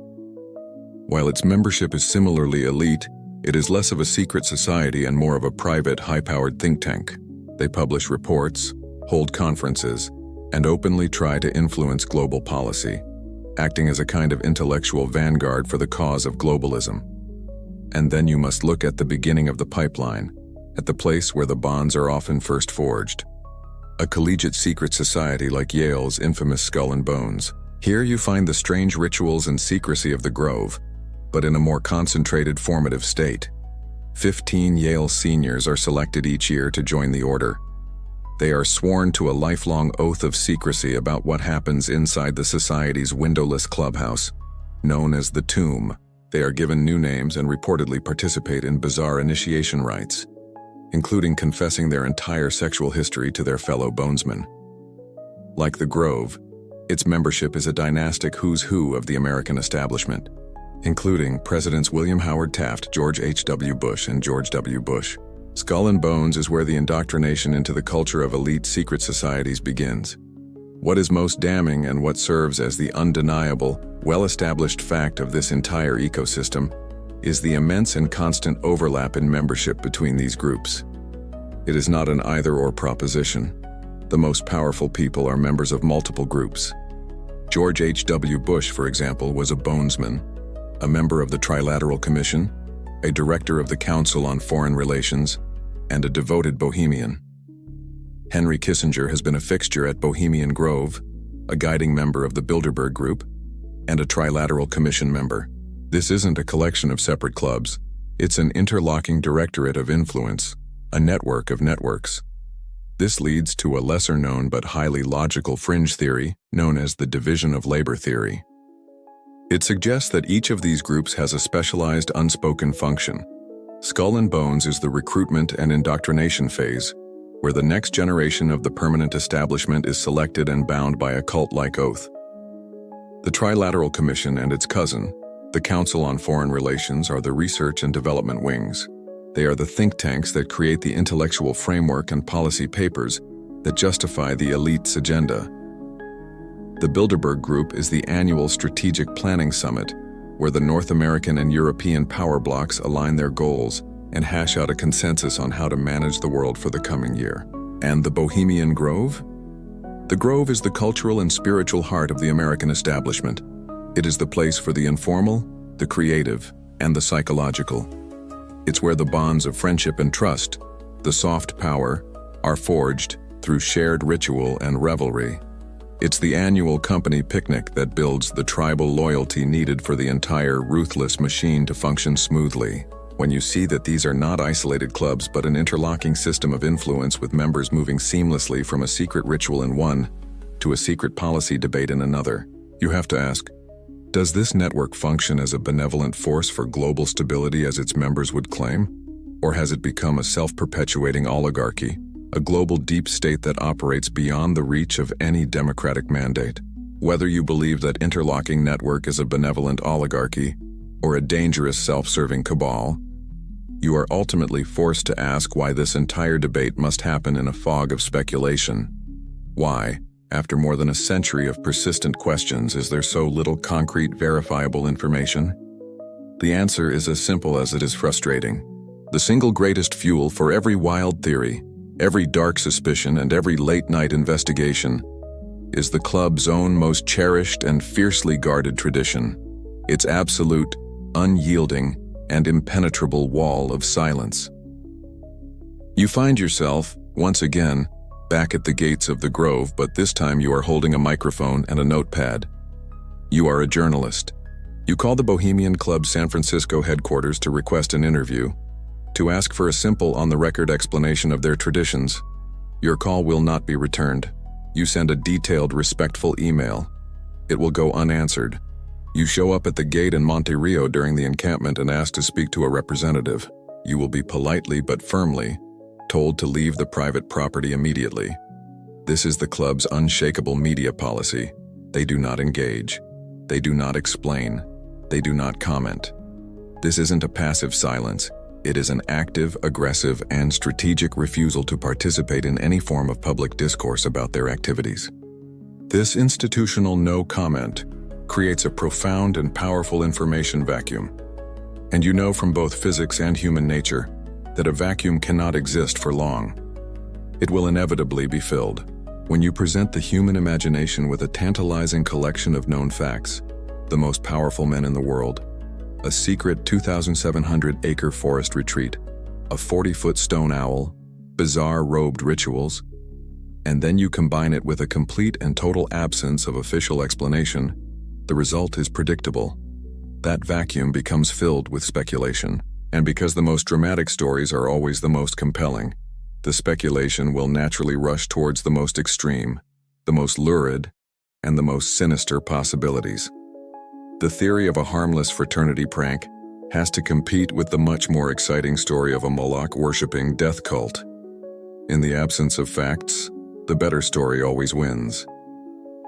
While its membership is similarly elite, it is less of a secret society and more of a private, high-powered think tank. They publish reports, hold conferences, and openly try to influence global policy, acting as a kind of intellectual vanguard for the cause of globalism. And then you must look at the beginning of the pipeline, at the place where the bonds are often first forged. A collegiate secret society like Yale's infamous Skull and Bones. Here you find the strange rituals and secrecy of the Grove, but in a more concentrated formative state. 15 Yale seniors are selected each year to join the order. They are sworn to a lifelong oath of secrecy about what happens inside the society's windowless clubhouse, known as the Tomb. They are given new names and reportedly participate in bizarre initiation rites, including confessing their entire sexual history to their fellow bonesmen. Like the Grove, its membership is a dynastic who's who of the American establishment, including Presidents William Howard Taft, George H.W. Bush, and George W. Bush. Skull and Bones is where the indoctrination into the culture of elite secret societies begins. What is most damning and what serves as the undeniable, well-established fact of this entire ecosystem is the immense and constant overlap in membership between these groups. It is not an either-or proposition. The most powerful people are members of multiple groups. George H.W. Bush, for example, was a bonesman, a member of the Trilateral Commission, a director of the Council on Foreign Relations, and a devoted Bohemian. Henry Kissinger has been a fixture at Bohemian Grove, a guiding member of the Bilderberg Group, and a Trilateral Commission member. This isn't a collection of separate clubs. It's an interlocking directorate of influence, a network of networks. This leads to a lesser-known but highly logical fringe theory known as the division of labor theory. It suggests that each of these groups has a specialized unspoken function. Skull and Bones is the recruitment and indoctrination phase, where the next generation of the permanent establishment is selected and bound by a cult-like oath. The Trilateral Commission and its cousin, the Council on Foreign Relations, are the research and development wings. They are the think tanks that create the intellectual framework and policy papers that justify the elite's agenda. The Bilderberg Group is the annual strategic planning summit, where the North American and European power blocks align their goals and hash out a consensus on how to manage the world for the coming year. And the Bohemian Grove? The Grove is the cultural and spiritual heart of the American establishment. It is the place for the informal, the creative, and the psychological. It's where the bonds of friendship and trust, the soft power, are forged through shared ritual and revelry. It's the annual company picnic that builds the tribal loyalty needed for the entire ruthless machine to function smoothly. When you see that these are not isolated clubs but an interlocking system of influence with members moving seamlessly from a secret ritual in one to a secret policy debate in another, you have to ask, does this network function as a benevolent force for global stability as its members would claim? Or has it become a self-perpetuating oligarchy, a global deep state that operates beyond the reach of any democratic mandate? Whether you believe that interlocking network is a benevolent oligarchy or a dangerous self-serving cabal, you are ultimately forced to ask why this entire debate must happen in a fog of speculation. Why, after more than a century of persistent questions, is there so little concrete, verifiable information? The answer is as simple as it is frustrating. The single greatest fuel for every wild theory, every dark suspicion, and every late-night investigation is the club's own most cherished and fiercely guarded tradition, its absolute, unyielding, and impenetrable wall of silence. You find yourself, once again, back at the gates of the Grove, but this time you are holding a microphone and a notepad. You are a journalist. You call the Bohemian Club's San Francisco headquarters to request an interview, to ask for a simple on-the-record explanation of their traditions. Your call will not be returned. You send a detailed, respectful email. It will go unanswered. You show up at the gate in Monte Rio during the encampment and ask to speak to a representative. You will be politely but firmly told to leave the private property immediately. This is the club's unshakable media policy. They do not engage. They do not explain. They do not comment. This isn't a passive silence. It is an active, aggressive, and strategic refusal to participate in any form of public discourse about their activities. This institutional no comment creates a profound and powerful information vacuum. And you know from both physics and human nature that a vacuum cannot exist for long. It will inevitably be filled. When you present the human imagination with a tantalizing collection of known facts, the most powerful men in the world, a secret 2,700-acre forest retreat, a 40-foot stone owl, bizarre robed rituals, and then you combine it with a complete and total absence of official explanation, the result is predictable. That vacuum becomes filled with speculation. And because the most dramatic stories are always the most compelling, the speculation will naturally rush towards the most extreme, the most lurid, and the most sinister possibilities. The theory of a harmless fraternity prank has to compete with the much more exciting story of a Moloch-worshipping death cult. In the absence of facts, the better story always wins.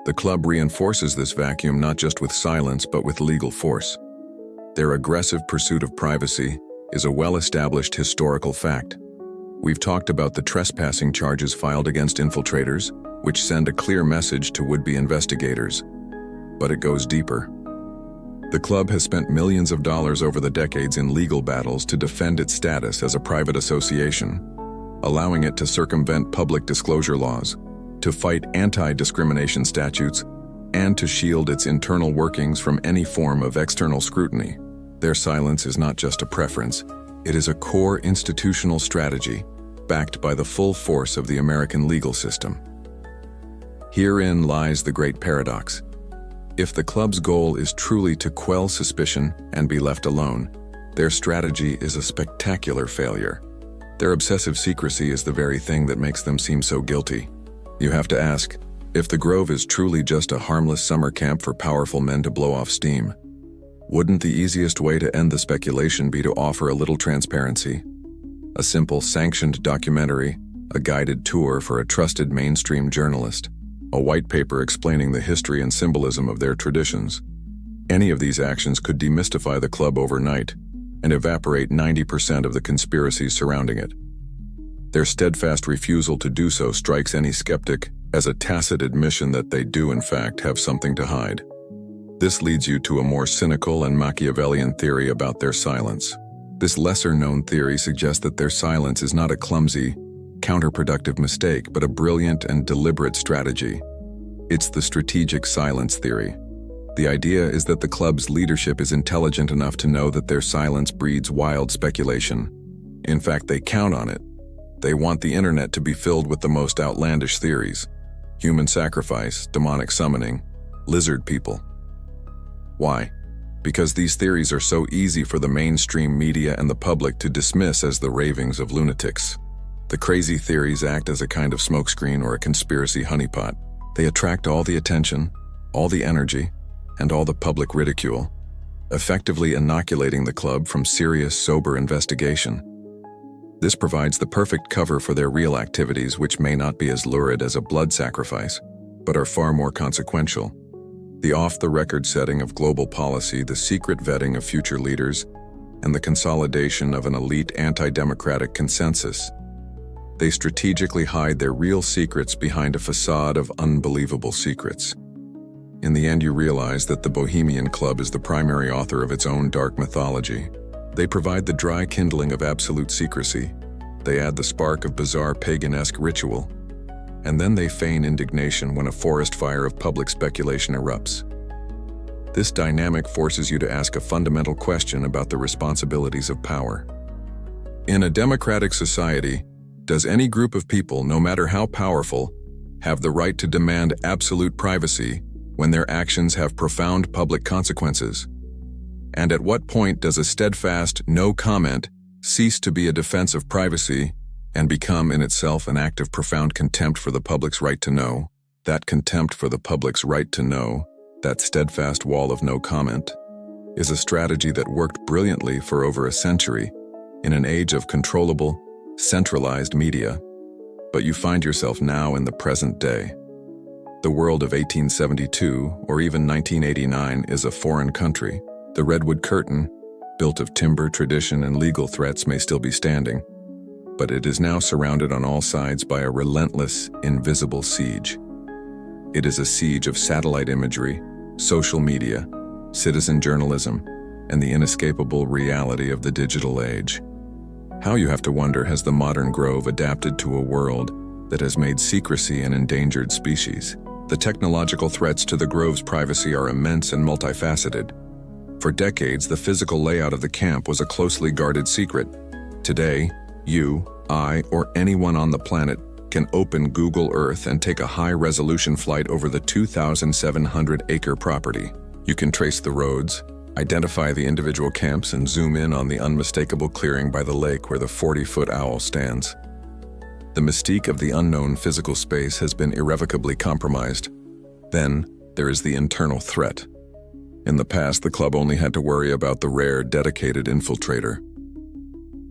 The club reinforces this vacuum not just with silence but with legal force. Their aggressive pursuit of privacy is a well-established historical fact. We've talked about the trespassing charges filed against infiltrators, which send a clear message to would-be investigators. But it goes deeper. The club has spent millions of dollars over the decades in legal battles to defend its status as a private association, allowing it to circumvent public disclosure laws, to fight anti-discrimination statutes, and to shield its internal workings from any form of external scrutiny. Their silence is not just a preference, it is a core institutional strategy, backed by the full force of the American legal system. Herein lies the great paradox. If the club's goal is truly to quell suspicion and be left alone, their strategy is a spectacular failure. Their obsessive secrecy is the very thing that makes them seem so guilty. You have to ask, if the Grove is truly just a harmless summer camp for powerful men to blow off steam, wouldn't the easiest way to end the speculation be to offer a little transparency? A simple sanctioned documentary, a guided tour for a trusted mainstream journalist, a white paper explaining the history and symbolism of their traditions. Any of these actions could demystify the club overnight and evaporate 90% of the conspiracies surrounding it. Their steadfast refusal to do so strikes any skeptic as a tacit admission that they do in fact have something to hide. This leads you to a more cynical and Machiavellian theory about their silence. This lesser-known theory suggests that their silence is not a clumsy, counterproductive mistake, but a brilliant and deliberate strategy. It's the strategic silence theory. The idea is that the club's leadership is intelligent enough to know that their silence breeds wild speculation. In fact, they count on it. They want the internet to be filled with the most outlandish theories: human sacrifice, demonic summoning, lizard people. Why? Because these theories are so easy for the mainstream media and the public to dismiss as the ravings of lunatics. The crazy theories act as a kind of smokescreen or a conspiracy honeypot. They attract all the attention, all the energy, and all the public ridicule, effectively inoculating the club from serious, sober investigation. This provides the perfect cover for their real activities, which may not be as lurid as a blood sacrifice, but are far more consequential. The off-the-record setting of global policy, the secret vetting of future leaders, and the consolidation of an elite anti-democratic consensus. They strategically hide their real secrets behind a facade of unbelievable secrets. In the end, you realize that the Bohemian Club is the primary author of its own dark mythology. They provide the dry kindling of absolute secrecy. They add the spark of bizarre pagan-esque ritual. And then they feign indignation when a forest fire of public speculation erupts. This dynamic forces you to ask a fundamental question about the responsibilities of power. In a democratic society, does any group of people, no matter how powerful, have the right to demand absolute privacy when their actions have profound public consequences? And at what point does a steadfast no comment cease to be a defense of privacy and become in itself an act of profound contempt for the public's right to know? That contempt for the public's right to know, that steadfast wall of no comment, is a strategy that worked brilliantly for over a century in an age of controllable, centralized media. But you find yourself now in the present day. The world of 1872 or even 1989 is a foreign country. The Redwood Curtain, built of timber, tradition, and legal threats, may still be standing, but it is now surrounded on all sides by a relentless, invisible siege. It is a siege of satellite imagery, social media, citizen journalism, and the inescapable reality of the digital age. How, you have to wonder, has the modern Grove adapted to a world that has made secrecy an endangered species? The technological threats to the Grove's privacy are immense and multifaceted. For decades, the physical layout of the camp was a closely guarded secret. Today, you, I, or anyone on the planet can open Google Earth and take a high-resolution flight over the 2,700-acre property. You can trace the roads, identify the individual camps, and zoom in on the unmistakable clearing by the lake where the 40-foot owl stands. The mystique of the unknown physical space has been irrevocably compromised. Then, there is the internal threat. In the past, the club only had to worry about the rare, dedicated infiltrator.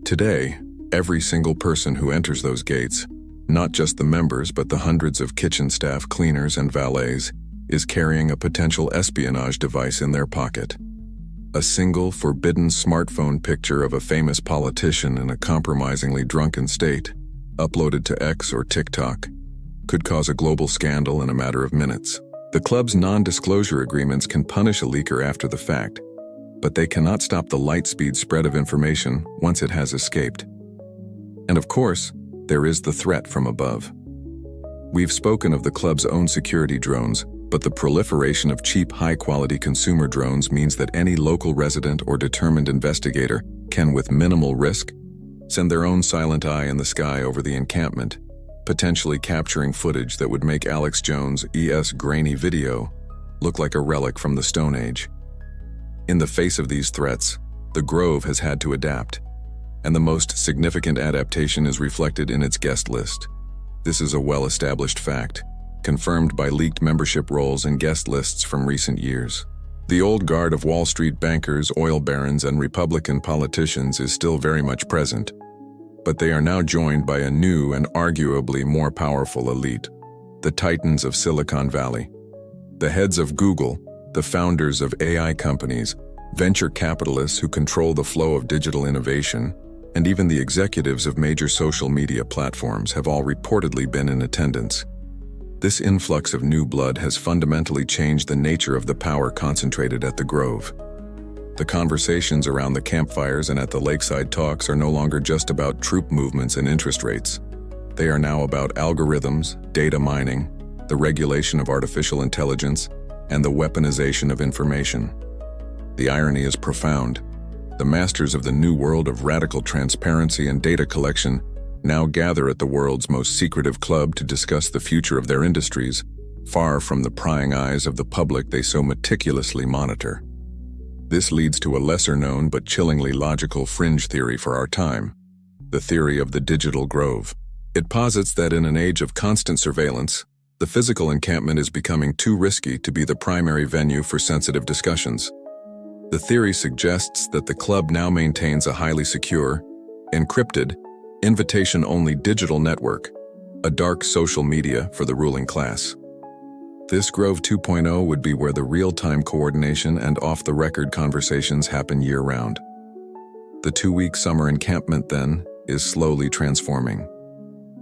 Today, every single person who enters those gates, not just the members but the hundreds of kitchen staff, cleaners, and valets, is carrying a potential espionage device in their pocket. A single, forbidden smartphone picture of a famous politician in a compromisingly drunken state, uploaded to X or TikTok, could cause a global scandal in a matter of minutes. The club's non-disclosure agreements can punish a leaker after the fact, but they cannot stop the light-speed spread of information once it has escaped. And of course, there is the threat from above. We've spoken of the club's own security drones, but the proliferation of cheap, high-quality consumer drones means that any local resident or determined investigator can, with minimal risk, send their own silent eye in the sky over the encampment, potentially capturing footage that would make Alex Jones' grainy video look like a relic from the Stone Age. In the face of these threats, the Grove has had to adapt, and the most significant adaptation is reflected in its guest list. This is a well-established fact, confirmed by leaked membership rolls and guest lists from recent years. The old guard of Wall Street bankers, oil barons, and Republican politicians is still very much present, but they are now joined by a new and arguably more powerful elite, the titans of Silicon Valley. The heads of Google, the founders of AI companies, venture capitalists who control the flow of digital innovation, and even the executives of major social media platforms have all reportedly been in attendance. This influx of new blood has fundamentally changed the nature of the power concentrated at the Grove. The conversations around the campfires and at the lakeside talks are no longer just about troop movements and interest rates. They are now about algorithms, data mining, the regulation of artificial intelligence, and the weaponization of information. The irony is profound. The masters of the new world of radical transparency and data collection now gather at the world's most secretive club to discuss the future of their industries, far from the prying eyes of the public they so meticulously monitor. This leads to a lesser-known but chillingly logical fringe theory for our time, the theory of the digital grove. It posits that in an age of constant surveillance, the physical encampment is becoming too risky to be the primary venue for sensitive discussions. The theory suggests that the club now maintains a highly secure, encrypted, invitation-only digital network, a dark social media for the ruling class. This Grove 2.0 would be where the real-time coordination and off-the-record conversations happen year-round. The 2-week summer encampment, then, is slowly transforming.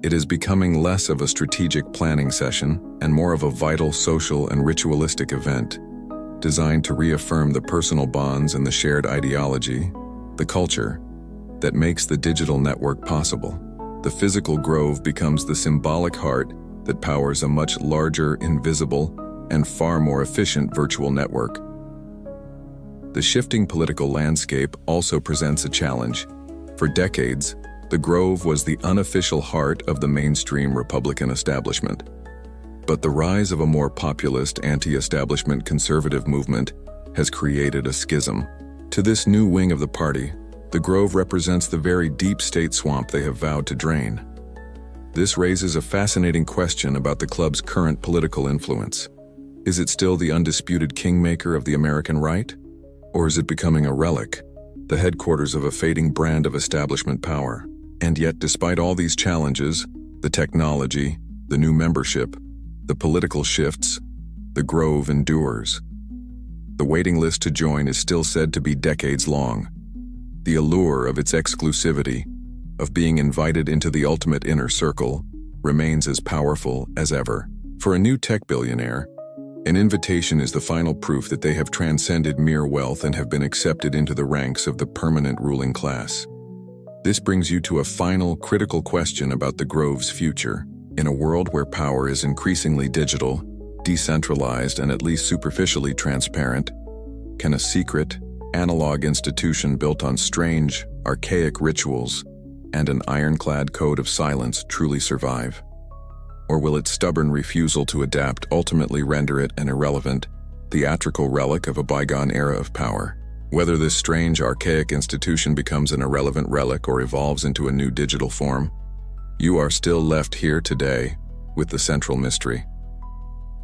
It is becoming less of a strategic planning session and more of a vital social and ritualistic event, designed to reaffirm the personal bonds and the shared ideology, the culture, that makes the digital network possible. The physical grove becomes the symbolic heart that powers a much larger, invisible, and far more efficient virtual network. The shifting political landscape also presents a challenge. For decades, the Grove was the unofficial heart of the mainstream Republican establishment. But the rise of a more populist, anti-establishment conservative movement has created a schism. To this new wing of the party, the Grove represents the very deep state swamp they have vowed to drain. This raises a fascinating question about the club's current political influence. Is it still the undisputed kingmaker of the American right? Or is it becoming a relic, the headquarters of a fading brand of establishment power? And yet, despite all these challenges, the technology, the new membership, the political shifts, the Grove endures. The waiting list to join is still said to be decades long. The allure of its exclusivity, of being invited into the ultimate inner circle, remains as powerful as ever. For a new tech billionaire, an invitation is the final proof that they have transcended mere wealth and have been accepted into the ranks of the permanent ruling class. This brings you to a final, critical question about the Grove's future. In a world where power is increasingly digital, decentralized, and at least superficially transparent, can a secret, analog institution built on strange, archaic rituals and an ironclad code of silence truly survive? Or will its stubborn refusal to adapt ultimately render it an irrelevant, theatrical relic of a bygone era of power? Whether this strange, archaic institution becomes an irrelevant relic or evolves into a new digital form, you are still left here today with the central mystery.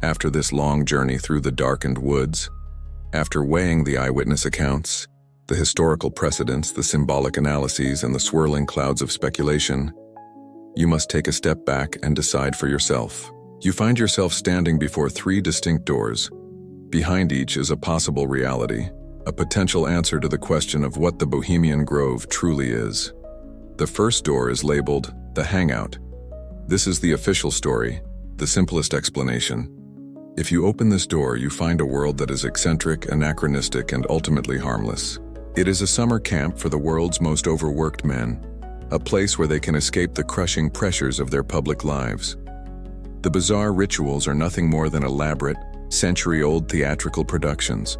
After this long journey through the darkened woods, after weighing the eyewitness accounts, the historical precedents, the symbolic analyses, and the swirling clouds of speculation, you must take a step back and decide for yourself. You find yourself standing before 3 distinct doors. Behind each is a possible reality, a potential answer to the question of what the Bohemian Grove truly is. The first door is labeled the Hangout. This is the official story, the simplest explanation. If you open this door, you find a world that is eccentric, anachronistic, and ultimately harmless. It is a summer camp for the world's most overworked men, a place where they can escape the crushing pressures of their public lives. The bizarre rituals are nothing more than elaborate, century-old theatrical productions,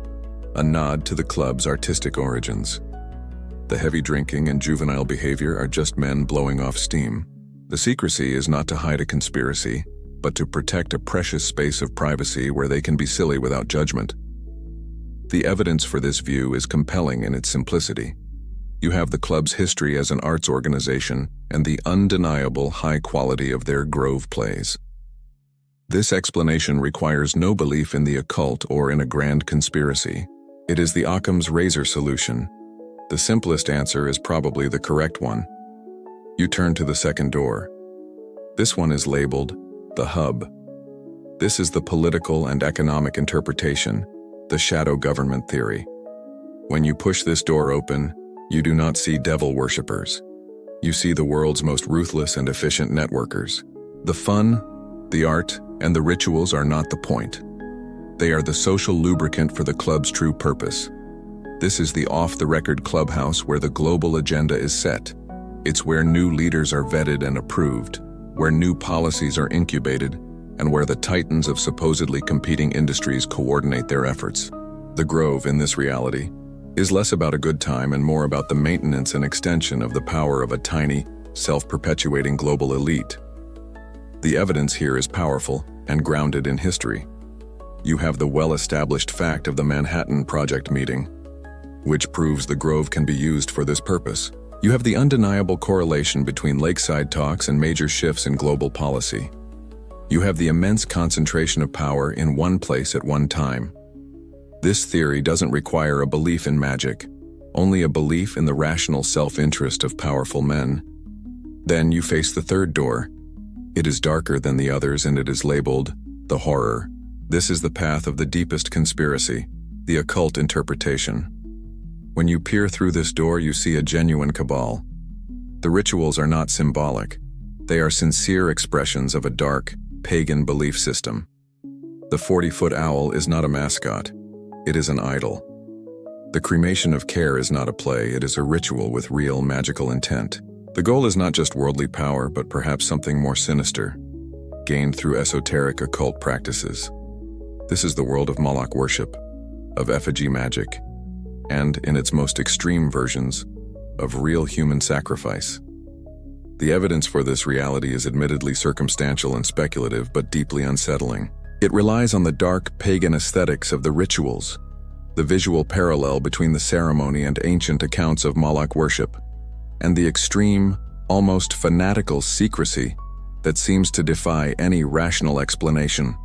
a nod to the club's artistic origins. The heavy drinking and juvenile behavior are just men blowing off steam. The secrecy is not to hide a conspiracy, but to protect a precious space of privacy where they can be silly without judgment. The evidence for this view is compelling in its simplicity. You have the club's history as an arts organization and the undeniable high quality of their Grove plays. This explanation requires no belief in the occult or in a grand conspiracy. It is the Occam's razor solution. The simplest answer is probably the correct one. You turn to the second door. This one is labeled the Hub. This is the political and economic interpretation, the shadow government theory. When you push this door open, you do not see devil worshippers. You see the world's most ruthless and efficient networkers. The fun, the art, and the rituals are not the point. They are the social lubricant for the club's true purpose. This is the off-the-record clubhouse where the global agenda is set. It's where new leaders are vetted and approved, where new policies are incubated, and where the titans of supposedly competing industries coordinate their efforts. The Grove, in this reality, is less about a good time and more about the maintenance and extension of the power of a tiny, self-perpetuating global elite. The evidence here is powerful and grounded in history. You have the well-established fact of the Manhattan Project meeting, which proves the Grove can be used for this purpose. You have the undeniable correlation between lakeside talks and major shifts in global policy. You have the immense concentration of power in one place at one time. This theory doesn't require a belief in magic, only a belief in the rational self-interest of powerful men. Then you face the third door. It is darker than the others and it is labeled the horror. This is the path of the deepest conspiracy, the occult interpretation. When you peer through this door, you see a genuine cabal. The rituals are not symbolic. They are sincere expressions of a dark, pagan belief system. The 40-foot owl is not a mascot. It is an idol. The cremation of care is not a play. It is a ritual with real magical intent. The goal is not just worldly power, but perhaps something more sinister, gained through esoteric occult practices. This is the world of Moloch worship, of effigy magic, and, in its most extreme versions, of real human sacrifice. The evidence for this reality is admittedly circumstantial and speculative, but deeply unsettling. It relies on the dark pagan aesthetics of the rituals, the visual parallel between the ceremony and ancient accounts of Moloch worship, and the extreme, almost fanatical secrecy that seems to defy any rational explanation.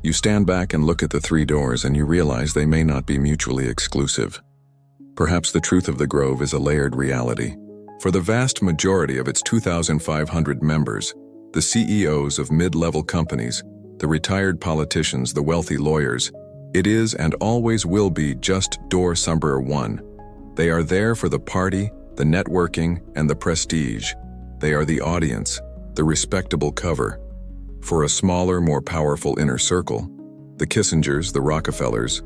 You stand back and look at the three doors and you realize they may not be mutually exclusive. Perhaps the truth of the Grove is a layered reality. For the vast majority of its 2,500 members, the CEOs of mid-level companies, the retired politicians, the wealthy lawyers, it is and always will be just door number one. They are there for the party, the networking, and the prestige. They are the audience, the respectable cover. For a smaller, more powerful inner circle, the Kissingers, the Rockefellers,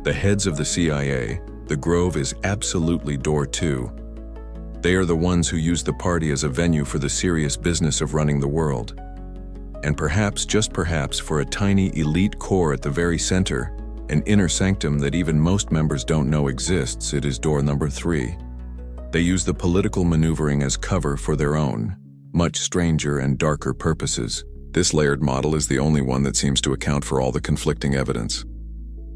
the heads of the CIA, the Grove is absolutely door two. They are the ones who use the party as a venue for the serious business of running the world. And perhaps, just perhaps, for a tiny elite core at the very center, an inner sanctum that even most members don't know exists, it is door number three. They use the political maneuvering as cover for their own, much stranger and darker purposes. This layered model is the only one that seems to account for all the conflicting evidence.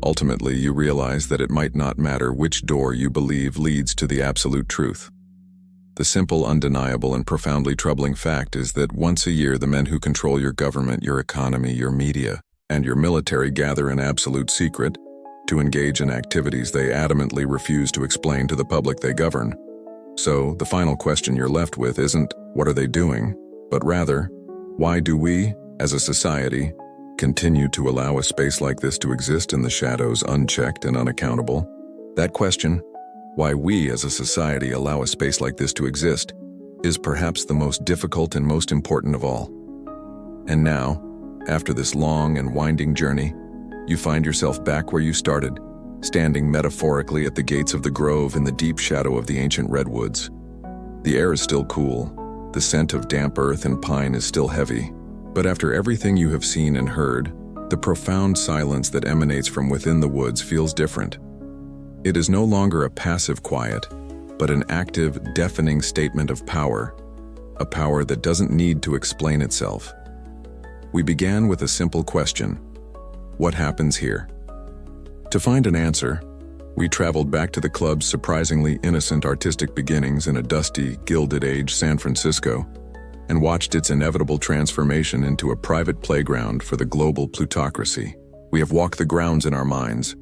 Ultimately, you realize that it might not matter which door you believe leads to the absolute truth. The simple, undeniable, and profoundly troubling fact is that once a year the men who control your government, your economy, your media, and your military gather in absolute secret to engage in activities they adamantly refuse to explain to the public they govern. So, the final question you're left with isn't, what are they doing? But rather, why do we, as a society, continue to allow a space like this to exist in the shadows, unchecked and unaccountable? That question, why we as a society allow a space like this to exist, is perhaps the most difficult and most important of all. And now, after this long and winding journey, you find yourself back where you started, standing metaphorically at the gates of the Grove in the deep shadow of the ancient redwoods. The air is still cool, the scent of damp earth and pine is still heavy, but after everything you have seen and heard, the profound silence that emanates from within the woods feels different. It is no longer a passive quiet, but an active, deafening statement of power, a power that doesn't need to explain itself. We began with a simple question: what happens here? To find an answer, we traveled back to the club's surprisingly innocent artistic beginnings in a dusty, Gilded Age San Francisco, and watched its inevitable transformation into a private playground for the global plutocracy. We have walked the grounds in our minds,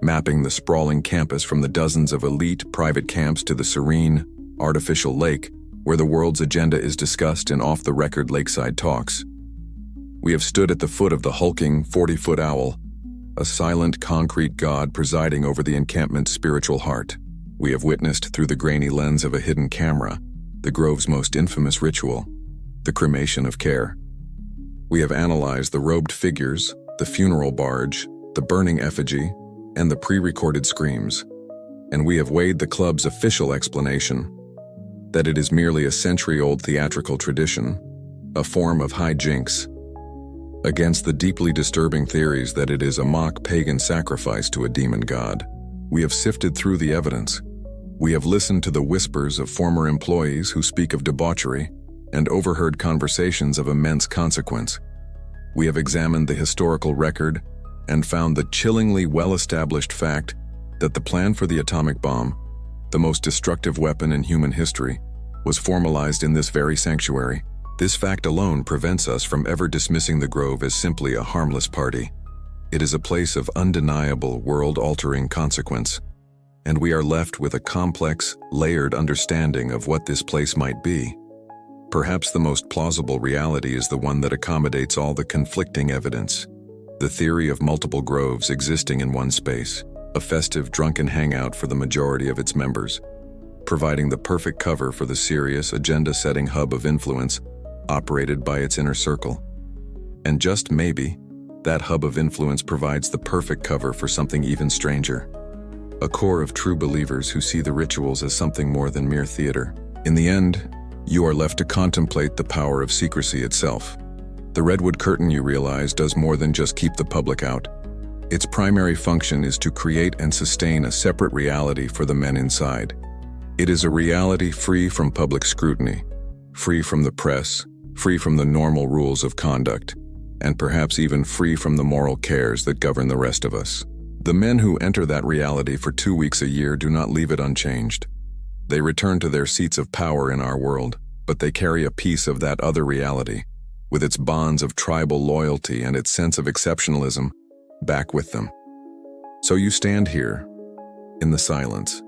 mapping the sprawling campus from the dozens of elite private camps to the serene, artificial lake where the world's agenda is discussed in off-the-record lakeside talks. We have stood at the foot of the hulking 40-foot owl, a silent concrete god presiding over the encampment's spiritual heart. We have witnessed through the grainy lens of a hidden camera the Grove's most infamous ritual, the cremation of care. We have analyzed the robed figures, the funeral barge, the burning effigy, and the pre-recorded screams, and we have weighed the club's official explanation that it is merely a century-old theatrical tradition, a form of hijinks, against the deeply disturbing theories that it is a mock pagan sacrifice to a demon god. We have sifted through the evidence, We have listened to the whispers of former employees who speak of debauchery and overheard conversations of immense consequence. We have examined the historical record and found the chillingly well-established fact that the plan for the atomic bomb, the most destructive weapon in human history, was formalized in this very sanctuary. This fact alone prevents us from ever dismissing the Grove as simply a harmless party. It is a place of undeniable, world-altering consequence, and we are left with a complex, layered understanding of what this place might be. Perhaps the most plausible reality is the one that accommodates all the conflicting evidence. The theory of multiple groves existing in one space, a festive, drunken hangout for the majority of its members, providing the perfect cover for the serious, agenda-setting hub of influence operated by its inner circle. And just maybe, that hub of influence provides the perfect cover for something even stranger. A core of true believers who see the rituals as something more than mere theater. In the end, you are left to contemplate the power of secrecy itself. The redwood curtain, you realize, does more than just keep the public out. Its primary function is to create and sustain a separate reality for the men inside. It is a reality free from public scrutiny, free from the press, free from the normal rules of conduct, and perhaps even free from the moral cares that govern the rest of us. The men who enter that reality for 2 weeks a year do not leave it unchanged. They return to their seats of power in our world, but they carry a piece of that other reality, with its bonds of tribal loyalty and its sense of exceptionalism, back with them. So you stand here, in the silence.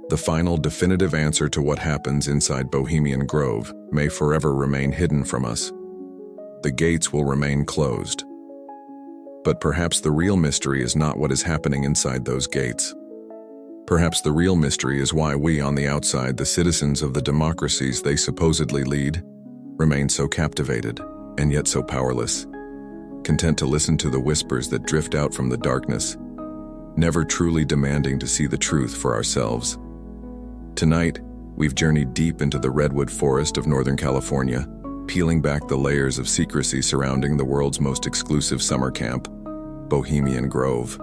The final definitive answer to what happens inside Bohemian Grove may forever remain hidden from us. The gates will remain closed. But perhaps the real mystery is not what is happening inside those gates. Perhaps the real mystery is why we on the outside, the citizens of the democracies they supposedly lead, remain so captivated and yet so powerless, content to listen to the whispers that drift out from the darkness, never truly demanding to see the truth for ourselves. Tonight, we've journeyed deep into the redwood forest of Northern California, peeling back the layers of secrecy surrounding the world's most exclusive summer camp, Bohemian Grove.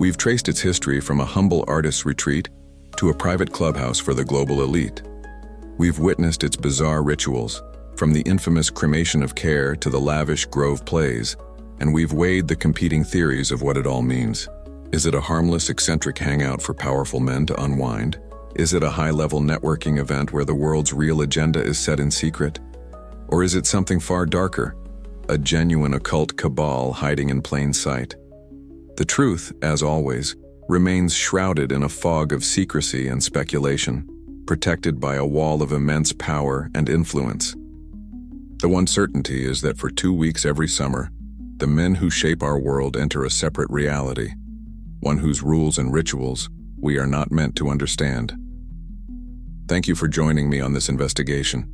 We've traced its history from a humble artist's retreat to a private clubhouse for the global elite. We've witnessed its bizarre rituals, from the infamous cremation of care to the lavish Grove plays, and we've weighed the competing theories of what it all means. Is it a harmless, eccentric hangout for powerful men to unwind? Is it a high-level networking event where the world's real agenda is set in secret? Or is it something far darker, a genuine occult cabal hiding in plain sight? The truth, as always, remains shrouded in a fog of secrecy and speculation, protected by a wall of immense power and influence. The one certainty is that for 2 weeks every summer, the men who shape our world enter a separate reality, one whose rules and rituals we are not meant to understand. Thank you for joining me on this investigation.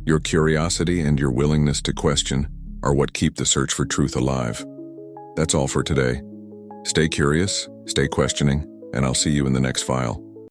Your curiosity and your willingness to question are what keep the search for truth alive. That's all for today. Stay curious, stay questioning, and I'll see you in the next file.